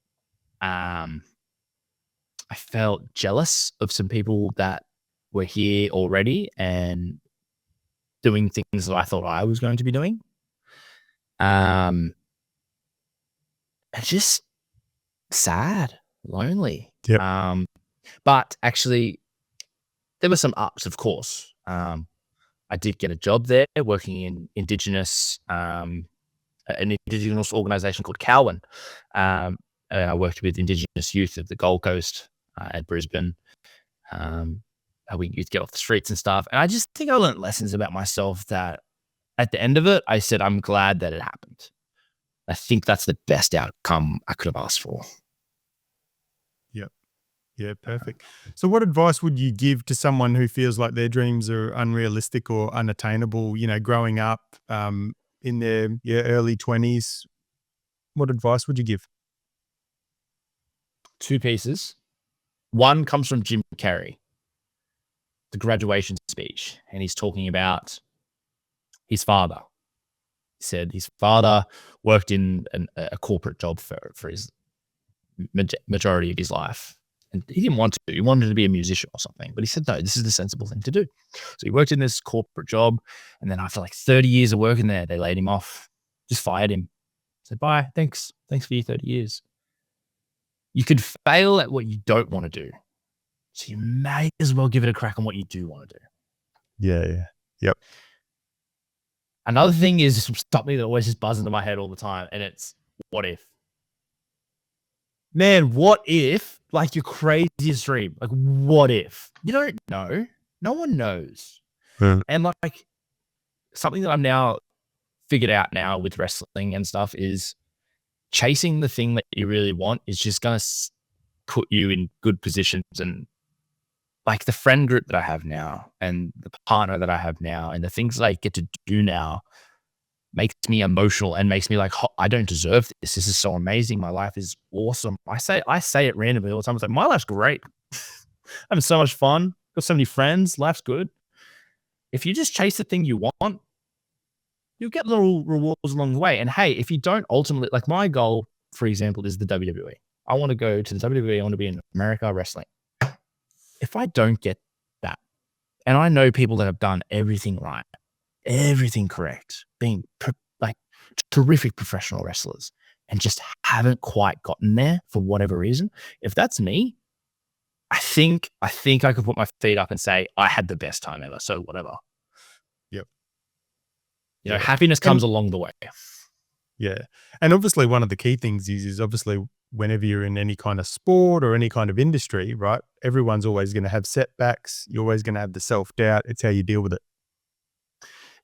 [SPEAKER 11] jealous of some people that were here already and doing things that I thought I was going to be doing. And just sad, lonely.
[SPEAKER 4] Yep.
[SPEAKER 11] But actually, there were some ups, of course. I did get a job there working in an Indigenous organisation called Cowan. I worked with Indigenous youth of the Gold Coast at Brisbane, helping youth get off the streets and stuff. And I just think I learned lessons about myself that at the end of it, I said, I'm glad that it happened. I think that's the best outcome I could have asked for.
[SPEAKER 4] Yeah, perfect. So what advice would you give to someone who feels like their dreams are unrealistic or unattainable, growing up in their early 20s? What advice would you give?
[SPEAKER 11] 2 pieces. One comes from Jim Carrey, the graduation speech, and he's talking about his father. He said his father worked in a corporate job for his majority of his life. And he didn't want to. He wanted to be a musician or something. But he said, no, this is the sensible thing to do. So he worked in this corporate job. And then after like 30 years of working there, they laid him off, just fired him. Said, bye, thanks. Thanks for your 30 years. You could fail at what you don't want to do. So you may as well give it a crack on what you do want to do.
[SPEAKER 4] Yeah. Yep.
[SPEAKER 11] Another thing is something that always just buzzes into my head all the time. And it's, what if? Man, what if, like your craziest dream, like what if? You don't know. No one knows.
[SPEAKER 4] Yeah.
[SPEAKER 11] And like something that I'm now figured out now with wrestling and stuff is chasing the thing that you really want is just going to put you in good positions. And like the friend group that I have now and the partner that I have now and the things that I get to do now makes me emotional and makes me like, I don't deserve this. This is so amazing. My life is awesome. I say it randomly all the time. It's like, my life's great. I'm having so much fun. Got so many friends. Life's good. If you just chase the thing you want, you'll get little rewards along the way. And hey, if you don't ultimately, like my goal, for example, is the WWE. I want to go to the WWE. I want to be in America wrestling. If I don't get that, and I know people that have done everything right, everything correct, being like terrific professional wrestlers and just haven't quite gotten there for whatever reason. If that's me, I think I could put my feet up and say I had the best time ever. So whatever.
[SPEAKER 4] Yep.
[SPEAKER 11] Happiness comes along the way.
[SPEAKER 4] Yeah. And obviously one of the key things is obviously whenever you're in any kind of sport or any kind of industry, right? Everyone's always going to have setbacks. You're always going to have the self-doubt. It's how you deal with it.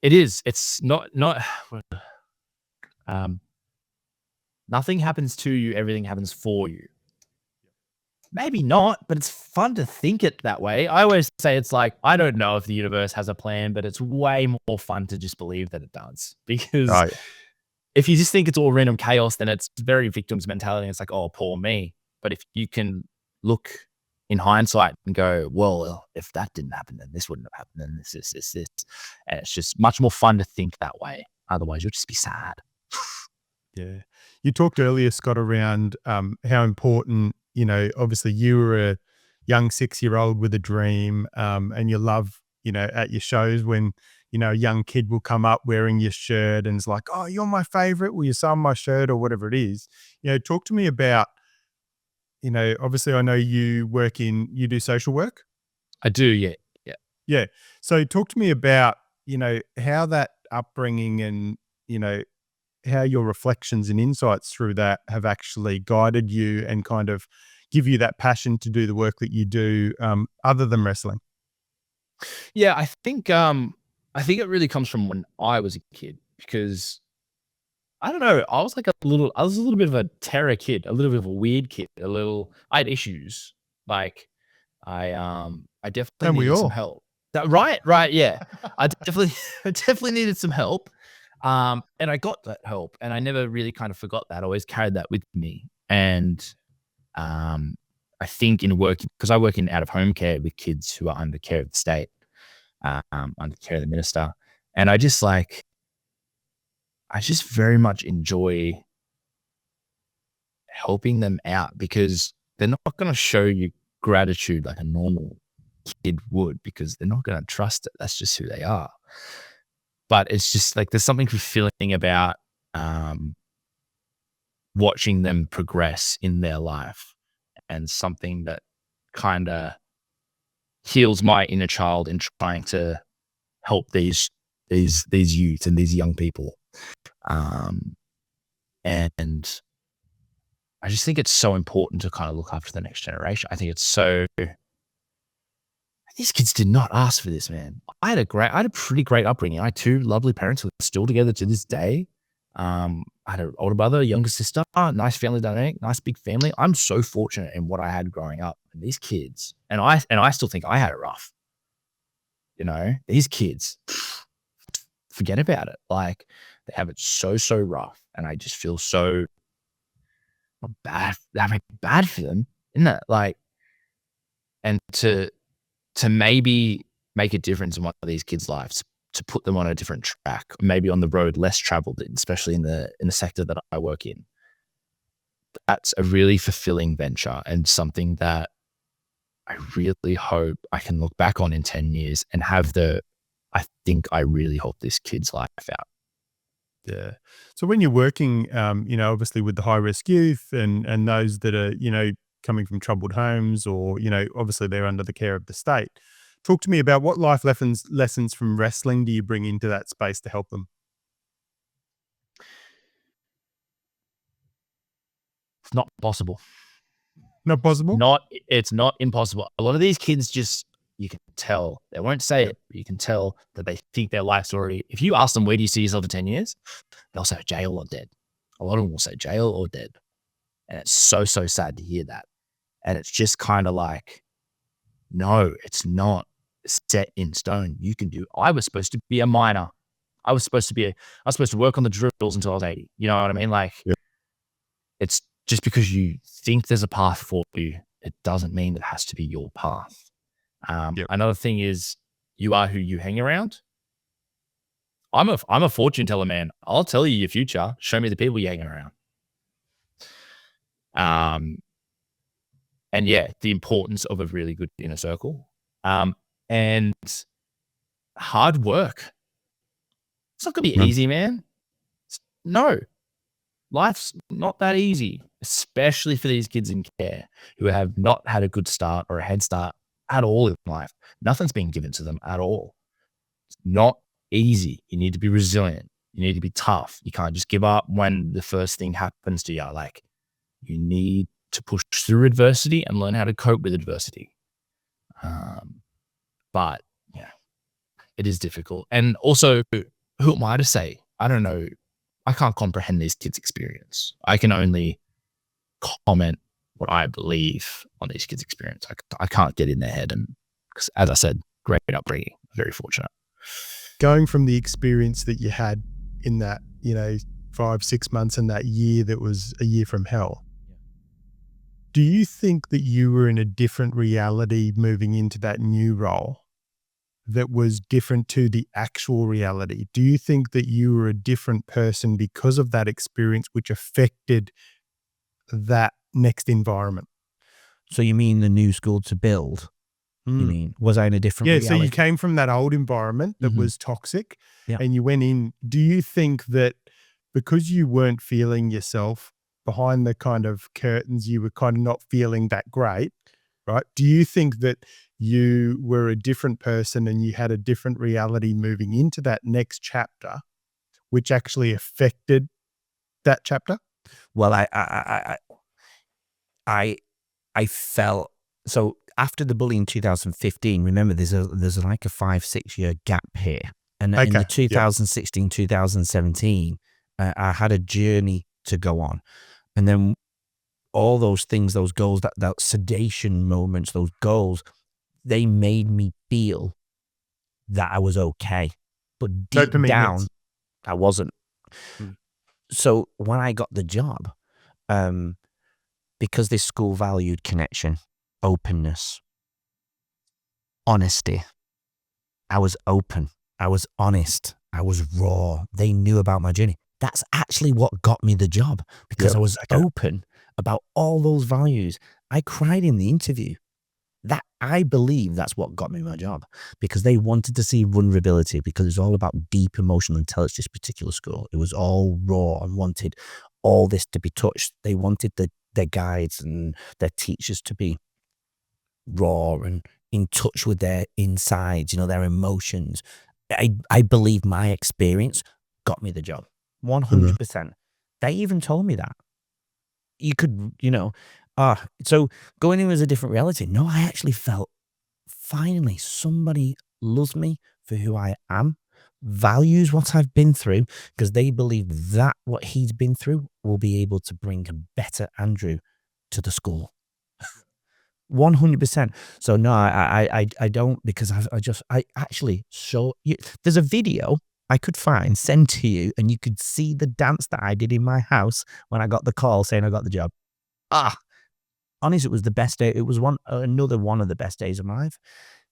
[SPEAKER 11] It is. It's not nothing happens to you, everything happens for you. Maybe not, but it's fun to think it that way. I always say it's like, I don't know if the universe has a plan, but it's way more fun to just believe that it does. Because if you just think it's all random chaos, then it's very victim's mentality. It's like, oh, poor me. But if you can look in hindsight and go, well, if that didn't happen, then this wouldn't have happened, then this. And it's just much more fun to think that way. Otherwise, you'll just be sad.
[SPEAKER 4] Yeah. You talked earlier, Scott, around how important, obviously you were a young 6-year-old with a dream and you love, at your shows when, a young kid will come up wearing your shirt and it's like, oh, you're my favorite. Will you sign my shirt or whatever it is? Talk to me about, obviously I know you do social work.
[SPEAKER 11] I do. Yeah.
[SPEAKER 4] Yeah. So talk to me about, how that upbringing and, how your reflections and insights through that have actually guided you and kind of give you that passion to do the work that you do other than wrestling.
[SPEAKER 11] Yeah. I think it really comes from when I was a kid because I don't know. I was a little bit of a terror kid, a little bit of a weird kid, I had issues. Like I definitely needed some help. Right. Yeah. I definitely needed some help. And I got that help and I never really kind of forgot that. I always carried that with me. And, I think in working, because I work in out of home care with kids who are under care of the state, under care of the minister. And I just very much enjoy helping them out because they're not going to show you gratitude like a normal kid would because they're not going to trust it. That's just who they are. But it's just like there's something fulfilling about watching them progress in their life, and something that kind of heals my inner child in trying to help these youth and these young people. And I just think it's so important to kind of look after the next generation. I think it's so. These kids did not ask for this, man. I had a pretty great upbringing. I had two lovely parents who are still together to this day. I had an older brother, younger sister, nice family dynamic, nice big family. I'm so fortunate in what I had growing up. And these kids, and I still think I had it rough. You know, these kids, forget about it. Like, they have it so rough, and I just feel so bad. I mean, bad for them, isn't it? Like, and to maybe make a difference in one of these kids' lives, to put them on a different track, maybe on the road less traveled, especially in the sector that I work in. That's a really fulfilling venture, and something that I really hope I can look back on in 10 years and have I think I really hope this kid's life out.
[SPEAKER 4] Yeah. So when you're working, obviously with the high risk youth and those that are, coming from troubled homes, or, obviously they're under the care of the state. Talk to me about what life lessons from wrestling do you bring into that space to help them?
[SPEAKER 11] It's not possible.
[SPEAKER 4] Not possible?
[SPEAKER 11] It's not impossible. A lot of these kids just, you can tell, they won't say it, but you can tell that they think their life's already, if you ask them, where do you see yourself in 10 years? They'll say jail or dead. A lot of them will say jail or dead. And it's so sad to hear that. And it's just kind of like, no, it's not set in stone. You can do, I was supposed to be a miner. I was supposed to work on the drills until I was 80. You know what I mean? Like, it's just because you think there's a path for you, it doesn't mean it has to be your path. Another thing is, you are who you hang around. I'm a fortune teller, man. I'll tell you your future. Show me the people you hang around. And yeah, the importance of a really good inner circle. And hard work. It's not gonna be easy, man. No. Life's not that easy, especially for these kids in care who have not had a good start or a head start at all in life. Nothing's been given to them at all. It's not easy. You need to be resilient. You need to be tough. You can't just give up when the first thing happens to you. Like, you need to push through adversity and learn how to cope with adversity. But yeah, it is difficult. And also, who am I to say? I don't know. I can't comprehend these kids' experience. I can only comment what I believe on these kids' experience. I can't get in their head. And as I said, great upbringing, very fortunate.
[SPEAKER 4] Going from the experience that you had in that, 5-6 months and that year that was a year from hell, do you think that you were in a different reality moving into that new role that was different to the actual reality? Do you think that you were a different person because of that experience, which affected that next environment?
[SPEAKER 12] So you mean the new school to build? You mean, was I in a different reality?
[SPEAKER 4] So you came from that old environment that was toxic, and you went in. Do you think that because you weren't feeling yourself behind the kind of curtains, you were kind of not feeling that great, right? Do you think that you were a different person and you had a different reality moving into that next chapter, which actually affected that chapter?
[SPEAKER 12] Well, I felt so after the bullying in 2015. Remember, there's like a 5-6 year gap here, and in the 2016, 2017, I had a journey to go on, and then all those things, those goals, that sedation moments, those goals, they made me feel that I was okay, but deep down, I wasn't. So when I got the job, because this school valued connection, openness, honesty, I was open, I was honest, I was raw. They knew about my journey. That's actually what got me the job, because I was open about all those values. I cried in the interview. That, I believe that's what got me my job, because they wanted to see vulnerability, because it's all about deep emotional intelligence, this particular school. It was all raw and wanted all this to be touched. They wanted their guides and their teachers to be raw and in touch with their insides, their emotions. I believe my experience got me the job. 100%. They even told me that. You could, so going in was a different reality. No, I actually felt finally somebody loves me for who I am, values what I've been through, because they believe that what he's been through will be able to bring a better Andrew to the school. 100%. So no, I don't, because I actually show you. There's a video I could send to you, and you could see the dance that I did in my house when I got the call saying I got the job. Honestly, it was the best day. It was another one of the best days of my life,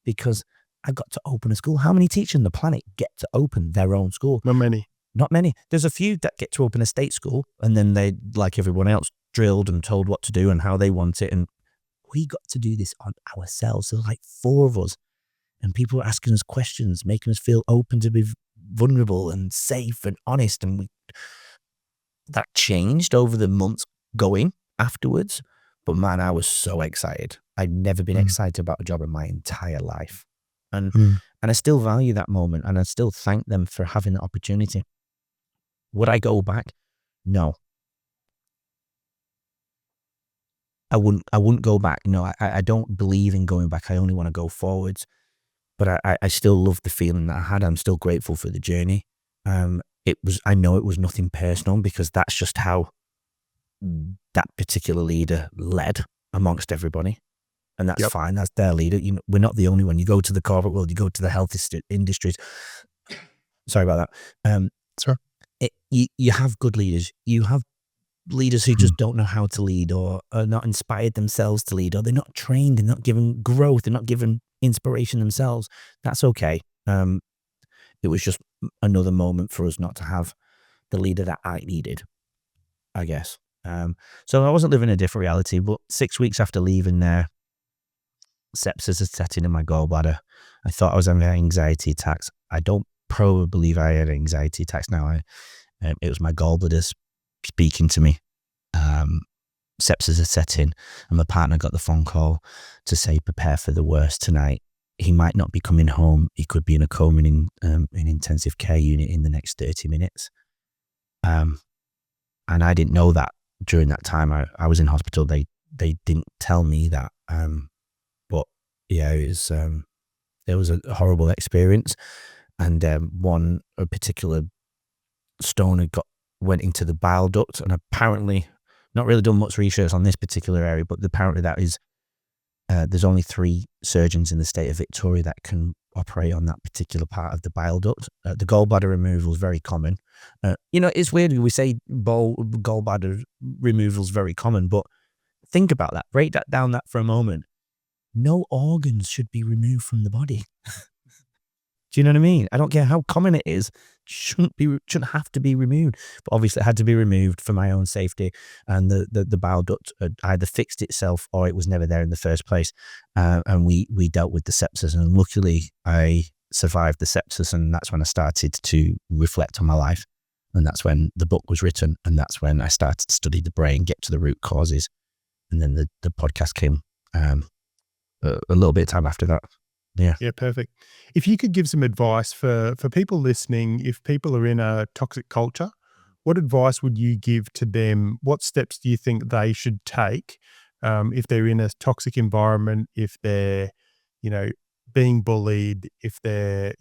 [SPEAKER 12] because I got to open a school. How many teachers on the planet get to open their own school?
[SPEAKER 4] Not many.
[SPEAKER 12] Not many. There's a few that get to open a state school, and then they, like everyone else, drilled and told what to do and how they want it. And we got to do this on ourselves. There were like 4 of us, and people were asking us questions, making us feel open to be vulnerable and safe and honest. And that changed over the months going afterwards. But man, I was so excited. I'd never been excited about a job in my entire life. And I still value that moment, and I still thank them for having the opportunity. Would I go back? No. I wouldn't go back. No, I don't believe in going back. I only want to go forwards. But I still love the feeling that I had. I'm still grateful for the journey. I know it was nothing personal, because that's just how that particular leader led amongst everybody. And that's fine. That's their leader. We're not the only one. You go to the corporate world, you go to the health industries. Sorry about that.
[SPEAKER 4] Sorry.
[SPEAKER 12] You have good leaders. You have leaders who just don't know how to lead, or are not inspired themselves to lead, or they're not trained, they're not given growth, they're not given inspiration themselves. That's okay. It was just another moment for us not to have the leader that I needed, I guess. So I wasn't living a different reality, but 6 weeks after leaving there, sepsis had set in my gallbladder. I thought I was having anxiety attacks. I don't probably believe I had anxiety attacks now. It was my gallbladder speaking to me. Sepsis had set in, and my partner got the phone call to say, prepare for the worst tonight. He might not be coming home. He could be in a coma in intensive care unit in the next 30 minutes. And I didn't know that during that time. I was in hospital. They didn't tell me that. But yeah, it was a horrible experience. And a particular stone went into the bile duct, and apparently, not really done much research on this particular area, but apparently that is, there's only 3 surgeons in the state of Victoria that can operate on that particular part of the bile duct. The gallbladder removal is very common. It's weird, we say gallbladder removal is very common, but think about that. Break that down for a moment. No organs should be removed from the body. Do you know what I mean? I don't care how common it is. Shouldn't have to be removed. But obviously it had to be removed for my own safety. And the bile duct either fixed itself, or it was never there in the first place. And we dealt with the sepsis. And luckily I survived the sepsis. And that's when I started to reflect on my life. And that's when the book was written. And that's when I started to study the brain, get to the root causes. And then the podcast came a little bit of time after that. Yeah,
[SPEAKER 4] perfect. If you could give some advice for people listening, if people are in a toxic culture, what advice would you give to them? What steps do you think they should take if they're in a toxic environment, if they're, being bullied, if they're,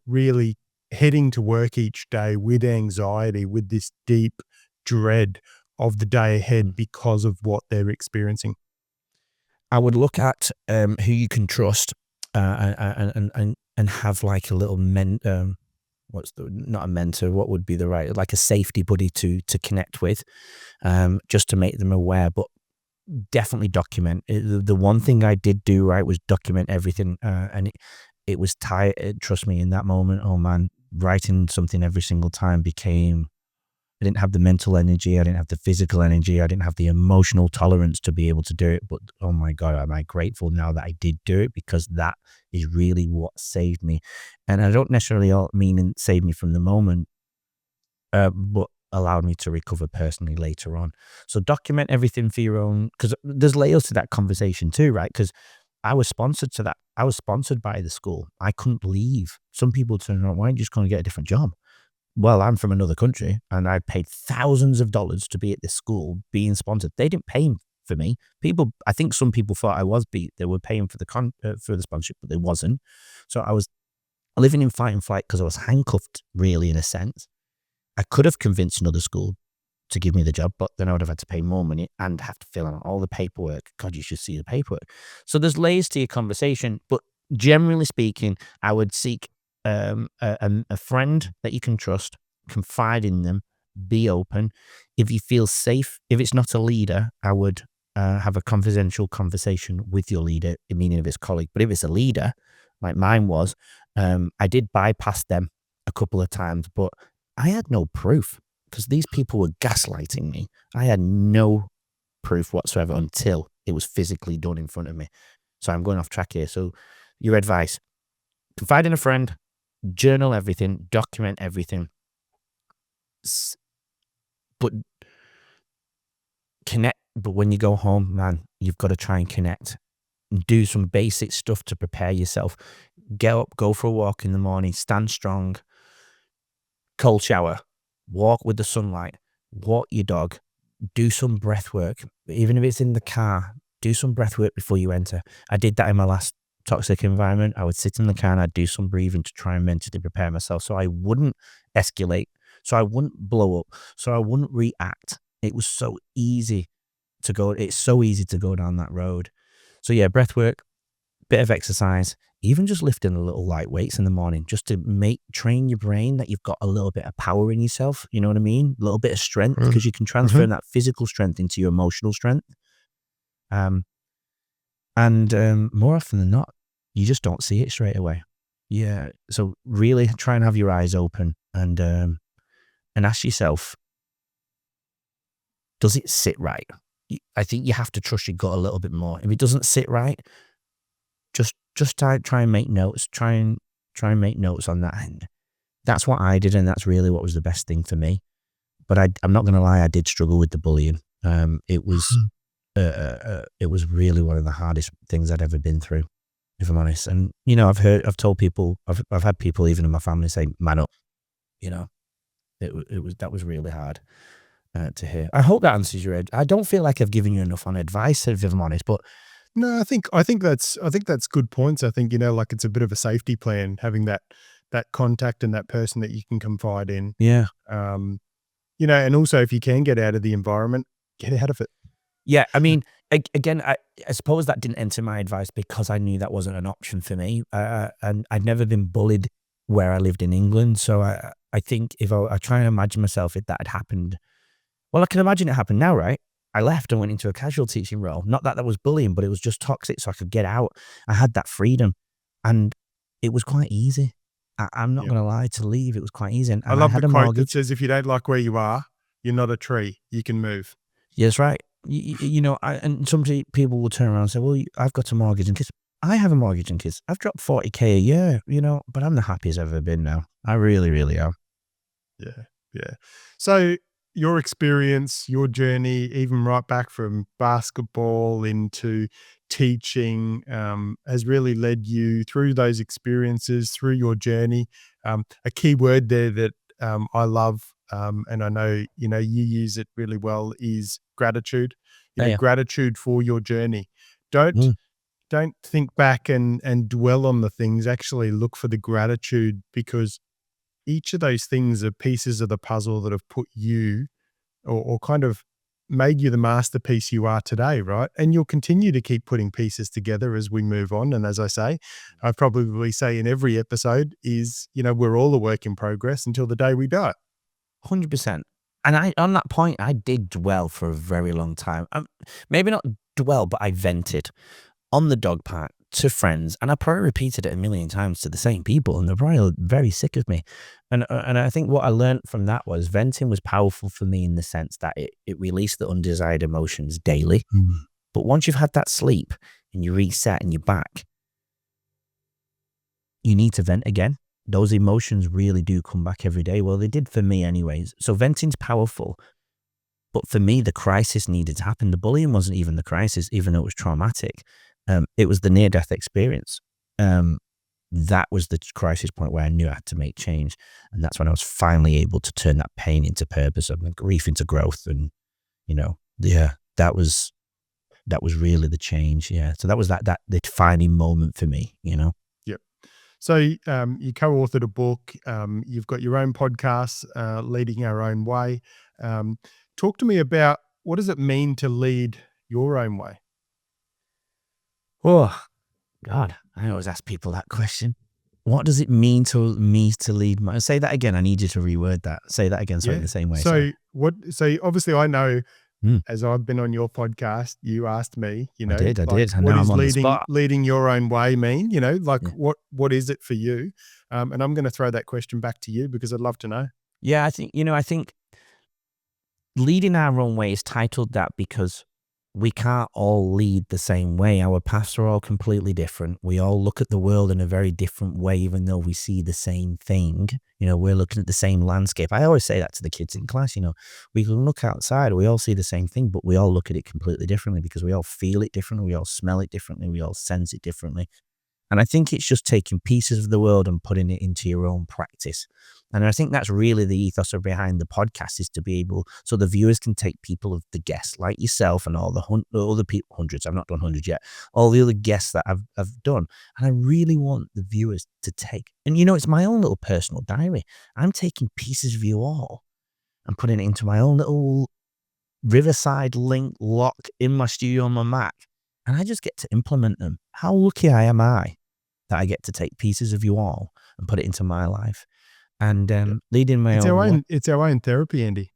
[SPEAKER 4] really heading to work each day with anxiety, with this deep dread of the day ahead because of what they're experiencing?
[SPEAKER 12] I would look at who you can trust. And have like a little not a mentor, what would be the right, like a safety buddy to connect with, just to make them aware. But definitely document. The one thing I did do right was document everything, and it was tired. Trust me, in that moment, oh man, writing something every single time became I didn't have the mental energy. I didn't have the physical energy. I didn't have the emotional tolerance to be able to do it. But oh my God, am I grateful now that I did do it, because that is really what saved me. And I don't necessarily mean it saved me from the moment, but allowed me to recover personally later on. So document everything for your own, because there's layers to that conversation too, right? Because I was sponsored to that. I was sponsored by the school. I couldn't leave. Some people turn around, why aren't you just going to get a different job? Well, I'm from another country and I paid thousands of dollars to be at this school being sponsored. They didn't pay for me. I think some people thought they were paying for the sponsorship, but they wasn't. So I was living in fight and flight because I was handcuffed, really, in a sense. I could have convinced another school to give me the job, but then I would have had to pay more money and have to fill out all the paperwork. God, you should see the paperwork. So there's layers to your conversation, but generally speaking, I would seek a friend that you can trust, confide in them, be open. If you feel safe, if it's not a leader, I would have a confidential conversation with your leader, meaning if it's a colleague. But if it's a leader, like mine was, I did bypass them a couple of times, but I had no proof, because these people were gaslighting me. I had no proof whatsoever until it was physically done in front of me. So I'm going off track here. So your advice: confide in a friend, journal everything, document everything, but connect. But when you go home, man, you've got to try and connect. Do some basic stuff to prepare yourself. Get up, go for a walk in the morning, stand strong, cold shower, walk with the sunlight, walk your dog, do some breath work. Even if it's in the car, do some breath work before you enter. I did that in my last toxic environment. I would sit in the car and I'd do some breathing to try and mentally prepare myself so I wouldn't escalate, so I wouldn't blow up, so I wouldn't react. It was so easy to go. It's so easy to go down that road. So yeah, breath work, bit of exercise, even just lifting a little light weights in the morning, just to train your brain that you've got a little bit of power in yourself. You know what I mean? A little bit of strength, because you can transfer that physical strength into your emotional strength. And more often than not, you just don't see it straight away. Yeah. So really try and have your eyes open and ask yourself, does it sit right? I think you have to trust your gut a little bit more. If it doesn't sit right, just try and make notes. Try and make notes on that. And that's what I did, and that's really what was the best thing for me. But I'm not going to lie, I did struggle with the bullying. It was really one of the hardest things I'd ever been through, if I'm honest. And you know, I've told people, I've had people even in my family say, "Man up," you know. That was really hard to hear. I hope that answers your head. I don't feel like I've given you enough on advice, if I'm honest, but
[SPEAKER 4] no, I think that's good points. I think, you know, like it's a bit of a safety plan, having that contact and that person that you can confide in.
[SPEAKER 12] Yeah.
[SPEAKER 4] You know, and also if you can get out of the environment, get out of it.
[SPEAKER 12] Yeah, I mean, again, I suppose that didn't enter my advice because I knew that wasn't an option for me, and I'd never been bullied where I lived in England. So I think if I try and imagine myself if that had happened, well, I can imagine it happened now, right? I left and went into a casual teaching role. Not that was bullying, but it was just toxic, so I could get out. I had that freedom, and it was quite easy. I'm not going to lie, to leave, it was quite easy. And
[SPEAKER 4] I love
[SPEAKER 12] had
[SPEAKER 4] the
[SPEAKER 12] a
[SPEAKER 4] quote
[SPEAKER 12] mortgage.
[SPEAKER 4] that says, if you don't like where you are, you're not a tree, you can move.
[SPEAKER 12] Yeah, that's right. You know, and some people will turn around and say, well, I've got a mortgage and kids. I have a mortgage and kids. I've dropped 40K a year, you know, but I'm the happiest I've ever been now. I really, really am.
[SPEAKER 4] Yeah. So your experience, your journey, even right back from basketball into teaching, has really led you through those experiences, through your journey. A key word there that I love, and I know, you know, you use it really well, is gratitude. You know, gratitude for your journey. Don't think back and dwell on the things. Actually look for the gratitude, because each of those things are pieces of the puzzle that have put you or kind of made you the masterpiece you are today, right? And you'll continue to keep putting pieces together as we move on. And as I say, I probably say in every episode is, you know, we're all a work in progress until the day we die.
[SPEAKER 12] 100%. And on that point, I did dwell for a very long time. Maybe not dwell, but I vented on the dog park. to friends, and I probably repeated it a million times to the same people, and they're probably very sick of me. And I think what I learned from that was venting was powerful for me in the sense that it released the undesired emotions daily. But once you've had that sleep and you reset and you're back, you need to vent again. Those emotions really do come back every day. Well, they did for me anyways. So venting's powerful. But for me, the crisis needed to happen. The bullying wasn't even the crisis, even though it was traumatic. It was the near-death experience. That was the crisis point where I knew I had to make change. And that's when I was finally able to turn that pain into purpose and grief into growth. And, that was really the change. Yeah. So that was that the defining moment for me,
[SPEAKER 4] Yep. So you co-authored a book. You've got your own podcast, Leading Our Own Way. Talk to me about, what does it mean to lead your own way?
[SPEAKER 12] Oh, God, I always ask people that question. What does it mean to me to lead my... Say that again. I need you to reword that. Say that again, in the same way.
[SPEAKER 4] So obviously I know, as I've been on your podcast, you asked me,
[SPEAKER 12] I did. I know
[SPEAKER 4] what
[SPEAKER 12] I'm
[SPEAKER 4] does
[SPEAKER 12] on the spot.
[SPEAKER 4] leading your own way mean? What is it for you? And I'm going to throw that question back to you because I'd love to know.
[SPEAKER 12] Yeah, I think leading our own way is titled that because we can't all lead the same way. Our paths are all completely different. We all look at the world in a very different way, even though we see the same thing. We're looking at the same landscape. I always say that to the kids in class. We can look outside, we all see the same thing, but we all look at it completely differently because we all feel it differently. We all smell it differently. We all sense it differently. And I think it's just taking pieces of the world and putting it into your own practice. And I think that's really the ethos of behind the podcast, is to be able, so the viewers can take people of the guests like yourself and all the other people, hundreds, I've not done 100 yet, all the other guests that I've done. And I really want the viewers to take, and it's my own little personal diary. I'm taking pieces of you all and putting it into my own little Riverside link lock in my studio on my Mac. And I just get to implement them. How lucky am I that I get to take pieces of you all and put it into my life, and leading my own.
[SPEAKER 4] It's our own therapy, Andy.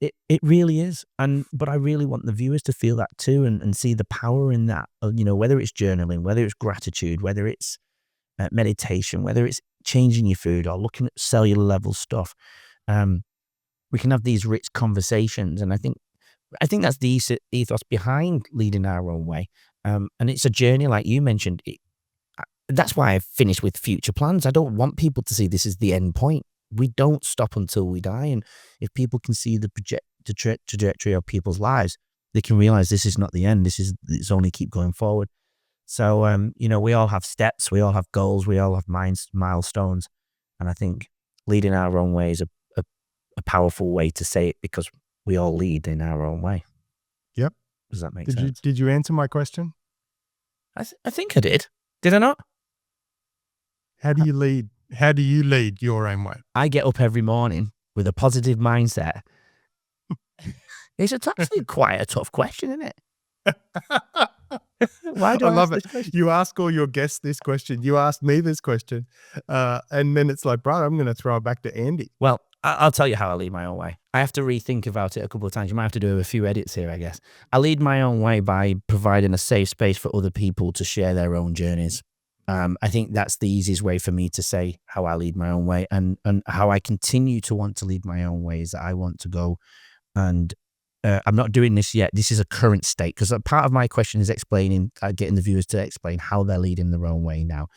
[SPEAKER 12] It really is. But I really want the viewers to feel that too, and see the power in that. Whether it's journaling, whether it's gratitude, whether it's meditation, whether it's changing your food or looking at cellular level stuff. We can have these rich conversations, and I think that's the ethos behind leading our own way. And it's a journey, like you mentioned. That's why I've finished with future plans. I don't want people to see this as the end point. We don't stop until we die. And if people can see the trajectory of people's lives, they can realize this is not the end. It's only keep going forward. So, we all have steps, we all have goals, we all have milestones. And I think leading our own way is a powerful way to say it, because we all lead in our own way.
[SPEAKER 4] Yep.
[SPEAKER 12] Does that make sense?
[SPEAKER 4] Did you answer my question?
[SPEAKER 12] I think I did. Did I not?
[SPEAKER 4] How do you lead? How do you lead your own way?
[SPEAKER 12] I get up every morning with a positive mindset. It's actually quite a tough question, isn't it? Why do I
[SPEAKER 4] love it? You ask all your guests this question. You ask me this question. And then it's like, bro, I'm going to throw it back to Andy.
[SPEAKER 12] Well, I'll tell you how I lead my own way. I have to rethink about it a couple of times. You might have to do a few edits here, I guess. I lead my own way by providing a safe space for other people to share their own journeys. I think that's the easiest way for me to say how I lead my own way, and how I continue to want to lead my own way is that I want to go, and I'm not doing this yet. This is a current state, because part of my question is explaining, getting the viewers to explain how they're leading their own way now.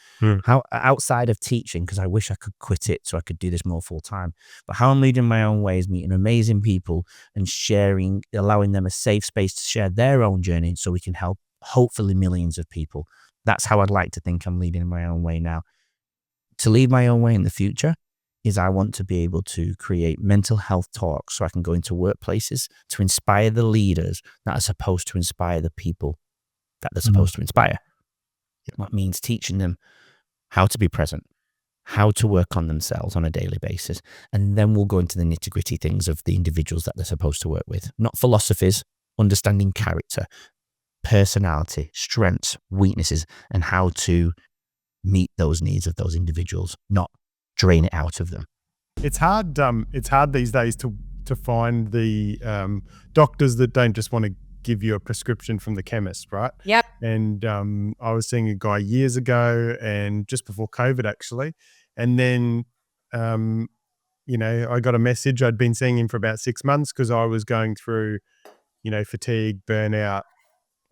[SPEAKER 12] How, outside of teaching, because I wish I could quit it so I could do this more full time, but how I'm leading my own way is meeting amazing people and sharing, allowing them a safe space to share their own journey so we can help hopefully millions of people. That's how I'd like to think I'm leading my own way now. To lead my own way in the future is I want to be able to create mental health talks so I can go into workplaces to inspire the leaders that are supposed to inspire the people that they're supposed to inspire. That means teaching them how to be present, how to work on themselves on a daily basis. And then we'll go into the nitty-gritty things of the individuals that they're supposed to work with. Not philosophies, understanding character, personality, strengths, weaknesses, and how to meet those needs of those individuals, not drain it out of them.
[SPEAKER 4] It's hard these days to find the doctors that don't just want to give you a prescription from the chemist, right?
[SPEAKER 9] Yep.
[SPEAKER 4] And I was seeing a guy years ago, and just before COVID actually, and then I got a message. I'd been seeing him for about 6 months because I was going through, fatigue, burnout,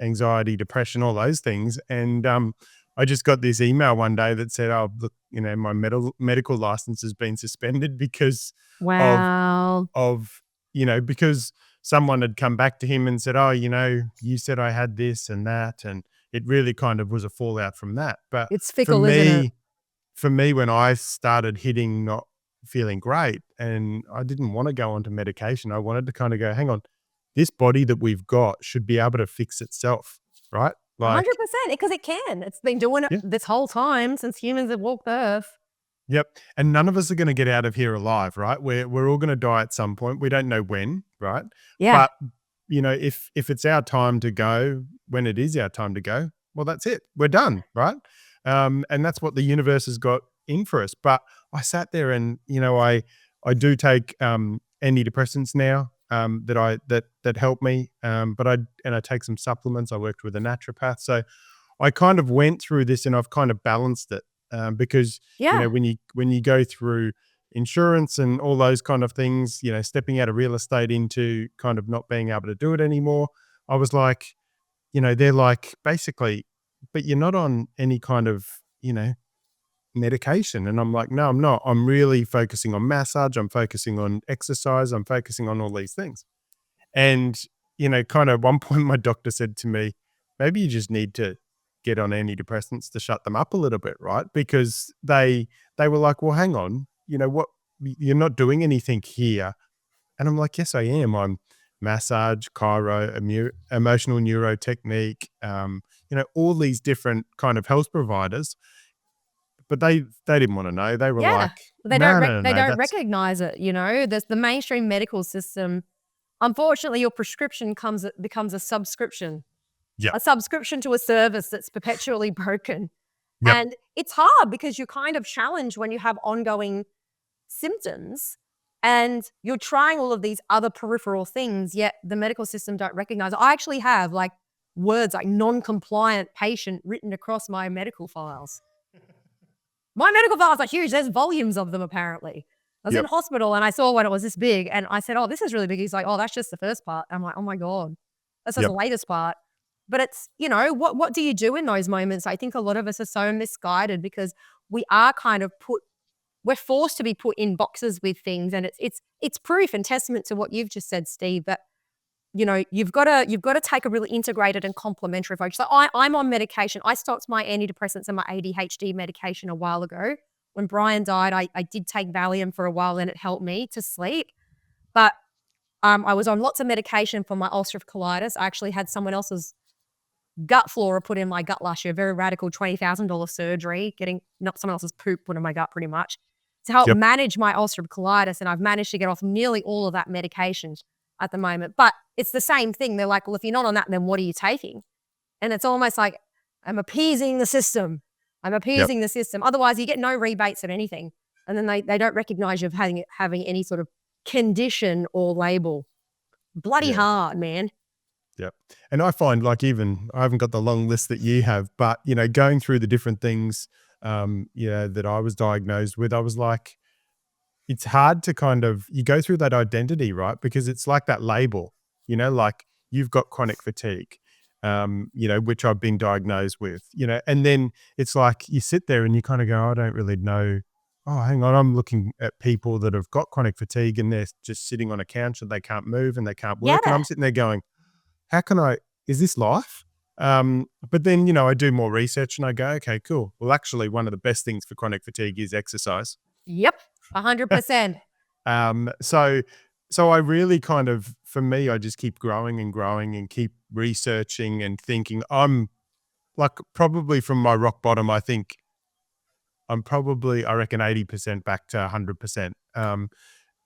[SPEAKER 4] anxiety, depression, all those things. And I just got this email one day that said, "Oh, look, my medical license has been suspended because
[SPEAKER 9] Wow.
[SPEAKER 4] because someone had come back to him and said, oh, you said I had this and that." And it really kind of was a fallout from that. But
[SPEAKER 9] It's fickle, isn't it?
[SPEAKER 4] for me, when I started hitting not feeling great and I didn't want to go onto medication, I wanted to kind of go, hang on, this body that we've got should be able to fix itself, right?
[SPEAKER 9] 100%, because it can. It's been doing it this whole time since humans have walked the earth.
[SPEAKER 4] Yep. And none of us are going to get out of here alive, right? We're all going to die at some point. We don't know when, right?
[SPEAKER 9] Yeah.
[SPEAKER 4] But, if it's our time to go, when it is our time to go, well, that's it. We're done, right? And that's what the universe has got in for us. But I sat there and, I do take antidepressants now that help me. But I take some supplements. I worked with a naturopath. So I kind of went through this and I've kind of balanced it. Because when you go through insurance and all those kind of things, stepping out of real estate into kind of not being able to do it anymore, I was like, they're like basically, but you're not on any kind of, medication. And I'm like, no, I'm not. I'm really focusing on massage. I'm focusing on exercise. I'm focusing on all these things. And, kind of at one point my doctor said to me, maybe you just need to get on antidepressants to shut them up a little bit, right? Because they were like, well, hang on, what, you're not doing anything here. And I'm like, yes, I am. I'm massage, chiro, emotional neuro technique, all these different kind of health providers. But they didn't want to know. They were like,
[SPEAKER 9] they
[SPEAKER 4] no,
[SPEAKER 9] don't recognize it. There's the mainstream medical system. Unfortunately, your prescription becomes a subscription.
[SPEAKER 4] Yeah.
[SPEAKER 9] A subscription to a service that's perpetually broken.
[SPEAKER 4] Yep.
[SPEAKER 9] And it's hard because you're kind of challenged when you have ongoing symptoms and you're trying all of these other peripheral things, yet the medical system don't recognize it. I actually have words like non-compliant patient written across my medical files. My medical files are huge. There's volumes of them apparently. I was in hospital and I saw when it was this big and I said, oh, this is really big. He's like, oh, that's just the first part. I'm like, oh my God, that's just the latest part. But it's, what do you do in those moments? I think a lot of us are so misguided because we are kind of we're forced to be put in boxes with things. And it's proof and testament to what you've just said, Steve, that, you've got to take a really integrated and complementary approach. So I'm on medication. I stopped my antidepressants and my ADHD medication a while ago. When Brian died, I did take Valium for a while and it helped me to sleep. But I was on lots of medication for my ulcerative colitis. I actually had someone else's gut flora put in my gut last year, very radical $20,000 surgery, getting not someone else's poop put in my gut pretty much to help manage my ulcerative colitis. And I've managed to get off nearly all of that medication at the moment. But it's the same thing. They're like, well, if you're not on that, then what are you taking? And it's almost like I'm appeasing the system. The system. Otherwise, you get no rebates of anything. And then they don't recognize you of having any sort of condition or label. Bloody hard, man.
[SPEAKER 4] Yep. And I find I haven't got the long list that you have, but, going through the different things, that I was diagnosed with, I was like, it's hard to you go through that identity, right? Because it's like that label, like you've got chronic fatigue, which I've been diagnosed with, and then it's like you sit there and you kind of go, I don't really know. Oh, hang on. I'm looking at people that have got chronic fatigue and they're just sitting on a couch and they can't move and they can't work. And I'm sitting there going, is this life? But then, I do more research and I go, okay, cool. Well, actually, one of the best things for chronic fatigue is exercise.
[SPEAKER 9] Yep. 100%.
[SPEAKER 4] So I really for me, I just keep growing and keep researching and thinking. I'm probably from my rock bottom, I think I'm probably, I reckon 80% back to 100%.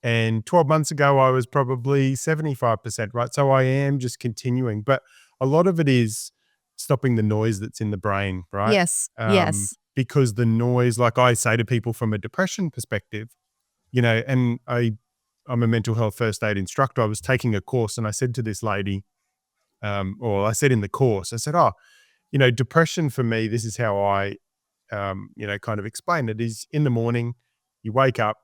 [SPEAKER 4] And 12 months ago, I was probably 75%, right? So I am just continuing, but a lot of it is stopping the noise that's in the brain, right?
[SPEAKER 9] Yes. Yes.
[SPEAKER 4] Because the noise, like I say to people from a depression perspective, and I'm a mental health first aid instructor. I was taking a course and I said to this lady, or I said in the course, I said, oh, depression for me, this is how I, kind of explain it, is in the morning, you wake up,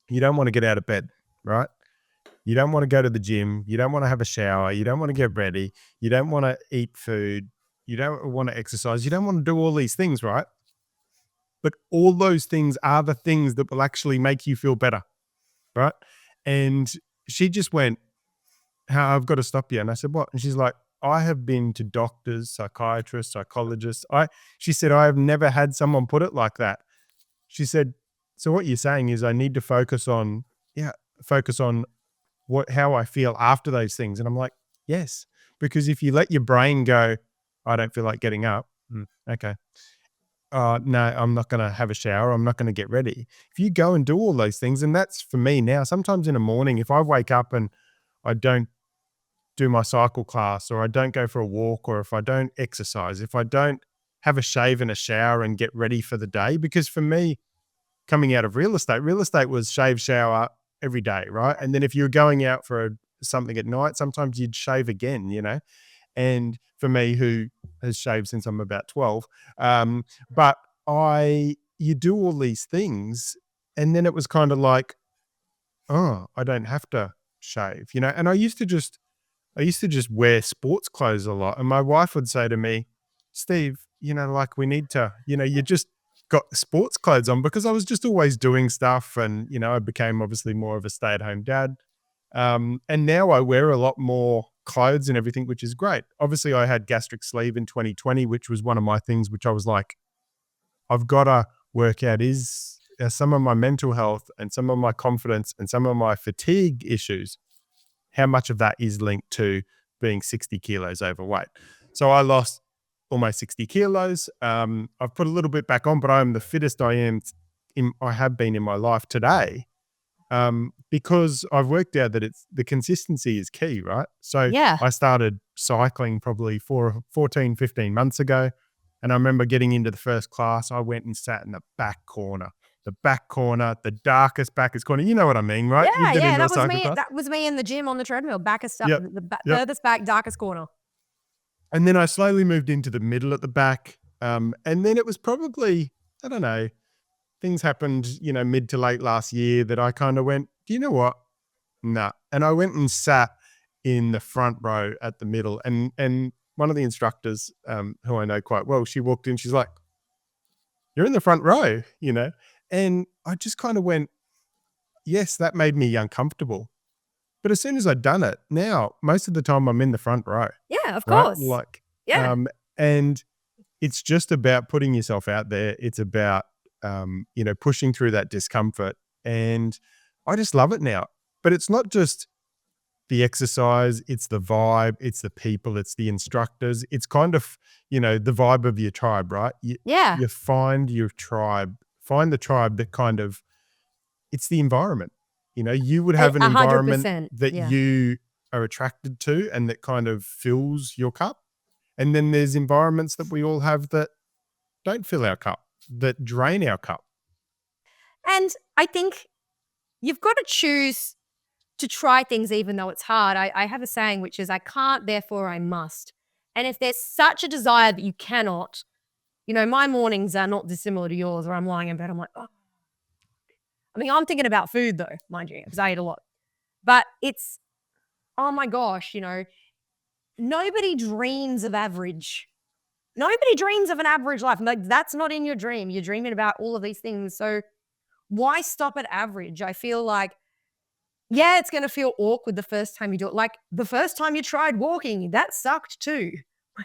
[SPEAKER 4] you don't want to get out of bed, right? You don't want to go to the gym. You don't want to have a shower. You don't want to get ready. You don't want to eat food. You don't want to exercise. You don't want to do all these things, right? But all those things are the things that will actually make you feel better, right? And she just went, I've got to stop you. And I said, what? And she's like, I have been to doctors, psychiatrists, psychologists. She said, I have never had someone put it like that. She said, so what you're saying is I need to focus on how I feel after those things. And I'm like, yes, because if you let your brain go, I don't feel like getting up. Okay. No, I'm not going to have a shower. I'm not going to get ready. If you go and do all those things, and that's for me now, sometimes in the morning, if I wake up and I don't do my cycle class, or I don't go for a walk, or if I don't exercise, if I don't have a shave and a shower and get ready for the day, because for me, coming out of real estate was shave, shower every day, right? And then if you're going out for something at night, sometimes you'd shave again, And for me, who has shaved since I'm about 12, but you do all these things, and then it was kind of like, oh, I don't have to shave, And I used to just wear sports clothes a lot, and my wife would say to me, Steve, like we need to, you just got sports clothes on, because I was just always doing stuff, and I became obviously more of a stay-at-home dad. And now I wear a lot more clothes and everything, which is great. Obviously, I had gastric sleeve in 2020, which was one of my things, which I was like, I've got to work out some of my mental health and some of my confidence and some of my fatigue issues, how much of that is linked to being 60 kilos overweight. So I lost almost 60 kilos. I've put a little bit back on, but I am the fittest I have been in my life today. Because I've worked out that the consistency is key, right? So
[SPEAKER 9] Yeah.
[SPEAKER 4] I started cycling probably 14, 15 months ago. And I remember getting into the first class, I went and sat in the back corner, the darkest, backest corner. You know what I mean, right? You've been into a
[SPEAKER 13] That was
[SPEAKER 4] cycle
[SPEAKER 13] me.
[SPEAKER 4] class?
[SPEAKER 13] That was me in the gym on the treadmill, backest up,
[SPEAKER 4] Yep. Yep.
[SPEAKER 13] furthest back, darkest corner.
[SPEAKER 4] And then I slowly moved into the middle at the back. And then it was probably, I don't know, things happened, mid to late last year that I kind of went, do you know what? Nah. And I went and sat in the front row at the middle. And one of the instructors, who I know quite well, she walked in, she's like, you're in the front row, And I just kind of went, yes, that made me uncomfortable. But as soon as I'd done it, now most of the time I'm in the front row.
[SPEAKER 13] Yeah, of
[SPEAKER 4] Right?
[SPEAKER 13] course.
[SPEAKER 4] Like,
[SPEAKER 13] Yeah.
[SPEAKER 4] And it's just about putting yourself out there. It's about, pushing through that discomfort. And I just love it now. But it's not just the exercise, it's the vibe, it's the people, it's the instructors. It's kind of, the vibe of your tribe, right?
[SPEAKER 13] Yeah.
[SPEAKER 4] You find your tribe, find the tribe that kind of, it's the environment. You would have an
[SPEAKER 13] 100%,
[SPEAKER 4] environment that
[SPEAKER 13] yeah.
[SPEAKER 4] you are attracted to and that kind of fills your cup. And then there's environments that we all have that don't fill our cup, that drain our cup.
[SPEAKER 13] And I think you've got to choose to try things even though it's hard. I have a saying, which is, I can't, therefore I must. And if there's such a desire that you cannot, my mornings are not dissimilar to yours, where I'm lying in bed, I'm like, oh. I mean, I'm thinking about food though, mind you, because I eat a lot. But it's, oh my gosh, nobody dreams of average. Nobody dreams of an average life. Like, that's not in your dream. You're dreaming about all of these things. So why stop at average? I feel like, yeah, it's going to feel awkward the first time you do it. Like the first time you tried walking, that sucked too.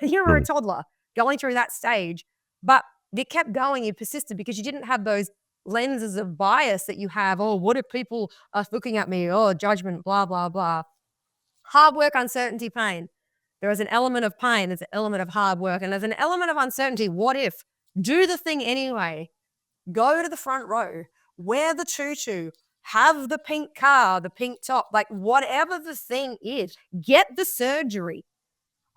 [SPEAKER 13] You were a toddler going through that stage, but you kept going, you persisted because you didn't have those lenses of bias that you have. Oh, what if people are looking at me? Oh, judgment, blah, blah, blah. Hard work, uncertainty, pain. There is an element of pain. There's an element of hard work. And there's an element of uncertainty. What if? Do the thing anyway. Go to the front row. Wear the tutu. Have the pink car, the pink top. Like, whatever the thing is, get the surgery.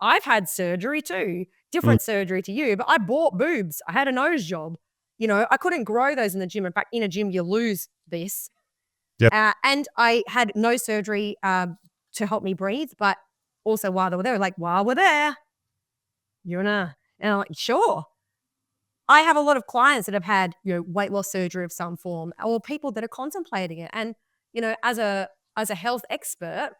[SPEAKER 13] I've had surgery too. Different surgery to you, but I bought boobs. I had a nose job. I couldn't grow those in the gym. In fact, in a gym, you lose this.
[SPEAKER 4] Yep.
[SPEAKER 13] And I had no surgery to help me breathe, but also while they were there, like, while we're there, you're and I'm like, sure. I have a lot of clients that have had, weight loss surgery of some form, or people that are contemplating it. And, as a health expert,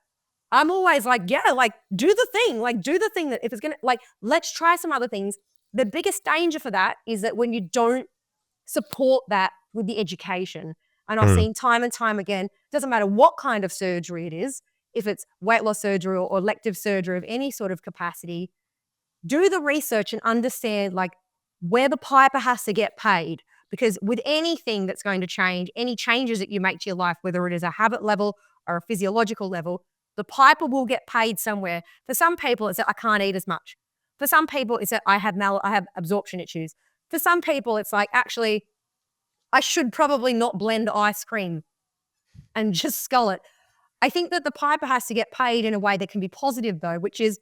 [SPEAKER 13] I'm always like, yeah, like do the thing that if it's going to, like, let's try some other things. The biggest danger for that is that when you don't support that with the education, and I've seen time and time again, doesn't matter what kind of surgery it is, if it's weight loss surgery or elective surgery of any sort of capacity, do the research and understand like where the piper has to get paid. Because with anything that's going to change, any changes that you make to your life, whether it is a habit level or a physiological level, the piper will get paid somewhere. For some people, it's that I can't eat as much. For some people, it's that I have absorption issues. For some people, it's like, actually, I should probably not blend ice cream and just scull it. I think that the piper has to get paid in a way that can be positive, though, which is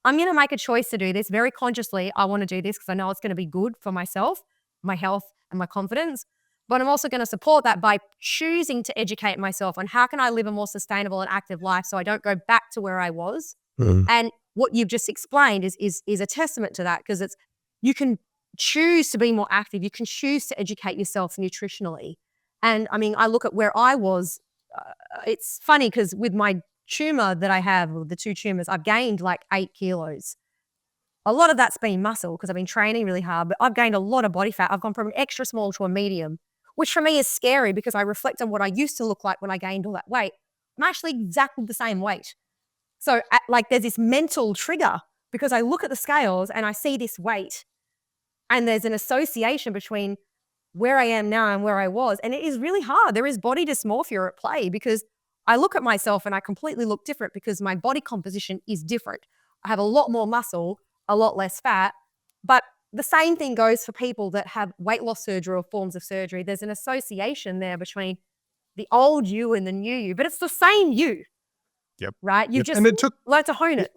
[SPEAKER 13] I'm going to make a choice to do this very consciously. I want to do this because I know it's going to be good for myself, my health, and my confidence. But I'm also going to support that by choosing to educate myself on how can I live a more sustainable and active life so I don't go back to where I was. And what you've just explained is a testament to that, because you can choose to be more active. You can choose to educate yourself nutritionally. And I mean, I look at where I was. It's funny because with my tumor that I have, or the 2 tumors, I've gained like 8 kilos. A lot of that's been muscle because I've been training really hard, but I've gained a lot of body fat. I've gone from an extra small to a medium, which for me is scary because I reflect on what I used to look like when I gained all that weight. I'm actually exactly the same weight. So there's this mental trigger because I look at the scales and I see this weight and there's an association between where I am now and where I was. And it is really hard. There is body dysmorphia at play because I look at myself and I completely look different because my body composition is different. I have a lot more muscle, a lot less fat, but the same thing goes for people that have weight loss surgery or forms of surgery. There's an association there between the old you and the new you, but it's the same you.
[SPEAKER 4] Yep.
[SPEAKER 13] Right? You just learn to hone it.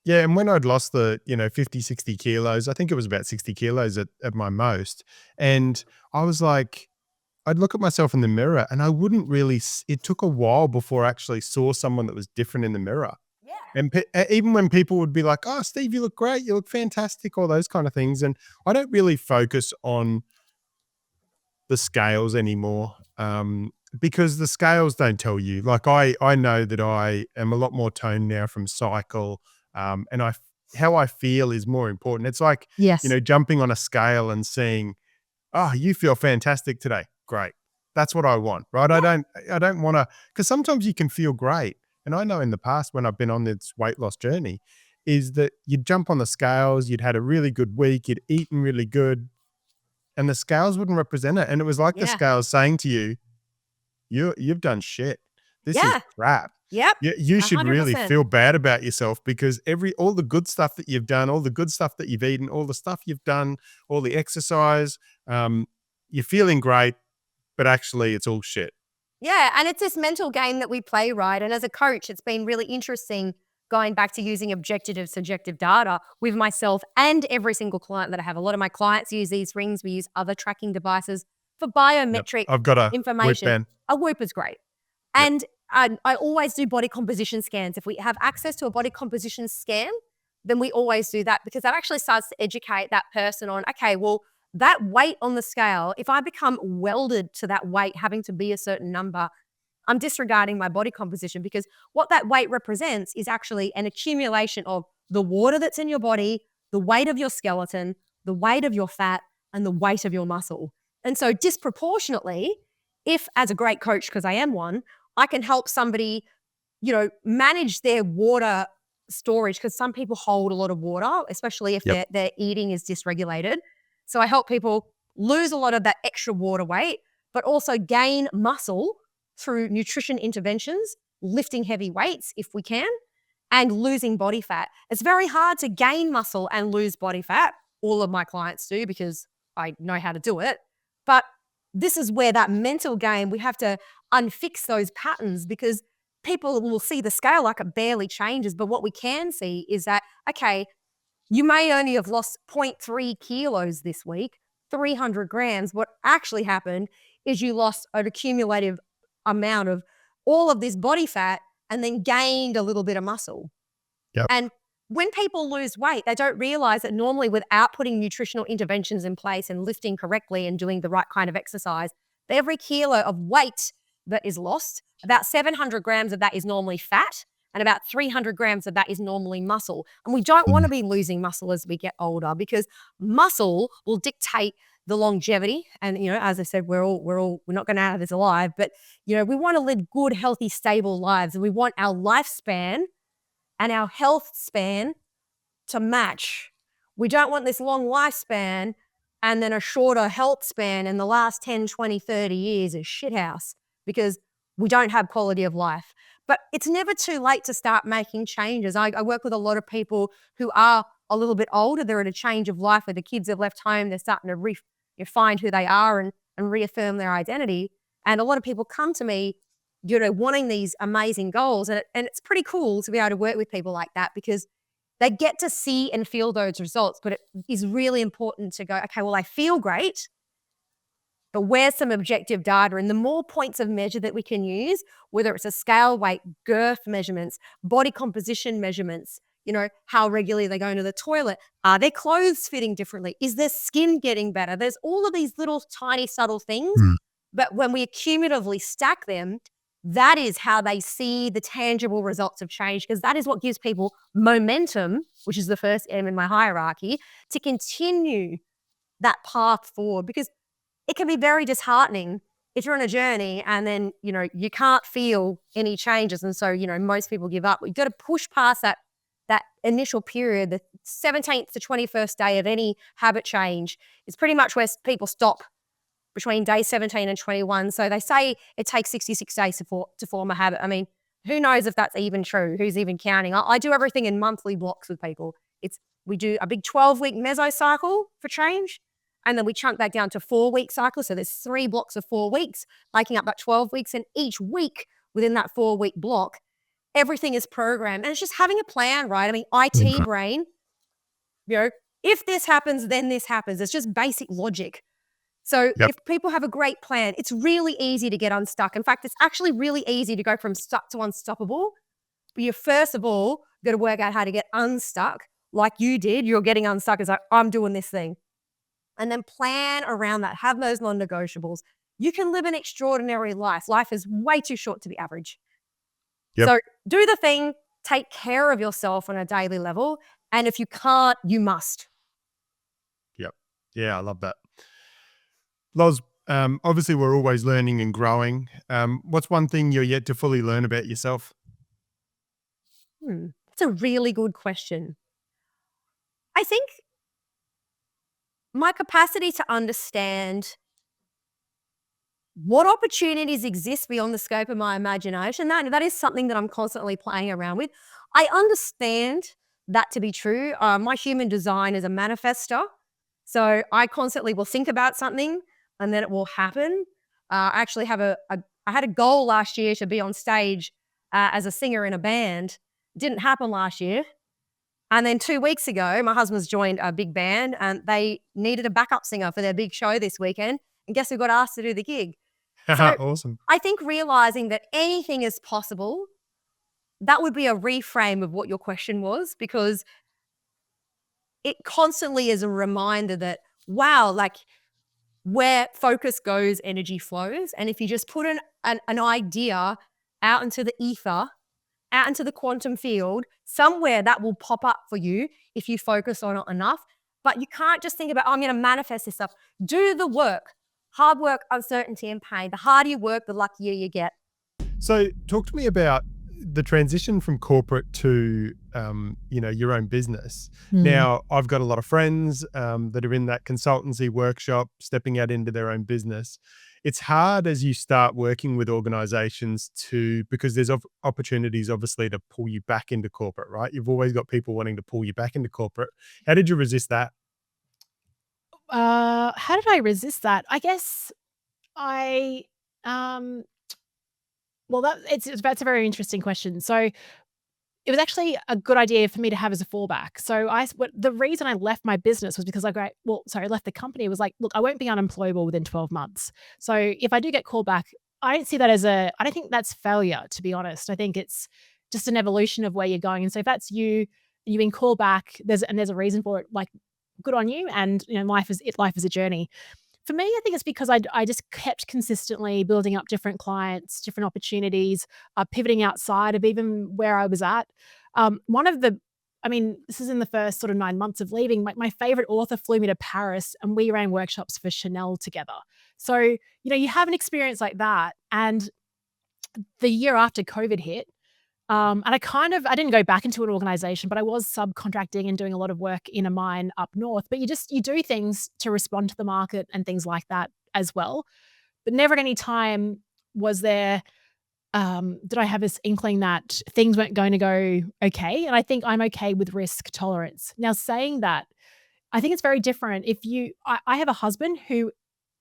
[SPEAKER 4] Yeah. And when I'd lost the, 50, 60 kilos, I think it was about 60 kilos at my most. And I was like, I'd look at myself in the mirror and I wouldn't really, it took a while before I actually saw someone that was different in the mirror.
[SPEAKER 13] Yeah.
[SPEAKER 4] And even when people would be like, oh, Steve, you look great, you look fantastic, all those kind of things. And I don't really focus on the scales anymore because the scales don't tell you. Like I know that I am a lot more toned now from cycle and how I feel is more important. It's like,
[SPEAKER 13] yes.
[SPEAKER 4] Jumping on a scale and seeing, oh, you feel fantastic today. Great. That's what I want, right? Yeah. I don't want to, because sometimes you can feel great. And I know in the past when I've been on this weight loss journey is that you'd jump on the scales, you'd had a really good week, you'd eaten really good, and the scales wouldn't represent it. And it was like the scales saying to you, you've done shit. This is crap.
[SPEAKER 13] Yep.
[SPEAKER 4] You should
[SPEAKER 13] 100%.
[SPEAKER 4] really feel bad about yourself because all the good stuff that you've done, all the good stuff that you've eaten, all the stuff you've done, all the exercise, you're feeling great, but actually it's all shit.
[SPEAKER 13] Yeah. And it's this mental game that we play, right? And as a coach, it's been really interesting going back to using objective, subjective data with myself and every single client that I have. A lot of my clients use these rings. We use other tracking devices for biometric
[SPEAKER 4] I've got a
[SPEAKER 13] information.
[SPEAKER 4] Whoop, Ben.
[SPEAKER 13] A Whoop is great. And I always do body composition scans. If we have access to a body composition scan, then we always do that because that actually starts to educate that person on, okay, well, that weight on the scale, if I become welded to that weight having to be a certain number, I'm disregarding my body composition because what that weight represents is actually an accumulation of the water that's in your body, the weight of your skeleton, the weight of your fat, and the weight of your muscle. And so disproportionately, if as a great coach, because I am one, I can help somebody, manage their water storage because some people hold a lot of water, especially if their eating is dysregulated. So I help people lose a lot of that extra water weight, but also gain muscle through nutrition interventions, lifting heavy weights if we can, and losing body fat. It's very hard to gain muscle and lose body fat. All of my clients do because I know how to do it. But this is where that mental game, we have to unfix those patterns because people will see the scale like it barely changes. But what we can see is that, okay, you may only have lost 0.3 kilos this week, 300 grams. What actually happened is you lost an accumulative amount of all of this body fat and then gained a little bit of muscle.
[SPEAKER 4] Yep.
[SPEAKER 13] And when people lose weight, they don't realize that normally without putting nutritional interventions in place and lifting correctly and doing the right kind of exercise, every kilo of weight that is lost, about 700 grams of that is normally fat and about 300 grams of that is normally muscle. And we don't want to be losing muscle as we get older because muscle will dictate the longevity. And, as I said, we're not going out of this alive, but, we want to live good, healthy, stable lives. And we want our lifespan and our health span to match. We don't want this long lifespan and then a shorter health span in the last 10, 20, 30 years is shithouse because we don't have quality of life. But it's never too late to start making changes. I work with a lot of people who are a little bit older. They're at a change of life where the kids have left home. They're starting to find who they are and reaffirm their identity. And a lot of people come to me, wanting these amazing goals. And it's pretty cool to be able to work with people like that because they get to see and feel those results. But it is really important to go, okay, well, I feel great, but where's some objective data? And the more points of measure that we can use, whether it's a scale, weight, girth measurements, body composition measurements, how regularly they go into the toilet, are their clothes fitting differently? Is their skin getting better? There's all of these little tiny subtle things, but when we cumulatively stack them, that is how they see the tangible results of change because that is what gives people momentum, which is the first M in my hierarchy, to continue that path forward because it can be very disheartening if you're on a journey and then, you can't feel any changes. And so, most people give up. You've got to push past that initial period. The 17th to 21st day of any habit change is pretty much where people stop between day 17 and 21. So they say it takes 66 days to form a habit. I mean, who knows if that's even true? Who's even counting? I do everything in monthly blocks with people. We do a big 12-week mesocycle for change. And then we chunk that down to 4-week cycles. So there's 3 blocks of 4 weeks, making up that 12 weeks. And each week within that 4-week block, everything is programmed. And it's just having a plan, right? I mean, IT brain, if this happens, then this happens. It's just basic logic. So if people have a great plan, it's really easy to get unstuck. In fact, it's actually really easy to go from stuck to unstoppable. But you first of all got to work out how to get unstuck like you did. You're getting unstuck. It's like, I'm doing this thing. And then plan around that. Have those non-negotiables. You can live an extraordinary life. Life is way too short to be average. So do the thing. Take care of yourself on a daily level. And if you can't, you must.
[SPEAKER 4] Yep. Yeah, I love that. Loz, obviously we're always learning and growing. What's one thing you're yet to fully learn about yourself?
[SPEAKER 13] That's a really good question. I think my capacity to understand what opportunities exist beyond the scope of my imagination, that is something that I'm constantly playing around with. I understand that to be true. My human design is a manifester. So I constantly will think about something and then it will happen. I actually have I had a goal last year to be on stage as a singer in a band. Didn't happen last year. And then 2 weeks ago, my husband's joined a big band and they needed a backup singer for their big show this weekend. And guess who got asked to do the gig? So
[SPEAKER 4] awesome.
[SPEAKER 13] I think realizing that anything is possible, that would be a reframe of what your question was because it constantly is a reminder that, wow, like where focus goes, energy flows. And if you just put an idea out into the ether, out into the quantum field, somewhere that will pop up for you if you focus on it enough. But you can't just think about, I'm going to manifest this stuff. Do the work. Hard work, uncertainty, and pain. The harder you work, the luckier you get.
[SPEAKER 4] So talk to me about the transition from corporate to, your own business. Now, I've got a lot of friends that are in that consultancy workshop, stepping out into their own business. It's hard as you start working with organizations because there's opportunities obviously to pull you back into corporate, right? You've always got people wanting to pull you back into corporate. How did you resist that?
[SPEAKER 14] How did I resist that? I guess that's a very interesting question. So it was actually a good idea for me to have as a fallback. So the reason I left my business was because I left the company. It was like, look, I won't be unemployable within 12 months. So if I do get called back, I don't see that I don't think that's failure, to be honest. I think it's just an evolution of where you're going. And so if that's you, you've been called back, there's a reason for it, like good on you. And life is a journey. For me, I think it's because I just kept consistently building up different clients, different opportunities, pivoting outside of even where I was at. This is in the first sort of 9 months of leaving. My favorite author flew me to Paris and we ran workshops for Chanel together. So, you have an experience like that. And the year after COVID hit, and I didn't go back into an organization, but I was subcontracting and doing a lot of work in a mine up north. But you do things to respond to the market and things like that as well. But never at any time was there, did I have this inkling that things weren't going to go okay. And I think I'm okay with risk tolerance. Now, saying that, I think it's very different. I have a husband who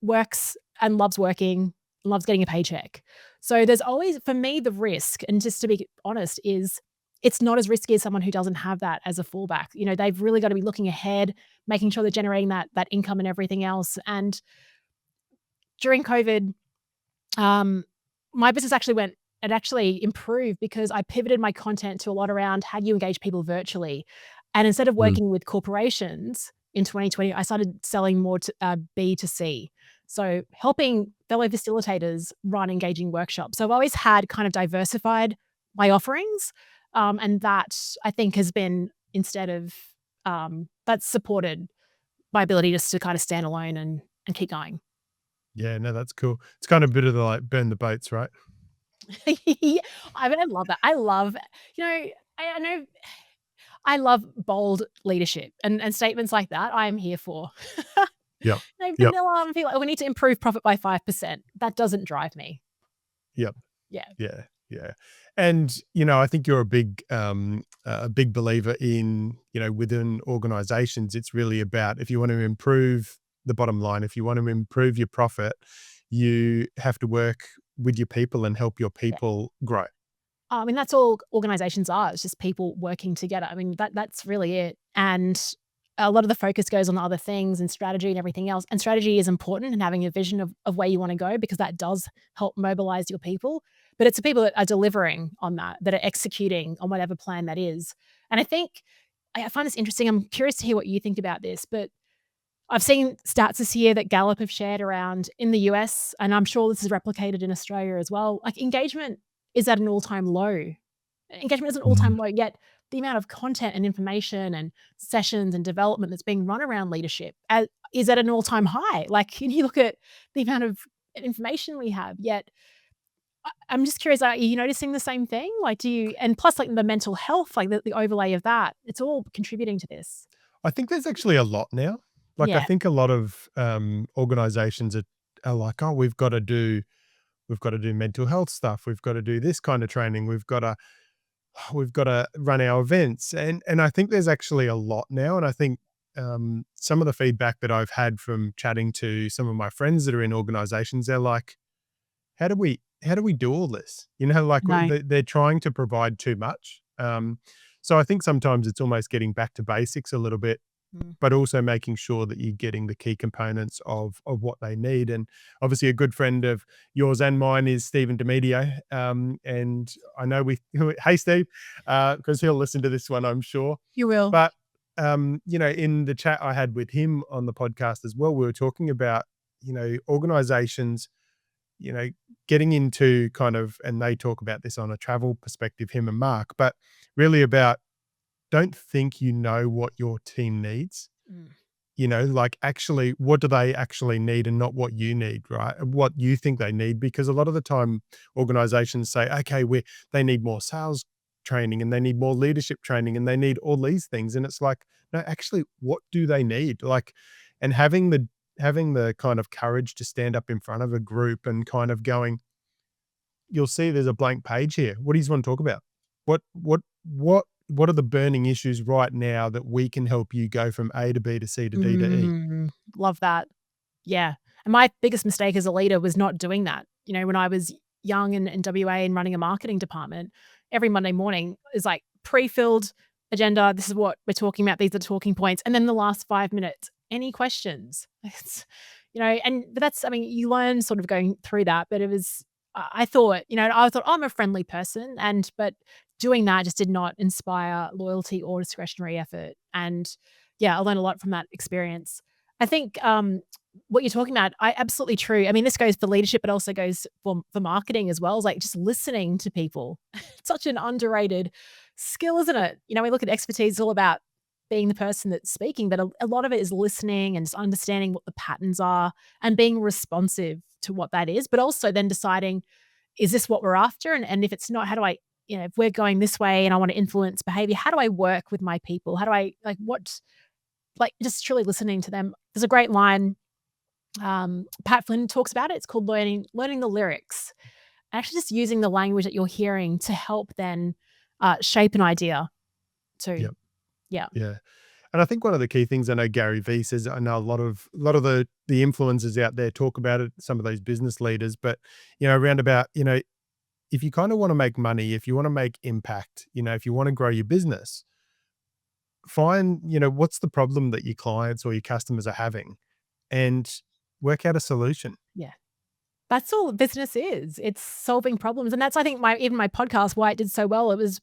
[SPEAKER 14] works and loves working, loves getting a paycheck. So there's always, for me, the risk, and just to be honest, is it's not as risky as someone who doesn't have that as a fallback. They've really got to be looking ahead, making sure they're generating that income and everything else. And during COVID, my business actually improved because I pivoted my content to a lot around how do you engage people virtually. And instead of working with corporations in 2020, I started selling more to B2C. So helping fellow facilitators run engaging workshops. So I've always had kind of diversified my offerings. And that I think has been, that's supported my ability just to kind of stand alone and keep going.
[SPEAKER 4] Yeah, no, that's cool. It's kind of a bit of the like burn the boats, right?
[SPEAKER 14] Yeah, I love that. I love, I know I love bold leadership and statements like that. I am here for.
[SPEAKER 4] Yeah.
[SPEAKER 14] Vanilla and feel like we need to improve profit by 5%. That doesn't drive me.
[SPEAKER 4] Yep.
[SPEAKER 14] Yeah.
[SPEAKER 4] Yeah. And, I think you're a big believer in, within organizations, it's really about if you want to improve the bottom line, if you want to improve your profit, you have to work with your people and help your people grow.
[SPEAKER 14] That's all organizations are. It's just people working together. That's really it. And a lot of the focus goes on other things and strategy and everything else. And strategy is important and having a vision of where you want to go, because that does help mobilize your people. But it's the people that are delivering on that are executing on whatever plan that is. And I think I find this interesting. I'm curious to hear what you think about this, but I've seen stats this year that Gallup have shared around in the US, and I'm sure this is replicated in Australia as well. Like engagement is at an all-time low. Engagement is an all-time low, yet the amount of content and information and sessions and development that's being run around leadership is at an all-time high. Like, you look at the amount of information we have, yet I'm just curious, are you noticing the same thing? Like, and plus like the mental health, like the overlay of that, it's all contributing to this.
[SPEAKER 4] I think there's actually a lot now. Like, I think a lot of organizations are like, oh, we've got to do mental health stuff. We've got to do this kind of training. We've got to run our events. And I think there's actually a lot now. And I think some of the feedback that I've had from chatting to some of my friends that are in organizations, they're like, how do we do all this? They're trying to provide too much. So I think sometimes it's almost getting back to basics a little bit, but also making sure that you're getting the key components of what they need. And obviously a good friend of yours and mine is Stephen DeMedio. And I know hey, Steve, because he'll listen to this one, I'm sure.
[SPEAKER 14] You will.
[SPEAKER 4] But, in the chat I had with him on the podcast as well, we were talking about, organizations, getting into kind of, and they talk about this on a travel perspective, him and Mark, but really about, don't think you know what your team needs. Like actually, what do they actually need and not what you need, right? What you think they need, because a lot of the time organizations say, okay, they need more sales training and they need more leadership training and they need all these things. And it's like, no, actually, what do they need? Like, and having the kind of courage to stand up in front of a group and kind of going, you'll see there's a blank page here. What do you want to talk about? What are the burning issues right now that we can help you go from A to B to C to D to E?
[SPEAKER 14] Love that. Yeah. And my biggest mistake as a leader was not doing that. When I was young in WA and running a marketing department, every Monday morning is like pre-filled agenda. This is what we're talking about. These are the talking points. And then the last 5 minutes, any questions? But you learn sort of going through that, but it was I thought, oh, I'm a friendly person, but doing that just did not inspire loyalty or discretionary effort. And yeah, I learned a lot from that experience. I think what you're talking about, absolutely true. I mean, this goes for leadership, but also goes for marketing as well. It's like just listening to people. It's such an underrated skill, isn't it? We look at expertise, it's all about being the person that's speaking, but a lot of it is listening and just understanding what the patterns are and being responsive to what that is, but also then deciding, is this what we're after? And if it's not, how do I, if we're going this way and I want to influence behavior, how do I work with my people? How do I, just truly listening to them? There's a great line, Pat Flynn talks about it. It's called learning the lyrics. Actually just using the language that you're hearing to help then shape an idea too.
[SPEAKER 4] Yep.
[SPEAKER 14] Yeah.
[SPEAKER 4] Yeah. And I think one of the key things, I know Gary Vee says, I know a lot of the influencers out there talk about it, some of those business leaders, but, around about, if you kind of want to make money, if you want to make impact, if you want to grow your business, find, what's the problem that your clients or your customers are having and work out a solution.
[SPEAKER 14] Yeah. That's all business is. It's solving problems. And that's, I think, even my podcast, why it did so well. It was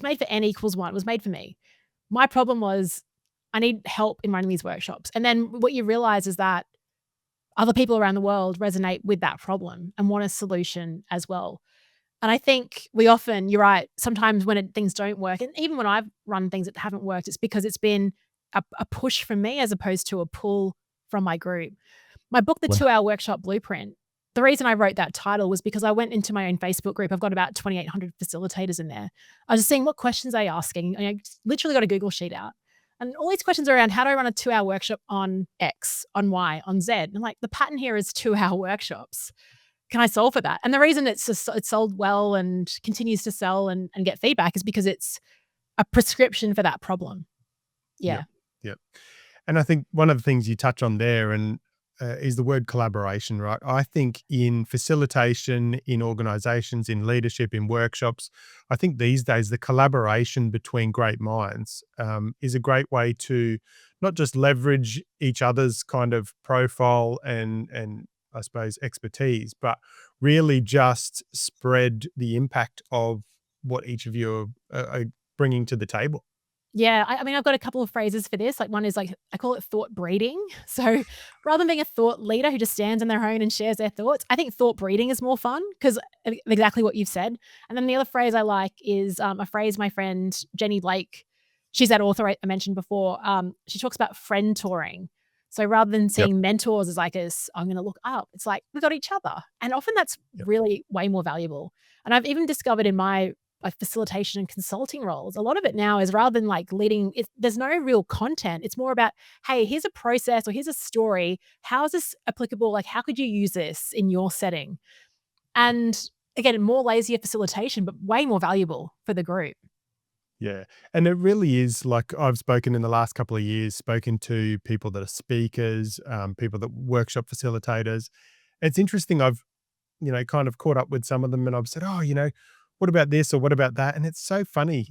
[SPEAKER 14] made for N equals 1. It was made for me. My problem was I need help in running these workshops. And then what you realize is that other people around the world resonate with that problem and want a solution as well. And I think we often, you're right, sometimes when things don't work, and even when I've run things that haven't worked, it's because it's been a push from me as opposed to a pull from my group. My book, The 2-Hour Workshop Blueprint, the reason I wrote that title was because I went into my own Facebook group. I've got about 2,800 facilitators in there. I was just seeing what questions they asking. I literally got a Google sheet out. And all these questions are around, how do I run a 2-hour workshop on X, on Y, on Z? And I'm like, the pattern here is 2-hour workshops. Can I solve for that? And the reason it's sold well and continues to sell and get feedback is because it's a prescription for that problem. Yeah.
[SPEAKER 4] Yep. And I think one of the things you touch on there is the word collaboration, right? I think in facilitation, in organizations, in leadership, in workshops, I think these days the collaboration between great minds is a great way to not just leverage each other's kind of profile and I suppose expertise, but really just spread the impact of what each of you are bringing to the table.
[SPEAKER 14] Yeah, I mean, I've got a couple of phrases for this. Like one is I call it thought breeding. So rather than being a thought leader who just stands on their own and shares their thoughts, I think thought breeding is more fun because exactly what you've said. And then the other phrase I like is a phrase my friend Jenny Blake, she's that author I mentioned before. She talks about friend touring. So rather than seeing mentors as like I'm going to look up, it's like we've got each other. And often that's really way more valuable. And I've even discovered in my facilitation and consulting roles, a lot of it now is rather than leading, there's no real content. It's more about, hey, here's a process or here's a story. How is this applicable? How could you use this in your setting? And again, more lazier facilitation, but way more valuable for the group.
[SPEAKER 4] Yeah. And it really is I've spoken in the last couple of years, spoken to people that are speakers, people that workshop facilitators. It's interesting. I've, kind of caught up with some of them and I've said, what about this or what about that? And it's so funny.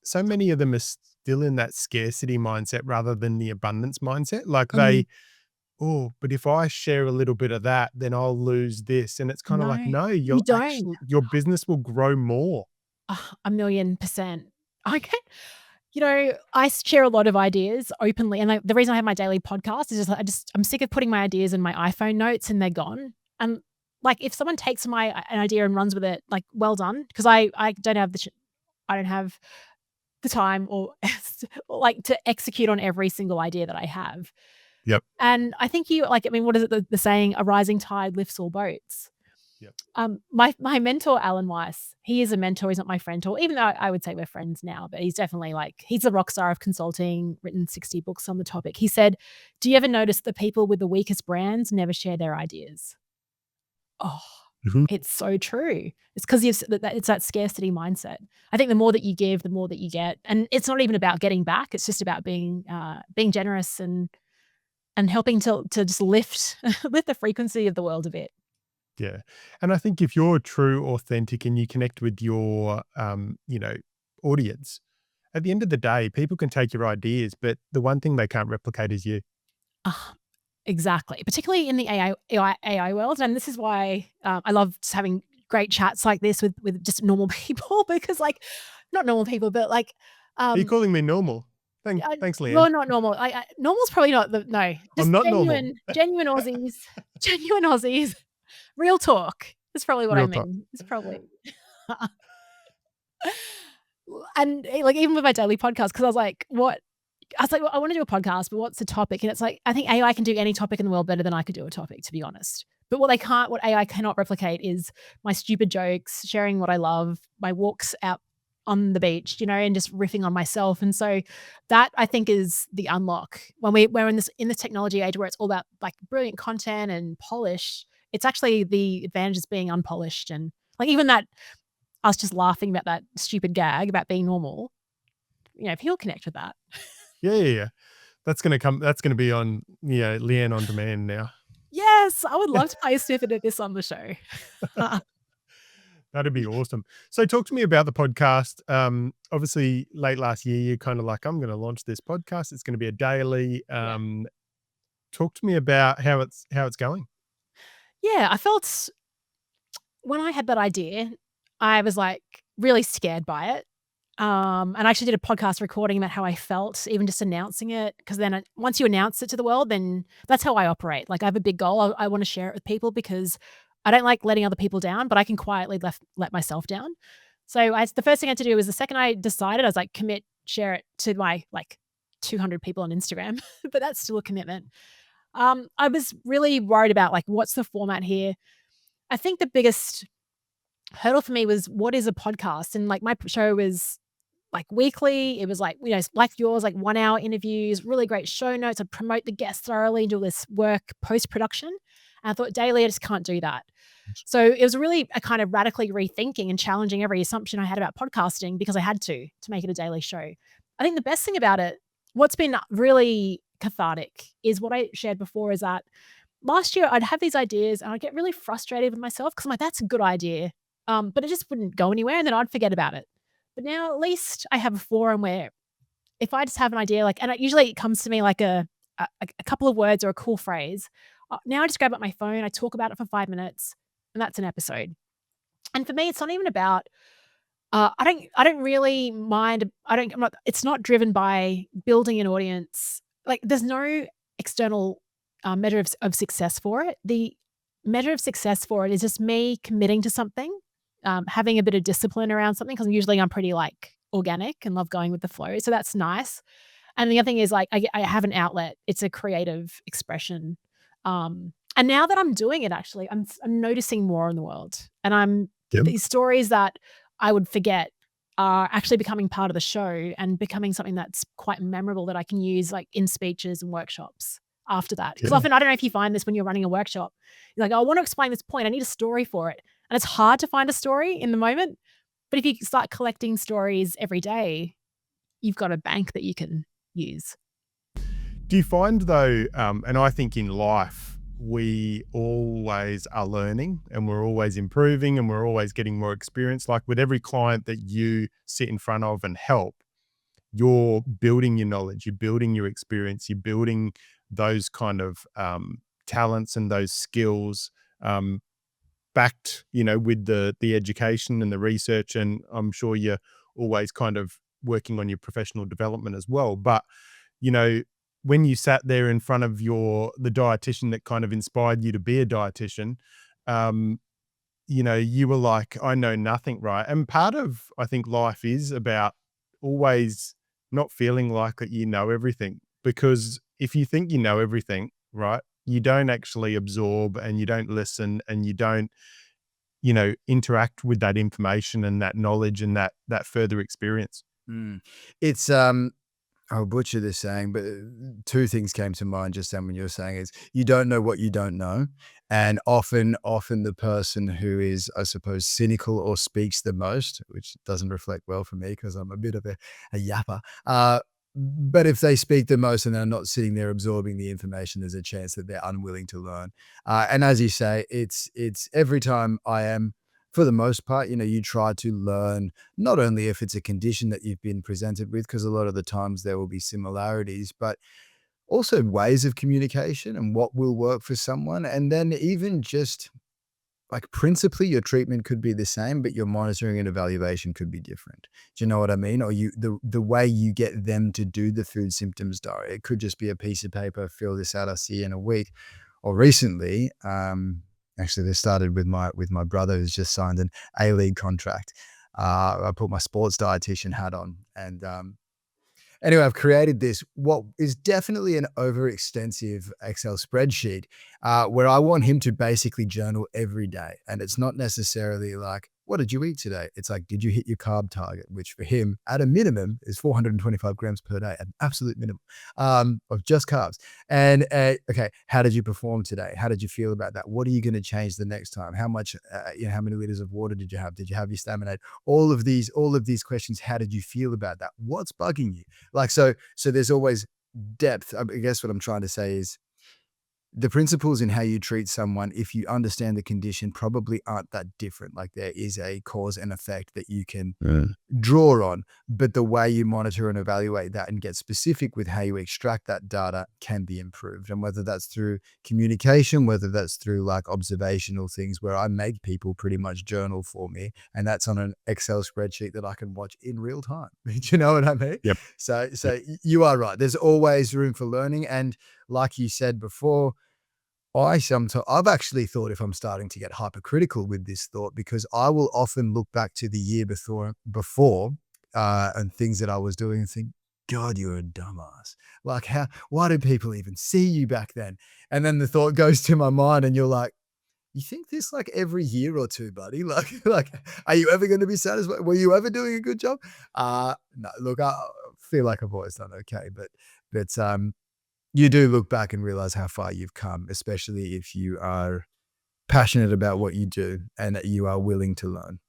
[SPEAKER 4] So many of them are still in that scarcity mindset rather than the abundance mindset. But if I share a little bit of that, then I'll lose this. And it's kind of no,
[SPEAKER 14] you don't.
[SPEAKER 4] Your business will grow more.
[SPEAKER 14] 1,000,000%. I share a lot of ideas openly. And the reason I have my daily podcast is I'm sick of putting my ideas in my iPhone notes and they're gone. And if someone takes an idea and runs with it, well done. Because I don't have the time or to execute on every single idea that I have.
[SPEAKER 4] Yep.
[SPEAKER 14] And I think what is it? The saying, a rising tide lifts all boats.
[SPEAKER 4] Yep.
[SPEAKER 14] My mentor, Alan Weiss, he is a mentor. He's not my friend, or even though I would say we're friends now, but he's definitely he's the rock star of consulting, written 60 books on the topic. He said, do you ever notice the people with the weakest brands never share their ideas? Oh, It's so true. It's because it's that scarcity mindset. I think the more that you give, the more that you get. And it's not even about getting back. It's just about being generous and helping to just lift the frequency of the world a bit.
[SPEAKER 4] Yeah. And I think if you're true, authentic, and you connect with your, audience, at the end of the day, people can take your ideas, but the one thing they can't replicate is you.
[SPEAKER 14] Exactly, particularly in the AI world, and this is why I love just having great chats like this with just normal people because, like, not normal people, but like,
[SPEAKER 4] Are you calling me normal? Thanks, Leanne.
[SPEAKER 14] you're not normal. Normal's probably not the no, just
[SPEAKER 4] I'm not normal.
[SPEAKER 14] genuine Aussies, genuine Aussies, real talk. That's probably what I
[SPEAKER 4] Real talk.
[SPEAKER 14] mean. It's probably. And like even with my daily podcast, because I was like, well, I want to do a podcast, but what's the topic? And it's like, I think AI can do any topic in the world better than I could do a topic, to be honest. But what AI cannot replicate is my stupid jokes, sharing what I love, my walks out on the beach, and just riffing on myself. And so that I think is the unlock when we're in this technology age where it's all about like brilliant content and polish. It's actually the advantage is being unpolished, and like even that us just laughing about that stupid gag about being normal. People connect with that.
[SPEAKER 4] Yeah. That's gonna be on Leanne on demand now.
[SPEAKER 14] Yes, I would love to play a snippet of this on the show.
[SPEAKER 4] That'd be awesome. So talk to me about the podcast. Obviously late last year, you're kind of like, I'm going to launch this podcast. It's going to be a daily. Talk to me about how it's going.
[SPEAKER 14] Yeah, I felt when I had that idea, I was like really scared by it. And I actually did a podcast recording about how I felt, even just announcing it. Because then once you announce it to the world, then that's how I operate. Like I have a big goal. I want to share it with people because I don't like letting other people down, but I can quietly let myself down. So the first thing I had to do was the second I decided, I was like, share it to my like 200 people on Instagram, but that's still a commitment. I was really worried about like, what's the format here? I think the biggest hurdle for me was what is a podcast? And like my show was like weekly. It was like, like yours, like 1 hour interviews, really great show notes. I'd promote the guests thoroughly, do all this work post-production. And I thought daily, I just can't do that. So it was really a kind of radically rethinking and challenging every assumption I had about podcasting because I had to make it a daily show. I think the best thing about it, what's been really cathartic is what I shared before is that last year I'd have these ideas and I'd get really frustrated with myself because I'm like, that's a good idea. But it just wouldn't go anywhere and then I'd forget about it. But now at least I have a forum where if I just have an idea, like, and usually it comes to me like a couple of words or a cool phrase. Now I just grab up my phone, I talk about it for 5 minutes, and that's an episode. And for me, it's not even about. I don't really mind. It's not driven by building an audience. Like, there's no external measure of success for it. The measure of success for it is just me committing to something. Having a bit of discipline around something because usually I'm pretty like organic and love going with the flow. So that's nice. And the other thing is like I have an outlet. It's a creative expression. And now that I'm doing it, actually, I'm noticing more in the world. And these stories that I would forget are actually becoming part of the show and becoming something that's quite memorable that I can use like in speeches and workshops after that. Because often, I don't know if you find this when you're running a workshop, you're like, I want to explain this point. I need a story for it. And it's hard to find a story in the moment. But if you start collecting stories every day, you've got a bank that you can use.
[SPEAKER 4] Do you find though, and I think in life, we always are learning and we're always improving and we're always getting more experience. Like with every client that you sit in front of and help, you're building your knowledge, you're building your experience, you're building those kind of talents and those skills backed, with the education and the research. And I'm sure you're always kind of working on your professional development as well. But, when you sat there in front of the dietitian that kind of inspired you to be a dietitian, you were like, I know nothing, right? And part of, I think, life is about always not feeling like that you know everything. Because if you think you know everything, right, you don't actually absorb and you don't listen and you don't, interact with that information and that knowledge and that further experience.
[SPEAKER 15] It's I'll butcher this saying, but two things came to mind just then when you were saying is you don't know what you don't know. And often the person who is, I suppose, cynical or speaks the most, which doesn't reflect well for me because I'm a bit of a yapper. But if they speak the most and they're not sitting there absorbing the information, there's a chance that they're unwilling to learn. And as you say, it's every time I am, for the most part, you try to learn not only if it's a condition that you've been presented with, because a lot of the times there will be similarities, but also ways of communication and what will work for someone. And then even just like principally your treatment could be the same, but your monitoring and evaluation could be different. Do you know what I mean? Or the way you get them to do the food symptoms diary, it could just be a piece of paper, fill this out, I'll see you in a week. Or recently, actually this started with my brother who's just signed an A-League contract. I put my sports dietitian hat on and anyway, I've created this, what is definitely an overextensive Excel spreadsheet, where I want him to basically journal every day. And it's not necessarily like, what did you eat today? It's like, did you hit your carb target? Which for him, at a minimum, is 425 grams per day, at an absolute minimum of just carbs. And okay, how did you perform today? How did you feel about that? What are you going to change the next time? How much, how many liters of water did you have? Did you have your stamina? All of these questions. How did you feel about that? What's bugging you? Like, so there's always depth. I guess what I'm trying to say is the principles in how you treat someone, if you understand the condition, probably aren't that different. Like there is a cause and effect that you can draw on, but the way you monitor and evaluate that and get specific with how you extract that data can be improved. And whether that's through communication, whether that's through like observational things where I make people pretty much journal for me, and that's on an Excel spreadsheet that I can watch in real time. Do you know what I mean?
[SPEAKER 4] Yep.
[SPEAKER 15] So you are right. There's always room for learning. And like you said before, I've actually thought if I'm starting to get hypercritical with this thought, because I will often look back to the year before and things that I was doing and think, God, you're a dumbass. Like why did people even see you back then? And then the thought goes to my mind and you're like, you think this like every year or two, buddy? Like, are you ever going to be satisfied? Were you ever doing a good job? No, look, I feel like I've always done okay, but you do look back and realize how far you've come, especially if you are passionate about what you do and that you are willing to learn.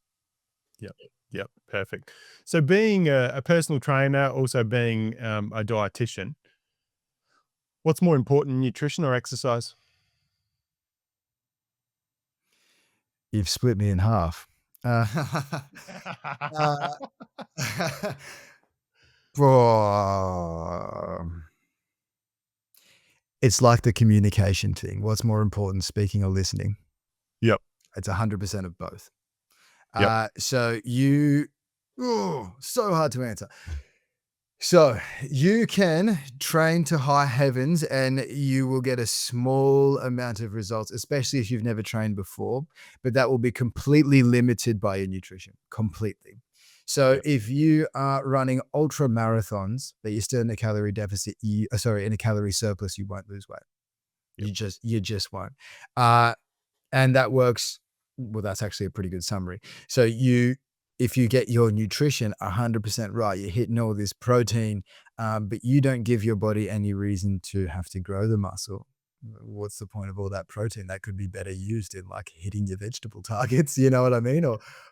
[SPEAKER 4] Yep. Perfect. So being a personal trainer, also being a dietitian, what's more important, nutrition or exercise?
[SPEAKER 15] You've split me in half. It's like the communication thing. What's more important, speaking or listening?
[SPEAKER 4] Yep.
[SPEAKER 15] It's 100% of both.
[SPEAKER 4] Yep.
[SPEAKER 15] So so hard to answer. So you can train to high heavens and you will get a small amount of results, especially if you've never trained before, but that will be completely limited by your nutrition, completely. So if you are running ultra marathons, but you're still in a calorie deficit, in a calorie surplus, you won't lose weight. Yep. You just won't. And that works. Well, that's actually a pretty good summary. So if you get your nutrition 100% right, you're hitting all this protein, but you don't give your body any reason to have to grow the muscle. What's the point of all that protein? That could be better used in like hitting your vegetable targets, you know what I mean?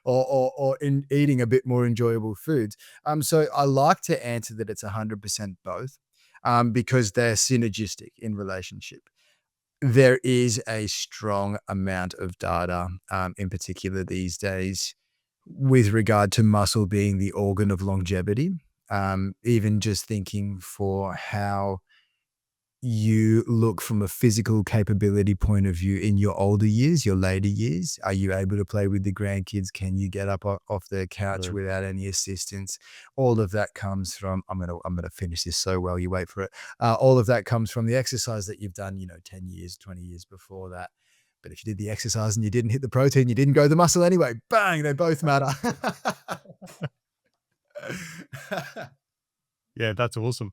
[SPEAKER 15] Or in eating a bit more enjoyable foods. So I like to answer that it's 100% both, because they're synergistic in relationship. There is a strong amount of data, in particular these days, with regard to muscle being the organ of longevity. Even just thinking for how you look from a physical capability point of view in your older years, your later years. Are you able to play with the grandkids? Can you get up off the couch without any assistance? All of that comes from, I'm gonna finish this so well, you wait for it. All of that comes from the exercise that you've done, 10 years, 20 years before that. But if you did the exercise and you didn't hit the protein, you didn't grow the muscle anyway. Bang, they both matter.
[SPEAKER 4] Yeah, that's awesome.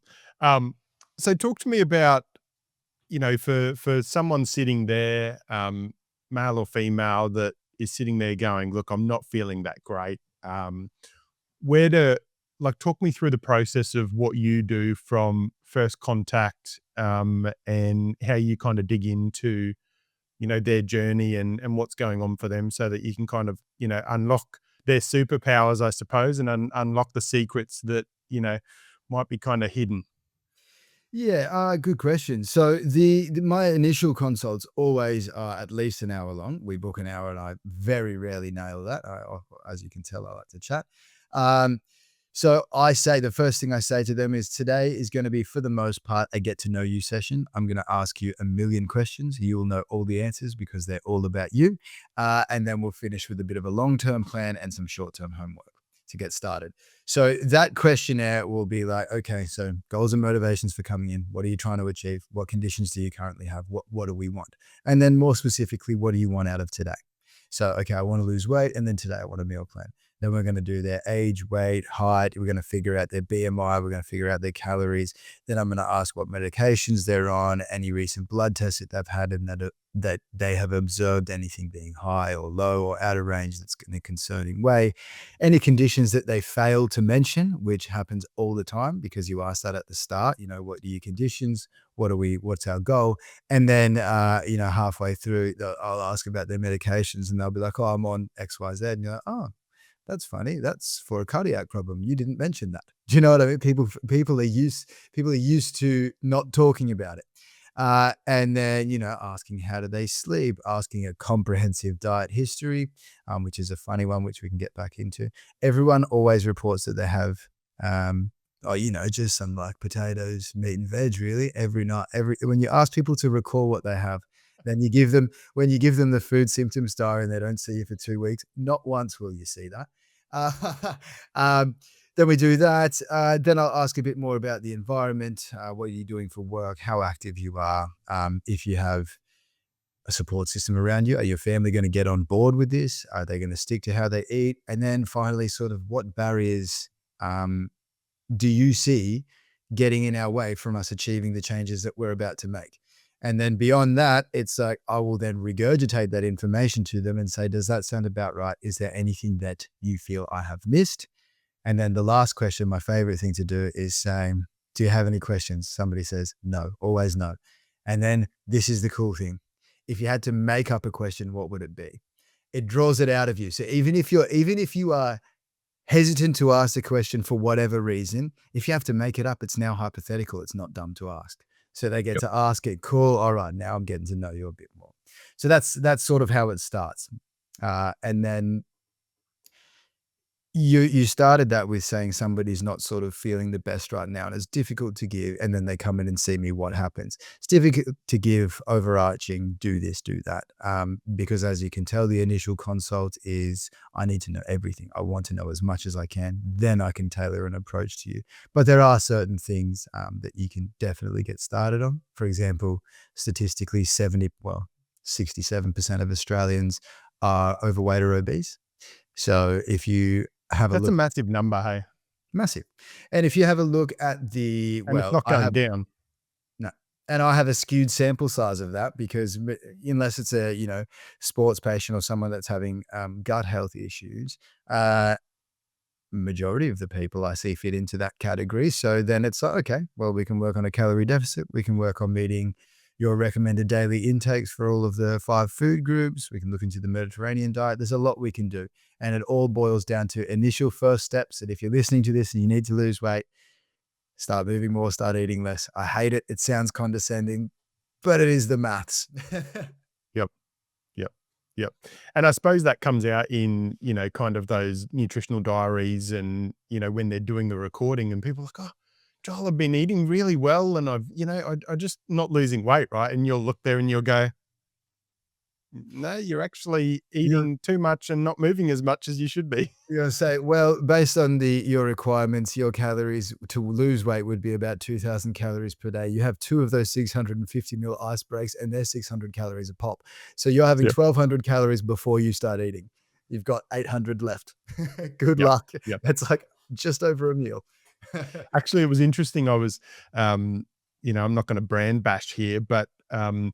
[SPEAKER 4] So talk to me about, for someone sitting there, male or female, that is sitting there going, look, I'm not feeling that great. Talk me through the process of what you do from first contact, and how you kind of dig into, their journey and what's going on for them, so that you can kind of, unlock their superpowers, I suppose, and unlock the secrets that, might be kind of hidden.
[SPEAKER 15] Yeah, good question. So my initial consults always are at least an hour long. We book an hour and I very rarely nail that. As you can tell, I like to chat. So I say, the first thing I say to them is, today is going to be, for the most part, a get to know you session. I'm going to ask you a million questions. You will know all the answers because they're all about you. And then we'll finish with a bit of a long-term plan and some short-term homework to get started. So that questionnaire will be like, okay, so goals and motivations for coming in. What are you trying to achieve? What conditions do you currently have? What do we want? And then more specifically, what do you want out of today? So, okay, I want to lose weight, and then today I want a meal plan. Then we're going to do their age, weight, height. We're going to figure out their BMI. We're going to figure out their calories. Then I'm going to ask what medications they're on, any recent blood tests that they've had, and that they have observed anything being high or low or out of range that's in a concerning way. Any conditions that they fail to mention, which happens all the time because you ask that at the start, what are your conditions? What's our goal? And then, halfway through, I'll ask about their medications, and they'll be like, oh, I'm on X, Y, Z. And you're like, oh, that's funny. That's for a cardiac problem. You didn't mention that. Do you know what I mean? People are used to not talking about it. And then, asking how do they sleep, asking a comprehensive diet history, which is a funny one, which we can get back into. Everyone always reports that they have, just some like potatoes, meat and veg, really, every night. When you ask people to recall what they have, then when you give them the food symptoms diary and they don't see you for 2 weeks, not once will you see that. Then we do that. Then I'll ask a bit more about the environment. What are you doing for work? How active you are? If you have a support system around you, are your family going to get on board with this? Are they going to stick to how they eat? And then finally, sort of what barriers do you see getting in our way from us achieving the changes that we're about to make? And then beyond that, it's like, I will then regurgitate that information to them and say, does that sound about right? Is there anything that you feel I have missed? And then the last question, my favorite thing to do, is saying, do you have any questions? Somebody says no, always no. And then this is the cool thing. If you had to make up a question, what would it be? It draws it out of you. So even if you are hesitant to ask the question for whatever reason, if you have to make it up, it's now hypothetical. It's not dumb to ask. So they get to ask it. Cool. All right. Now I'm getting to know you a bit more. So that's sort of how it starts. And then you started that with saying somebody's not sort of feeling the best right now, and it's difficult to give. And then they come in and see me. What happens? It's difficult to give overarching, do this, do that. Because as you can tell, the initial consult is, I need to know everything. I want to know as much as I can. Then I can tailor an approach to you. But there are certain things that you can definitely get started on. For example, statistically, 67% of Australians are overweight or obese. So if you have
[SPEAKER 4] That's a massive number, hey?
[SPEAKER 15] Massive. And if you have a look at the,
[SPEAKER 4] and it's not going down.
[SPEAKER 15] No. And I have a skewed sample size of that because unless it's a, sports patient or someone that's having gut health issues, majority of the people I see fit into that category. So then it's like, okay, well, we can work on a calorie deficit. We can work on meeting your recommended daily intakes for all of the 5 food groups. We can look into the Mediterranean diet. There's a lot we can do. And it all boils down to initial first steps. And if you're listening to this and you need to lose weight, start moving more, start eating less. I hate it. It sounds condescending, but it is the maths.
[SPEAKER 4] Yep. And I suppose that comes out in, kind of those nutritional diaries and, when they're doing the recording and people are like, oh, Joel, I've been eating really well and I just not losing weight, right? And you'll look there and you'll go, no, you're actually eating too much and not moving as much as you should be.
[SPEAKER 15] You're going to say, well, based on your requirements, your calories to lose weight would be about 2,000 calories per day. You have 2 of those 650 ml ice breaks and they're 600 calories a pop. So you're having 1,200 calories before you start eating. You've got 800 left. Good luck.
[SPEAKER 4] Yep.
[SPEAKER 15] That's like just over a meal.
[SPEAKER 4] Actually, it was interesting. I was, I'm not going to brand bash here, but I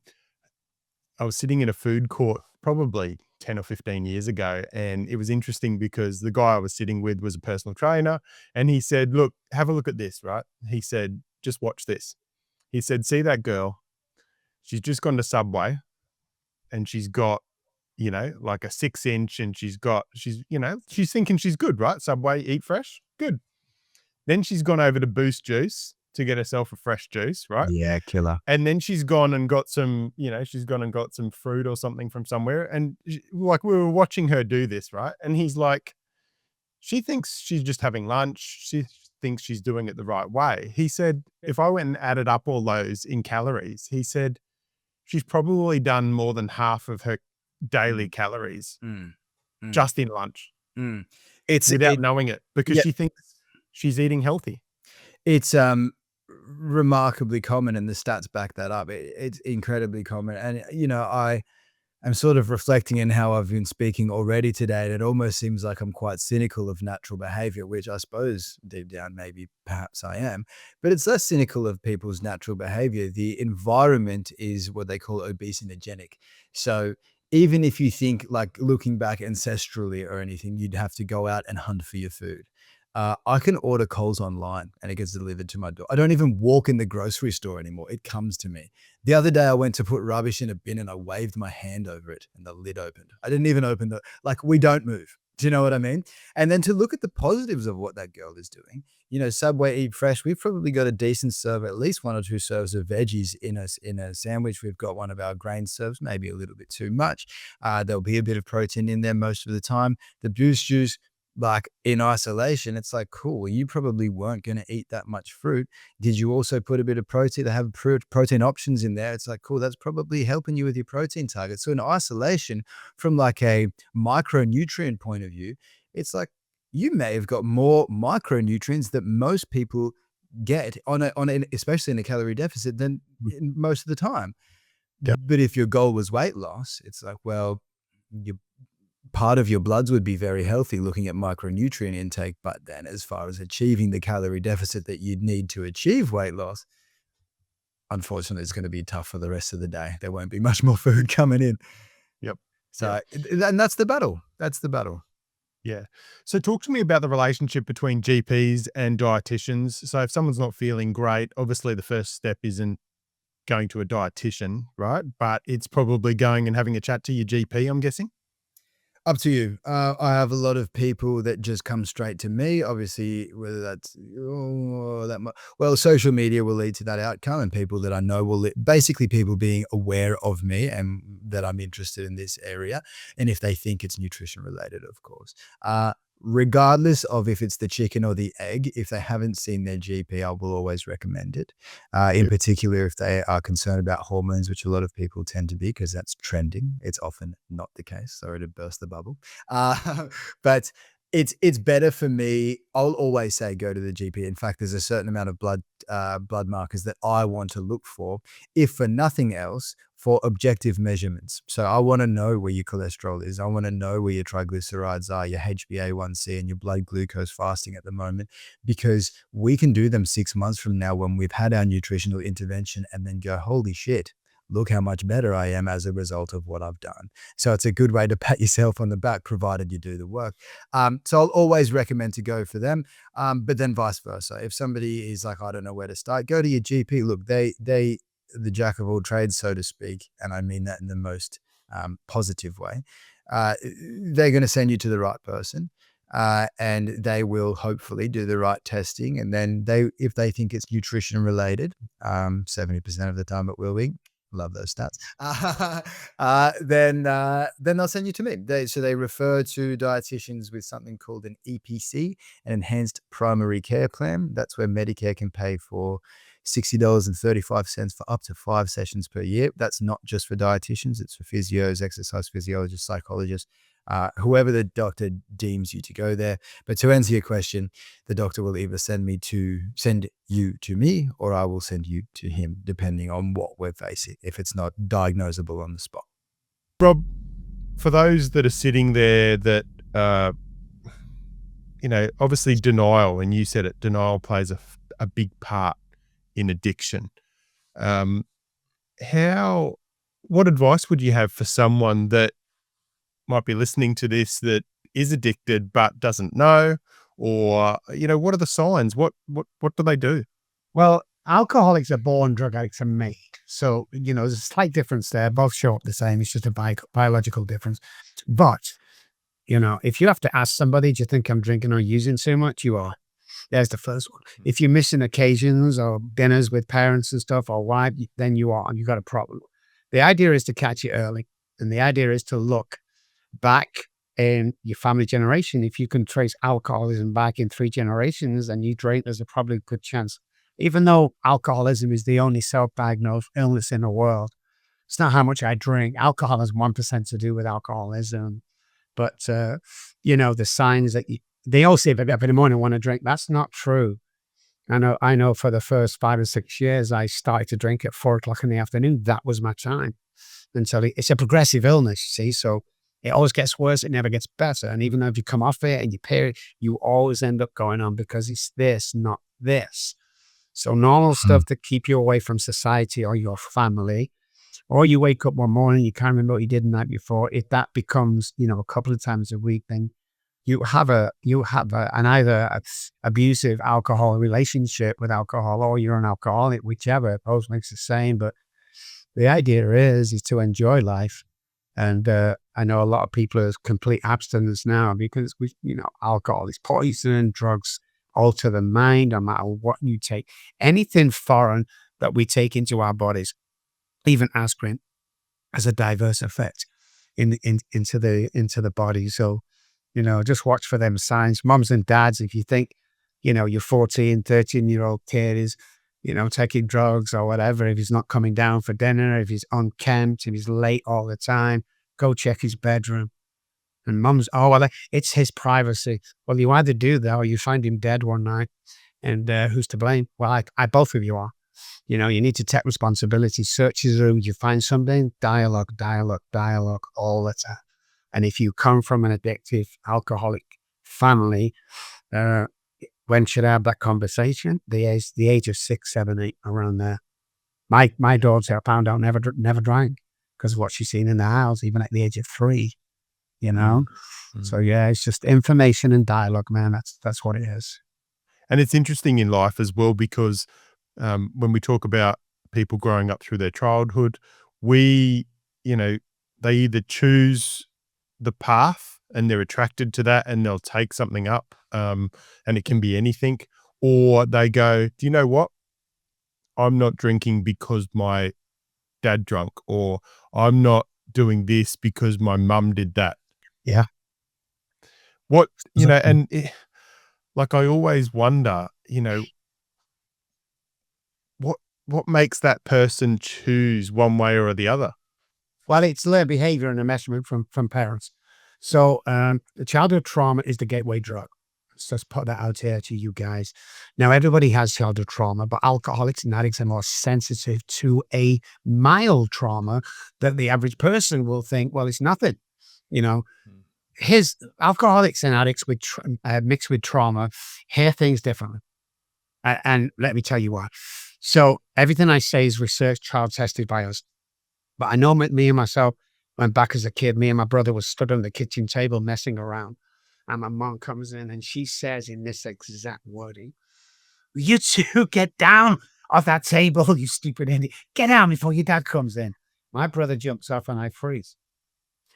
[SPEAKER 4] was sitting in a food court probably 10 or 15 years ago. And it was interesting because the guy I was sitting with was a personal trainer. And he said, look, have a look at this, right? He said, just watch this. He said, see that girl? She's just gone to Subway and she's got, like a 6-inch and she's thinking she's good, right? Subway, eat fresh. Good. Then she's gone over to Boost Juice to get herself a fresh juice, right?
[SPEAKER 15] Yeah, killer.
[SPEAKER 4] And then she's gone and got some, some fruit or something from somewhere. And we were watching her do this, right? And he's like, she thinks she's just having lunch. She thinks she's doing it the right way. He said, if I went and added up all those in calories, he said she's probably done more than half of her daily calories just in lunch.
[SPEAKER 15] It's
[SPEAKER 4] without knowing it, because she thinks she's eating healthy.
[SPEAKER 15] It's remarkably common, and the stats back that up. It's incredibly common. And, you know, I'm sort of reflecting in how I've been speaking already today, and it almost seems like I'm quite cynical of natural behavior, which I suppose deep down, maybe perhaps I am, but it's less cynical of people's natural behavior. The environment is what they call obesogenic. So even if you think, like, looking back ancestrally or anything, you'd have to go out and hunt for your food. I can order Coles online and it gets delivered to my door. I don't even walk in the grocery store anymore. It comes to me. The other day I went to put rubbish in a bin and I waved my hand over it and the lid opened. I didn't even open like, we don't move. Do you know what I mean? And then to look at the positives of what that girl is doing, you know, Subway Eat Fresh, we've probably got a decent serve, at least 1 or 2 serves of veggies in a sandwich. We've got one of our grain serves, maybe a little bit too much. There'll be a bit of protein in there most of the time. The Boost Juice, like, in isolation, it's like, cool, you probably weren't going to eat that much fruit. Did you also put a bit of protein? They have protein options in there. It's like, cool, that's probably helping you with your protein target. So in isolation, from like a micronutrient point of view, it's like you may have got more micronutrients that most people get especially in a calorie deficit than most of the time.
[SPEAKER 4] Yep.
[SPEAKER 15] But if your goal was weight loss, it's like, well, part of your bloods would be very healthy looking at micronutrient intake, but then as far as achieving the calorie deficit that you'd need to achieve weight loss, unfortunately, it's going to be tough for the rest of the day. There won't be much more food coming in.
[SPEAKER 4] Yep.
[SPEAKER 15] So, and that's the battle. That's the battle.
[SPEAKER 4] Yeah. So talk to me about the relationship between GPs and dietitians. So if someone's not feeling great, obviously the first step isn't going to a dietitian, right? But it's probably going and having a chat to your GP, I'm guessing.
[SPEAKER 15] Up to you. I have a lot of people that just come straight to me. Obviously, whether that's social media will lead to that outcome, and people that I know will basically people being aware of me and that I'm interested in this area, and if they think it's nutrition related, of course. Regardless of if it's the chicken or the egg, if they haven't seen their GP, I will always recommend it. In particular, if they are concerned about hormones, which a lot of people tend to be because that's trending. It's often not the case. Sorry to burst the bubble. But it's better for me. I'll always say go to the GP. In fact, there's a certain amount of blood markers that I want to look for, if for nothing else, for objective measurements. So I want to know where your cholesterol is. I want to know where your triglycerides are, your HbA1c and your blood glucose fasting at the moment, because we can do them 6 months from now when we've had our nutritional intervention and then go, holy shit, look how much better I am as a result of what I've done. So it's a good way to pat yourself on the back, provided you do the work. So I'll always recommend to go for them, but then vice versa. If somebody is like, I don't know where to start, go to your GP. Look, they the jack of all trades, so to speak, and I mean that in the most positive way. They're going to send you to the right person, and they will hopefully do the right testing. And then if they think it's nutrition related, 70% of the time it will be. Love those stats. Then they'll send you to me. They refer to dietitians with something called an EPC, an Enhanced Primary Care Plan. That's where Medicare can pay for $60.35 for up to 5 sessions per year. That's not just for dietitians. It's for physios, exercise physiologists, psychologists, whoever the doctor deems you to go there. But to answer your question, the doctor will either send you to me, or I will send you to him, depending on what we're facing, if it's not diagnosable on the spot.
[SPEAKER 4] Rob, for those that are sitting there that, obviously denial, and you said it, denial plays a big part in addiction. What advice would you have for someone that might be listening to this that is addicted but doesn't know, or what are the signs? What do they do?
[SPEAKER 3] Well, alcoholics are born, drug addicts are made. So, there's a slight difference there. Both show up the same. It's just a biological difference. But, if you have to ask somebody, do you think I'm drinking or using too much? You are. There's the first one. If you're missing occasions or dinners with parents and stuff or wife, then you are, and you got a problem. The idea is to catch it early. And the idea is to look back in your family generation. If you can trace alcoholism back in 3 generations and you drink, there's a probably good chance. Even though alcoholism is the only self-diagnosed illness in the world, it's not how much I drink. Alcohol has 1% to do with alcoholism. But, the signs that they all say, if I get up in the morning, I want to drink. That's not true. I know for the first 5 or 6 years, I started to drink at 4:00 in the afternoon. That was my time. Until it's a progressive illness, you see. So it always gets worse. It never gets better. And even though if you come off it and you period, you always end up going on because it's this, not this. So normal stuff to keep you away from society or your family, or you wake up one morning, you can't remember what you did the night before. If that becomes, a couple of times a week, then you have an either abusive alcohol relationship with alcohol, or you're an alcoholic, whichever. Both makes the same. But the idea is to enjoy life. And I know a lot of people are complete abstinence now because alcohol is poison, drugs alter the mind, no matter what you take. Anything foreign that we take into our bodies, even aspirin, has a diverse effect into the body. So, just watch for them signs. Moms and dads, if you think, your 14, 13-year-old kid is, taking drugs or whatever, if he's not coming down for dinner, if he's unkempt, if he's late all the time, go check his bedroom. And mums, it's his privacy. Well, you either do that or you find him dead one night. And who's to blame? Well, I both of you are. You need to take responsibility. Search his room. You find something, dialogue all the time. And if you come from an addictive, alcoholic family, when should I have that conversation? The age of 6, 7, 8, around there. My daughter, I found out, never drank because of what she's seen in the house, even at the age of 3. So it's just information and dialogue, man. That's what it is.
[SPEAKER 2] And it's interesting in life as well because when we talk about people growing up through their childhood, they either choose the path and they're attracted to that and they'll take something up, and it can be anything, or they go, do you know what? I'm not drinking because my dad drunk, or I'm not doing this because my mum did that.
[SPEAKER 3] Yeah.
[SPEAKER 2] What, and I always wonder, what makes that person choose one way or the other?
[SPEAKER 3] Well, it's learned behavior and a measurement from parents. So the childhood trauma is the gateway drug. So let's put that out here to you guys. Now, everybody has childhood trauma, but alcoholics and addicts are more sensitive to a mild trauma that the average person will think, well, it's nothing. His alcoholics and addicts with mixed with trauma hear things differently. And let me tell you why. So everything I say is research, child tested by us. But I know me and myself went back as a kid. Me and my brother was stood on the kitchen table messing around. And my mom comes in and she says in this exact wording, "You two get down off that table, you stupid idiot. Get down before your dad comes in." My brother jumps off and I freeze.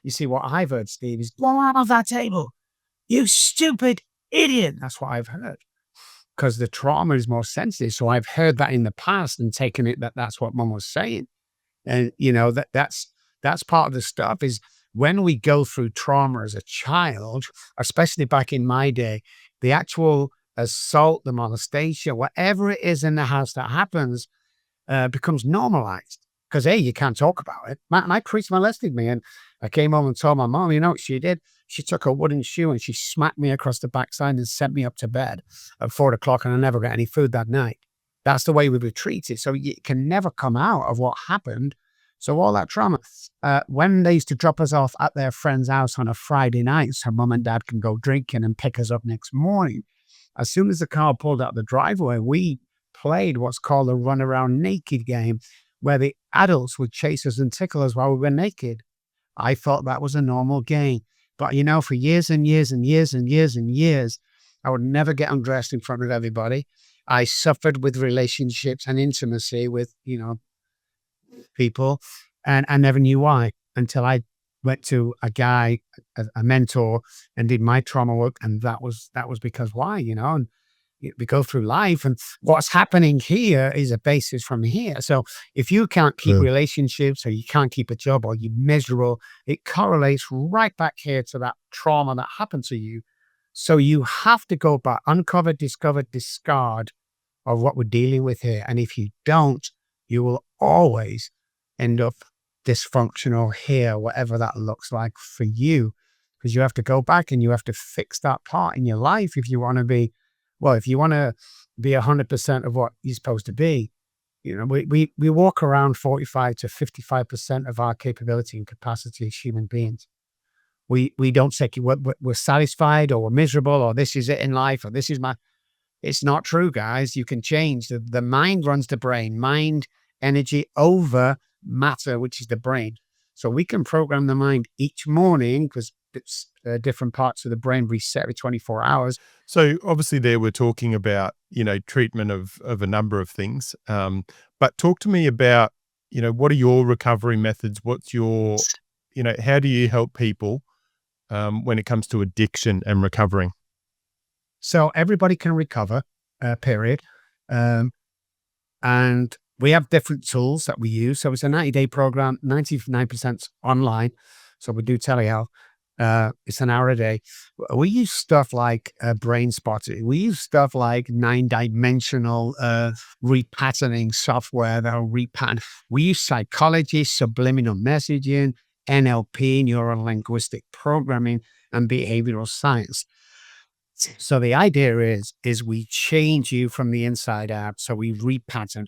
[SPEAKER 3] You see, what I've heard, Steve, is, "Get out of that table, you stupid idiot." That's what I've heard. Because the trauma is more sensitive. So I've heard that in the past and taken it that's what mom was saying. And, that's part of the stuff is when we go through trauma as a child, especially back in my day, the actual assault, the molestation, whatever it is in the house that happens, becomes normalized. Because, hey, you can't talk about it. My priest molested me. And I came home and told my mom, you know what she did? She took a wooden shoe and she smacked me across the backside and sent me up to bed at 4:00, and I never got any food that night. That's the way we were treated. So you can never come out of what happened. So all that trauma, when they used to drop us off at their friend's house on a Friday night so mom and dad can go drinking and pick us up next morning, as soon as the car pulled out the driveway, we played what's called a run around naked game, where the adults would chase us and tickle us while we were naked. I thought that was a normal game. But, for years and years and years and years and years, I would never get undressed in front of everybody. I suffered with relationships and intimacy with, people, and I never knew why until I went to a guy, a mentor, and did my trauma work. And that was because why, and We go through life, and what's happening here is a basis from here. So if you can't keep relationships, or you can't keep a job, or you're miserable, it correlates right back here to that trauma that happened to you. So you have to go back, uncover, discover, discard of what we're dealing with here. And if you don't, you will always end up dysfunctional here, whatever that looks like for you, because you have to go back and you have to fix that part in your life if you want to be, if you want to be 100% of what you're supposed to be. We walk around 45 to 55% of our capability and capacity as human beings. We don't say we're satisfied, or we're miserable, or this is it in life, or this is my. It's not true, guys. You can change. The mind runs the brain. Mind, energy over matter, which is the brain. So we can program the mind each morning, because it's different parts of the brain reset every 24 hours.
[SPEAKER 2] So obviously there we're talking about, treatment of a number of things. But talk to me about, what are your recovery methods? What's your, how do you help people when it comes to addiction and recovering?
[SPEAKER 3] So everybody can recover, period. And we have different tools that we use. So it's a 90-day program, 99% online. So we do telehealth. It's an hour a day. We use stuff like brain spotting. We use stuff like 9-dimensional repatterning software that'll repattern. We use psychology, subliminal messaging, NLP, neuro-linguistic programming, and behavioral science. So the idea is we change you from the inside out. So we repattern.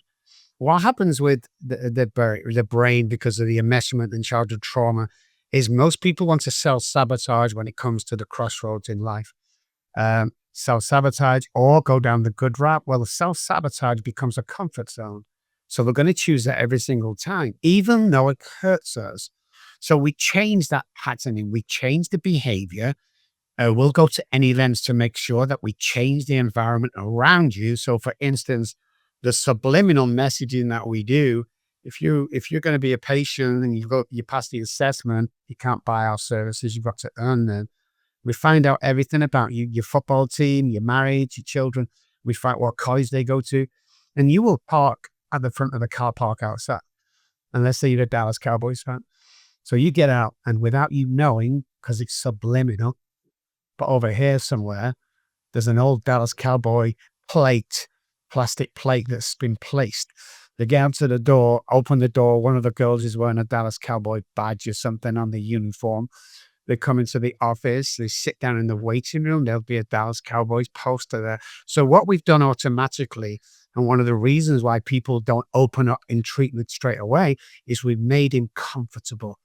[SPEAKER 3] What happens with the brain because of the enmeshment and childhood trauma is most people want to self-sabotage when it comes to the crossroads in life. Self-sabotage or go down the good route. Well, the self-sabotage becomes a comfort zone. So we're going to choose that every single time, even though it hurts us. So we change that patterning. We change the behavior. We'll go to any lengths to make sure that we change the environment around you. So for instance, the subliminal messaging that we do, if you're going to be a patient and you pass the assessment, you can't buy our services, you've got to earn them. We find out everything about you, your football team, your marriage, your children. We find what college they go to, and you will park at the front of the car park outside, unless say you're a Dallas Cowboys fan. So you get out, and without you knowing, because it's subliminal, but over here somewhere, there's an old Dallas Cowboy plastic plate that's been placed. They get out to the door, open the door. One of the girls is wearing a Dallas Cowboy badge or something on the uniform. They come into the office. They sit down in the waiting room. There'll be a Dallas Cowboys poster there. So what we've done automatically, and one of the reasons why people don't open up in treatment straight away, is we've made him comfortable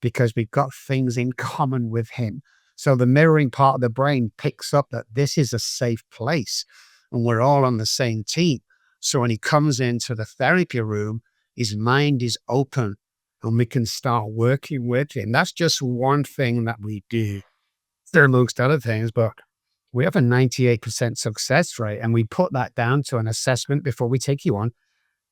[SPEAKER 3] because we've got things in common with him. So the mirroring part of the brain picks up that this is a safe place and we're all on the same team. So when he comes into the therapy room, his mind is open and we can start working with him. That's just one thing that we do. There are amongst other things, but we have a 98% success rate, and we put that down to an assessment before we take you on.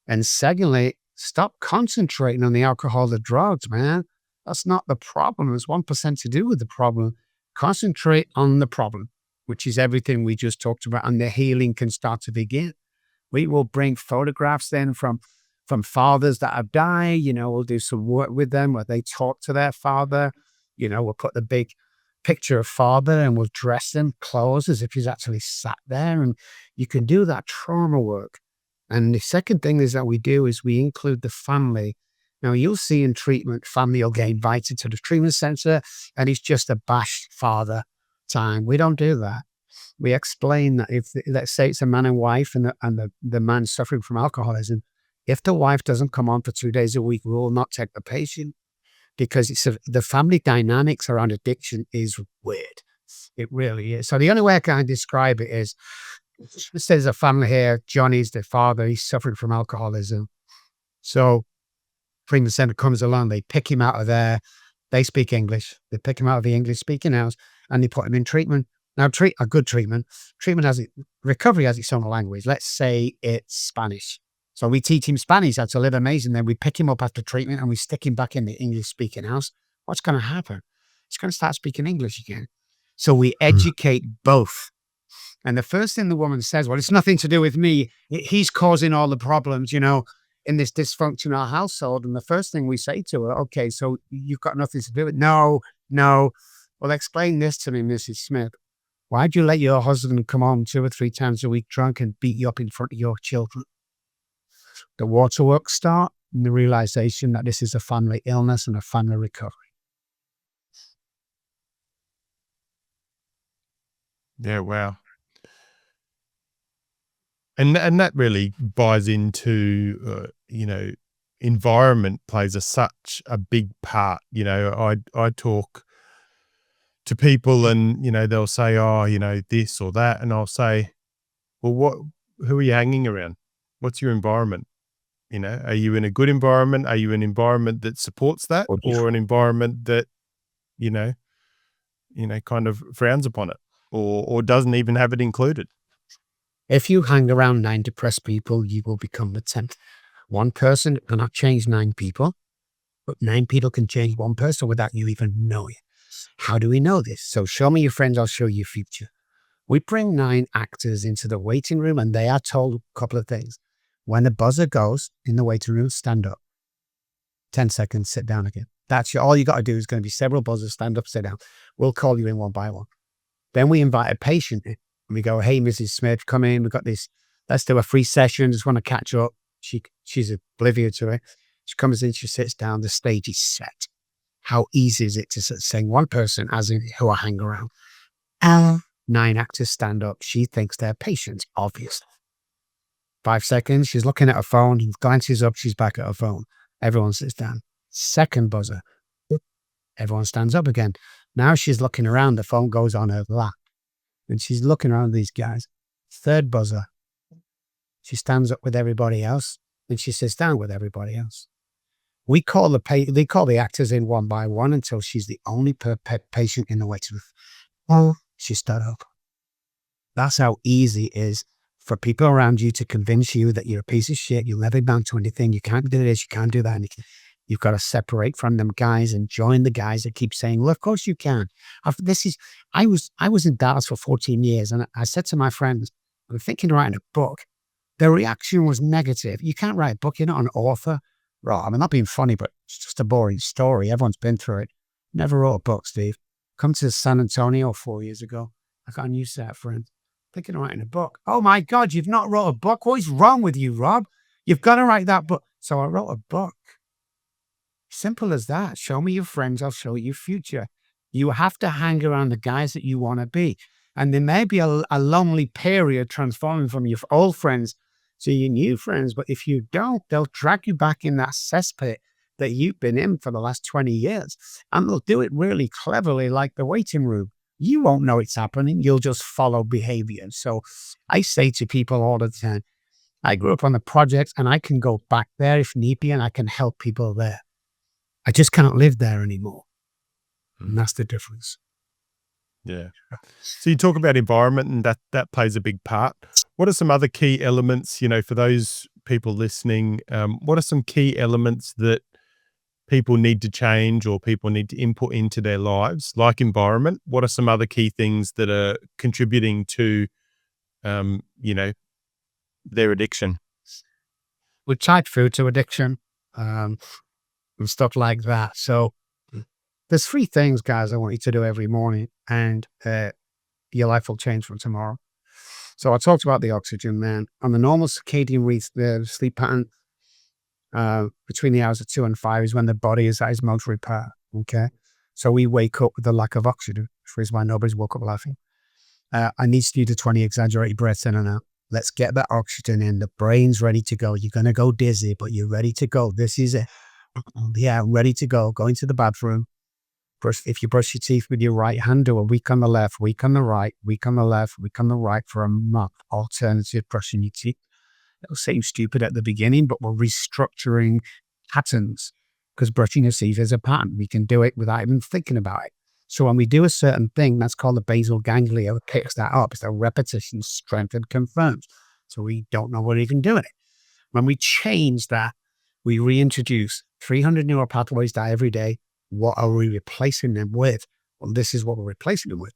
[SPEAKER 3] And secondly, stop concentrating on the alcohol, the drugs, man. That's not the problem. There's 1% to do with the problem. Concentrate on the problem, which is everything we just talked about, and the healing can start to begin. We will bring photographs then from fathers that have died. We'll do some work with them where they talk to their father. We'll put the big picture of father and we'll dress them clothes as if he's actually sat there, and you can do that trauma work. And the second thing is that we do is we include the family. Now, you'll see in treatment, family will get invited to the treatment center and it's just a bashed father time. We don't do that. We explain that if, let's say it's a man and wife and the man suffering from alcoholism, if the wife doesn't come on for 2 days a week, we will not take the patient, because the family dynamics around addiction is weird. It really is. So the only way I can describe it is, let's say there's a family here, Johnny's the father, he's suffering from alcoholism. So treatment center comes along, they pick him out of there, they speak English, they pick him out of the English speaking house and they put him in treatment. Now, a good treatment recovery has its own language. Let's say it's Spanish. So we teach him Spanish how to live amazing. Then we pick him up after treatment and we stick him back in the English speaking house. What's going to happen? He's going to start speaking English again. So we educate both. And the first thing the woman says, well, it's nothing to do with me. He's causing all the problems, in this dysfunctional household. And the first thing we say to her, okay, so you've got nothing to do with it. No. Well, explain this to me, Mrs. Smith. Why'd you let your husband come home 2 or 3 times a week drunk and beat you up in front of your children? The waterworks start and the realization that this is a family illness and a family recovery.
[SPEAKER 4] Yeah, wow. And that really buys into, environment plays such a big part. I talk to people and, they'll say, oh, this or that. And I'll say, well, who are you hanging around? What's your environment? Are you in a good environment? Are you an environment that supports that, or an environment that, kind of frowns upon it or doesn't even have it included?
[SPEAKER 3] If you hang around 9 depressed people, you will become the 10th. One person cannot change 9 people, but 9 people can change one person without you even knowing. How do we know this? So show me your friends, I'll show you your future. We bring 9 actors into the waiting room and they are told a couple of things. When the buzzer goes in the waiting room, stand up. 10 seconds, sit down again. That's all you got to do is going to be several buzzers, stand up, sit down. We'll call you in one by one. Then we invite a patient in. And we go, hey, Mrs. Smith, come in. We've got this. Let's do a free session. Just want to catch up. She's oblivious to it. She comes in, she sits down. The stage is set. How easy is it to say one person, as in who I hang around? 9 actors stand up. She thinks they're patients, obviously. 5 seconds, she's looking at her phone. Glances up, she's back at her phone. Everyone sits down. Second buzzer. Everyone stands up again. Now she's looking around. The phone goes on her lap. And she's looking around these guys. Third buzzer. She stands up with everybody else and she sits down with everybody else. They call the actors in one by one until she's the only patient in the waiting room. Oh, she stood up. That's how easy it is for people around you to convince you that you're a piece of shit. You'll never amount to anything. You can't do this. You can't do that. And you've got to separate from them guys and join the guys that keep saying, well, of course you can. I was in Dallas for 14 years and I said to my friends, I'm thinking of writing a book. The reaction was negative. You can't write a book. You're not an author. Right. I'm not being funny, but it's just a boring story. Everyone's been through it. Never wrote a book, Steve. Come to San Antonio 4 years ago. I got a new set of friends. Thinking of writing a book. Oh my God, you've not wrote a book? What is wrong with you, Rob? You've got to write that book. So I wrote a book. Simple as that. Show me your friends, I'll show you your future. You have to hang around the guys that you want to be. And there may be a lonely period transforming from your old friends to your new friends. But if you don't, they'll drag you back in that cesspit that you've been in for the last 20 years. And they'll do it really cleverly, like the waiting room. You won't know it's happening. You'll just follow behavior. So I say to people all the time, I grew up on the project and I can go back there if need be and I can help people there. I just can't live there anymore. And that's the difference.
[SPEAKER 4] Yeah. So you talk about environment and that plays a big part. What are some other key elements, for those people listening, what are some key elements that people need to change or people need to input into their lives, like environment? What are some other key things that are contributing to, their addiction?
[SPEAKER 3] We tied food to addiction and stuff like that. So there's 3 things, guys, I want you to do every morning and your life will change from tomorrow. So I talked about the oxygen, man. On the normal circadian sleep pattern, between the hours of 2 and 5 is when the body is at its most repair. Okay. So we wake up with the lack of oxygen, which is why nobody's woke up laughing. I need you to 20 exaggerated breaths in and out. Let's get that oxygen in. The brain's ready to go. You're going to go dizzy, but you're ready to go. This is it. Yeah, I'm ready to go. Go into the bathroom. If you brush your teeth with your right hand, do a week on the left, week on the right, week on the left, week on the right for a month. Alternative brushing your teeth. It'll seem stupid at the beginning, but we're restructuring patterns because brushing your teeth is a pattern. We can do it without even thinking about it. So when we do a certain thing, that's called the basal ganglia. It picks that up. It's a repetition, strengthened, confirms. So we don't know we're even doing it. When we change that, we reintroduce 300 neural pathways die every day. What are we replacing them with? Well, this is what we're replacing them with.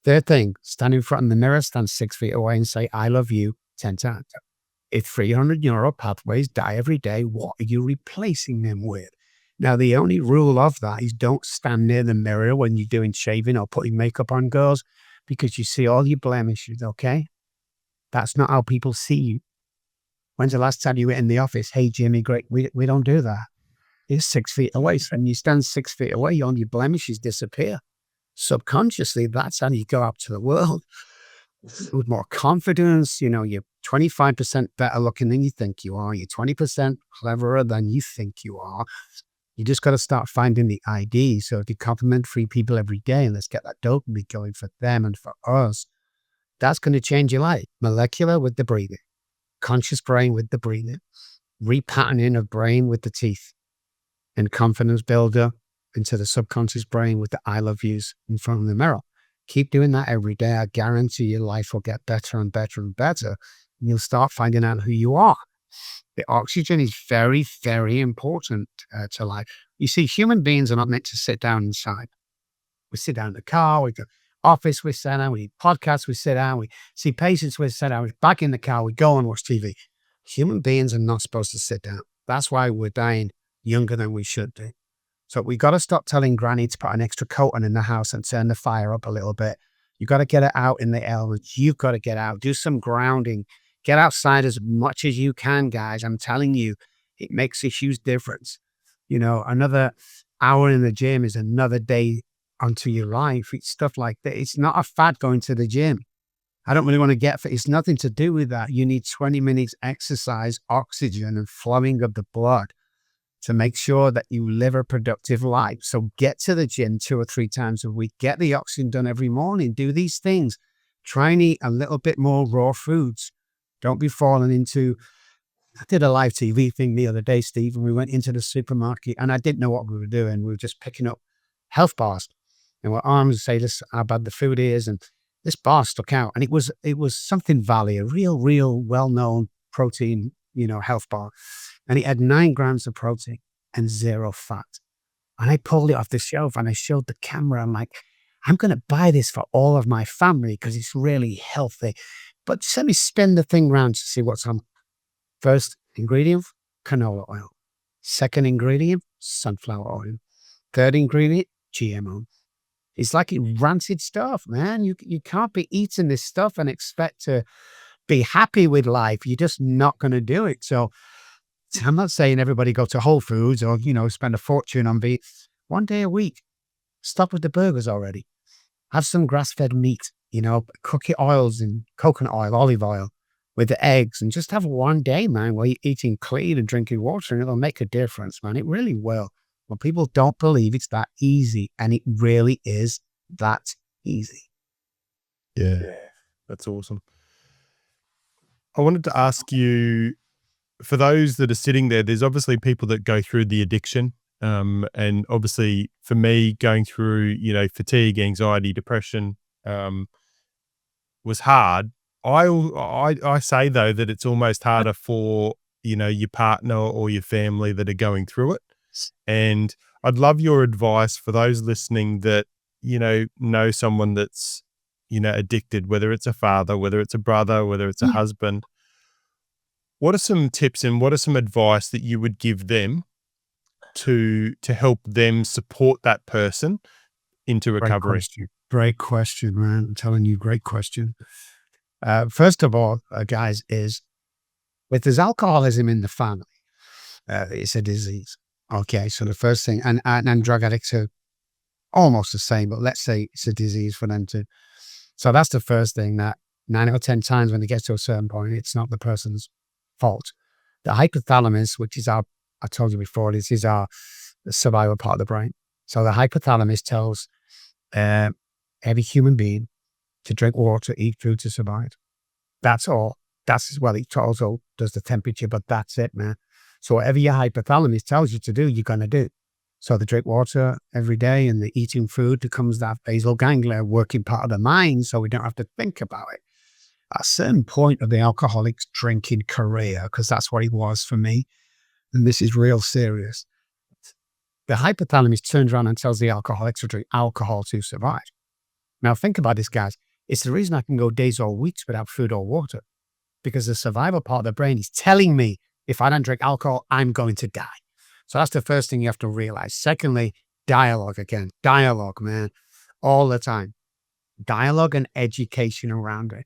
[SPEAKER 3] Third thing, stand in front of the mirror, stand 6 feet away and say, I love you 10 times. If 300 neural pathways die every day, what are you replacing them with? Now, the only rule of that is don't stand near the mirror when you're doing shaving or putting makeup on, girls, because you see all your blemishes, okay? That's not how people see you. When's the last time you were in the office? Hey, Jimmy, great. We don't do that. It's 6 feet away. So when you stand 6 feet away, all your blemishes disappear. Subconsciously, that's how you go out to the world with more confidence. You know, you're 25% better looking than you think you are. You're 20% cleverer than you think you are. You just got to start finding the ID. So if you compliment 3 people every day, and let's get that dopamine going for them and for us, that's going to change your life. Molecular with the breathing, conscious brain with the breathing, repatterning of brain with the teeth, and confidence builder into the subconscious brain with the I love yous in front of the mirror. Keep doing that every day. I guarantee your life will get better and better and better. And you'll start finding out who you are. The oxygen is very, very important to life. You see, human beings are not meant to sit down inside. We sit down in the car, we go office, we sit down, we eat podcasts, we sit down, we see patients, we sit down, we're back in the car, we go and watch TV. Human beings are not supposed to sit down. That's why we're dying younger than we should do. So we got to stop telling Granny to put an extra coat on in the house and turn the fire up a little bit. You got to get it out in the elements. You've got to get out, do some grounding, get outside as much as you can, guys. I'm telling you, it makes a huge difference. You know, another hour in the gym is another day onto your life. It's stuff like that. It's not a fad going to the gym. I don't really want to get fit. It's nothing to do with that. You need 20 minutes exercise, oxygen, and flowing of the blood to make sure that you live a productive life. So get to the gym 2 or 3 times a week. Get the oxygen done every morning. Do these things. Try and eat a little bit more raw foods. Don't be falling into... I did a live TV thing the other day, Steve, and we went into the supermarket and I didn't know what we were doing. We were just picking up health bars and we're armed to say this, how bad the food is. And this bar stuck out and it was something Valley, a real well-known protein, health bar. And it had 9 grams of protein and 0 fat. And I pulled it off the shelf and I showed the camera. I'm like, I'm going to buy this for all of my family because it's really healthy. But just let me spin the thing around to see what's on. First ingredient, canola oil. Second ingredient, sunflower oil. Third ingredient, GMO. It's like rancid stuff, man. You can't be eating this stuff and expect to be happy with life. You're just not going to do it. So I'm not saying everybody go to Whole Foods or, spend a fortune on meat. 1 day a week. Stop with the burgers already. Have some grass-fed meat, cook your oils in coconut oil, olive oil with the eggs and just have 1 day, man, where you're eating clean and drinking water and it'll make a difference, man. It really will. Well, people don't believe it's that easy and it really is that easy.
[SPEAKER 2] Yeah, that's awesome. I wanted to ask you, for those that are sitting there, there's obviously people that go through the addiction. And obviously for me, going through, fatigue, anxiety, depression, was hard. I say though, that it's almost harder for, your partner or your family that are going through it. And I'd love your advice for those listening that, know someone that's, addicted, whether it's a father, whether it's a brother, whether it's a husband. What are some tips and what are some advice that you would give them to help them support that person into recovery?
[SPEAKER 3] Great question, man. I'm telling you, great question. First of all, guys, is with this alcoholism in the family, it's a disease. Okay, so the first thing, and drug addicts are almost the same, but let's say it's a disease for them too. So that's the first thing, that 9 out of 10 times when they get to a certain point, it's not the person's fault. The hypothalamus, which is I told you before, this is our survival part of the brain. So the hypothalamus tells every human being to drink water, eat food to survive. That's all. It also does the temperature, but that's it, man. So whatever your hypothalamus tells you to do, you're going to do. So they drink water every day and they're eating food becomes that basal ganglia working part of the mind, so we don't have to think about it. At a certain point of the alcoholic's drinking career, because that's what it was for me, and this is real serious, the hypothalamus turns around and tells the alcoholics to drink alcohol to survive. Now think about this, guys. It's the reason I can go days or weeks without food or water, because the survival part of the brain is telling me if I don't drink alcohol, I'm going to die. So that's the first thing you have to realize. Secondly, dialogue again. Dialogue, man, all the time. Dialogue and education around it.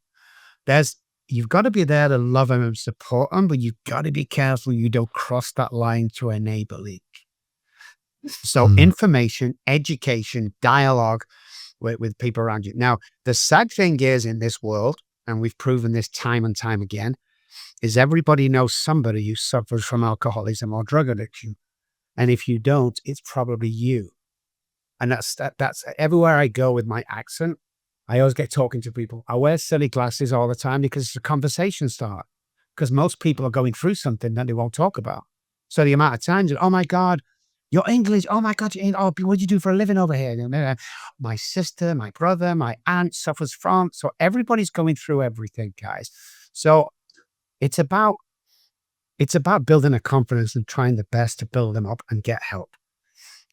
[SPEAKER 3] You've got to be there to love them and support them, but you've got to be careful you don't cross that line to enabling. So information, education, dialogue with people around you. Now, the sad thing is in this world, and we've proven this time and time again, is everybody knows somebody who suffers from alcoholism or drug addiction. And if you don't, it's probably you. And that's everywhere I go with my accent. I always get talking to people. I wear silly glasses all the time because it's a conversation start. Because most people are going through something that they won't talk about. So the amount of times, oh my God, you're English. Oh my God, what do you do for a living over here? My sister, my brother, my aunt suffers from. So everybody's going through everything, guys. So it's about building a confidence and trying the best to build them up and get help.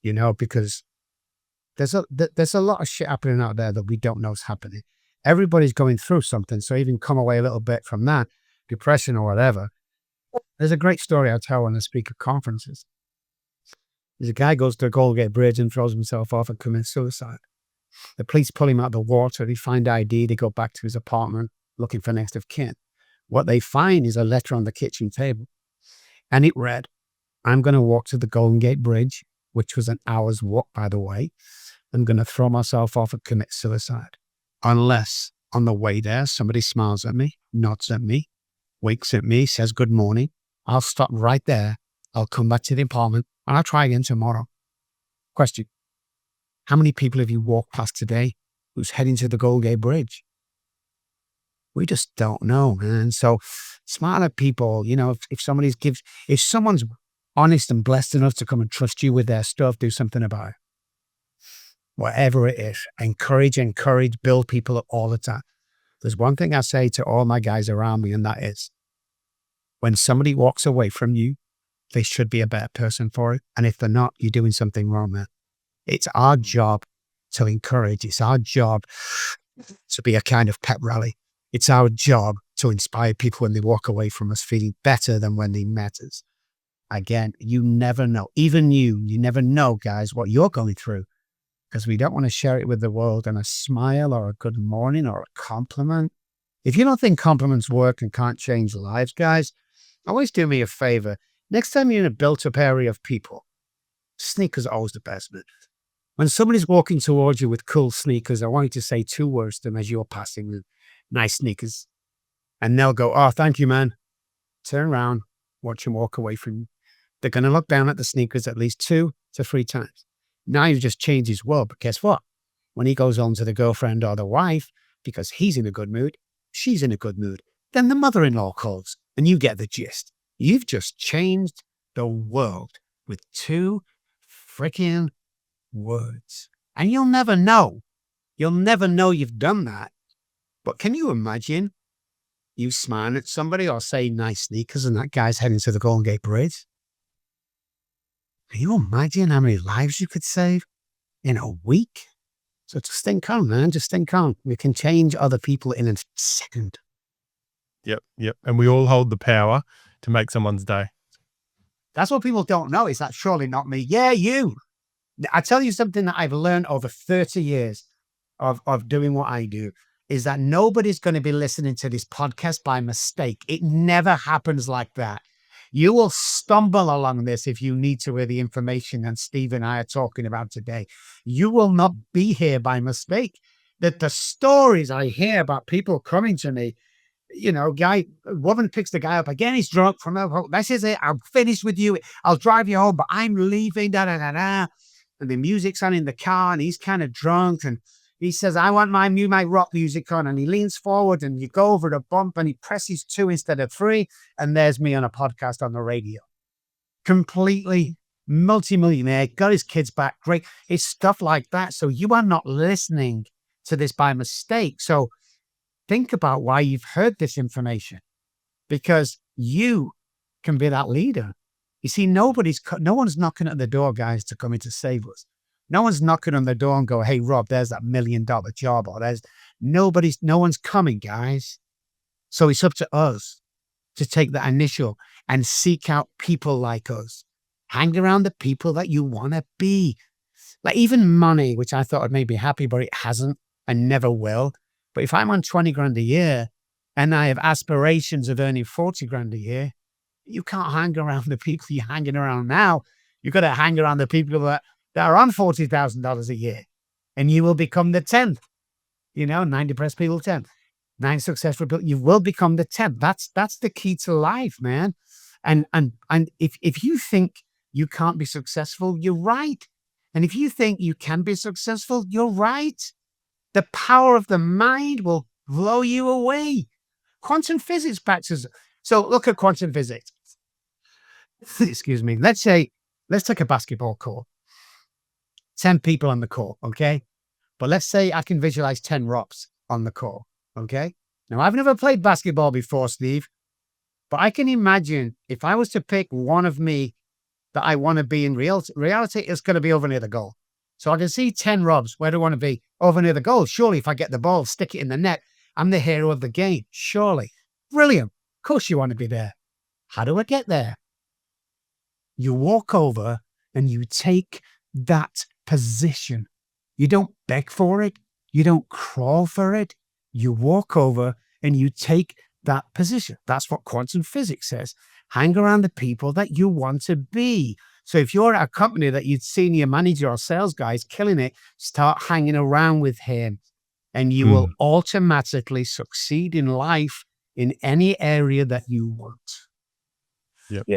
[SPEAKER 3] Because there's a lot of shit happening out there that we don't know is happening. Everybody's going through something. So even come away a little bit from that, depression or whatever. There's a great story I tell when I speak at conferences. There's a guy goes to the Golden Gate Bridge and throws himself off and commits suicide. The police pull him out of the water. They find ID. They go back to his apartment looking for next of kin. What they find is a letter on the kitchen table. And it read, I'm going to walk to the Golden Gate Bridge, which was an hour's walk, by the way. I'm going to throw myself off and commit suicide. Unless on the way there, somebody smiles at me, nods at me, winks at me, says good morning. I'll stop right there. I'll come back to the apartment and I'll try again tomorrow. Question. How many people have you walked past today who's heading to the Golden Gate Bridge? We just don't know, man. So smarter people, if someone's honest and blessed enough to come and trust you with their stuff, do something about it. Whatever it is, encourage, build people up all the time. There's one thing I say to all my guys around me, and that is, when somebody walks away from you, they should be a better person for it. And if they're not, you're doing something wrong, man. It's our job to encourage. It's our job to be a kind of pep rally. It's our job to inspire people when they walk away from us feeling better than when they met us. Again, you never know. Even you never know, guys, what you're going through, because we don't want to share it with the world. And a smile or a good morning or a compliment. If you don't think compliments work and can't change lives, guys, always do me a favor. Next time you're in a built-up area of people, sneakers are always the best bit. When somebody's walking towards you with cool sneakers, I want you to say 2 words to them as you're passing them. Nice sneakers. And they'll go, oh, thank you, man. Turn around, watch them walk away from you. They're going to look down at the sneakers at least 2 to 3 times. Now you've just changed his world. But guess what? When he goes on to the girlfriend or the wife, because he's in a good mood, she's in a good mood, then the mother-in-law calls and you get the gist. You've just changed the world with 2 freaking words. And you'll never know. You'll never know you've done that. But can you imagine you smiling at somebody or saying nice sneakers and that guy's heading to the Golden Gate Bridge? Can you imagine how many lives you could save in a week? So just think calm, man. Just think calm. We can change other people in a second.
[SPEAKER 4] Yep. And we all hold the power to make someone's day.
[SPEAKER 3] That's what people don't know. Is that surely not me? Yeah, you. I tell you something that I've learned over 30 years of doing what I do, is that nobody's going to be listening to this podcast by mistake. It never happens like that. You will stumble along this if you need to with the information that Steve and I are talking about today. You will not be here by mistake. That the stories I hear about people coming to me, woman picks the guy up again, he's drunk from alcohol. This is it. I'm finished with you. I'll drive you home, but I'm leaving. And the music's on in the car and he's kind of drunk and he says, I want my rock music on. And he leans forward and you go over the bump and he presses 2 instead of 3. And there's me on a podcast on the radio. Completely multimillionaire, got his kids back. Great. It's stuff like that. So you are not listening to this by mistake. So think about why you've heard this information, because you can be that leader. You see, no one's knocking at the door, guys, to come in to save us. No one's knocking on the door and go, hey, Rob, there's that $1 million job, or no one's coming, guys. So it's up to us to take that initial and seek out people like us. Hang around the people that you want to be. Like even money, which I thought would make me happy, but it hasn't and never will. But if I'm on 20 grand a year and I have aspirations of earning 40 grand a year, you can't hang around the people you're hanging around now. You've got to hang around the people that are on $40,000 a year, and you will become the 10th. 9 depressed people, 10th. 9 successful people, you will become the 10th. That's the key to life, man. And if you think you can't be successful, you're right. And if you think you can be successful, you're right. The power of the mind will blow you away. Quantum physics practices. So look at quantum physics. Excuse me. Let's take a basketball court. 10 people on the court, okay? But let's say I can visualize 10 Robs on the court, okay? Now, I've never played basketball before, Steve, but I can imagine if I was to pick one of me that I want to be in reality, it's going to be over near the goal. So I can see 10 Robs. Where do I want to be? Over near the goal. Surely if I get the ball, stick it in the net, I'm the hero of the game. Surely. Brilliant. Of course you want to be there. How do I get there? You walk over and you take that position. You don't beg for it. You don't crawl for it. You walk over and you take that position. That's what quantum physics says. Hang around the people that you want to be. So if you're at a company that you'd senior manager or sales guy is killing it, start hanging around with him and you will automatically succeed in life in any area that you want.
[SPEAKER 4] Yep.
[SPEAKER 11] Yeah.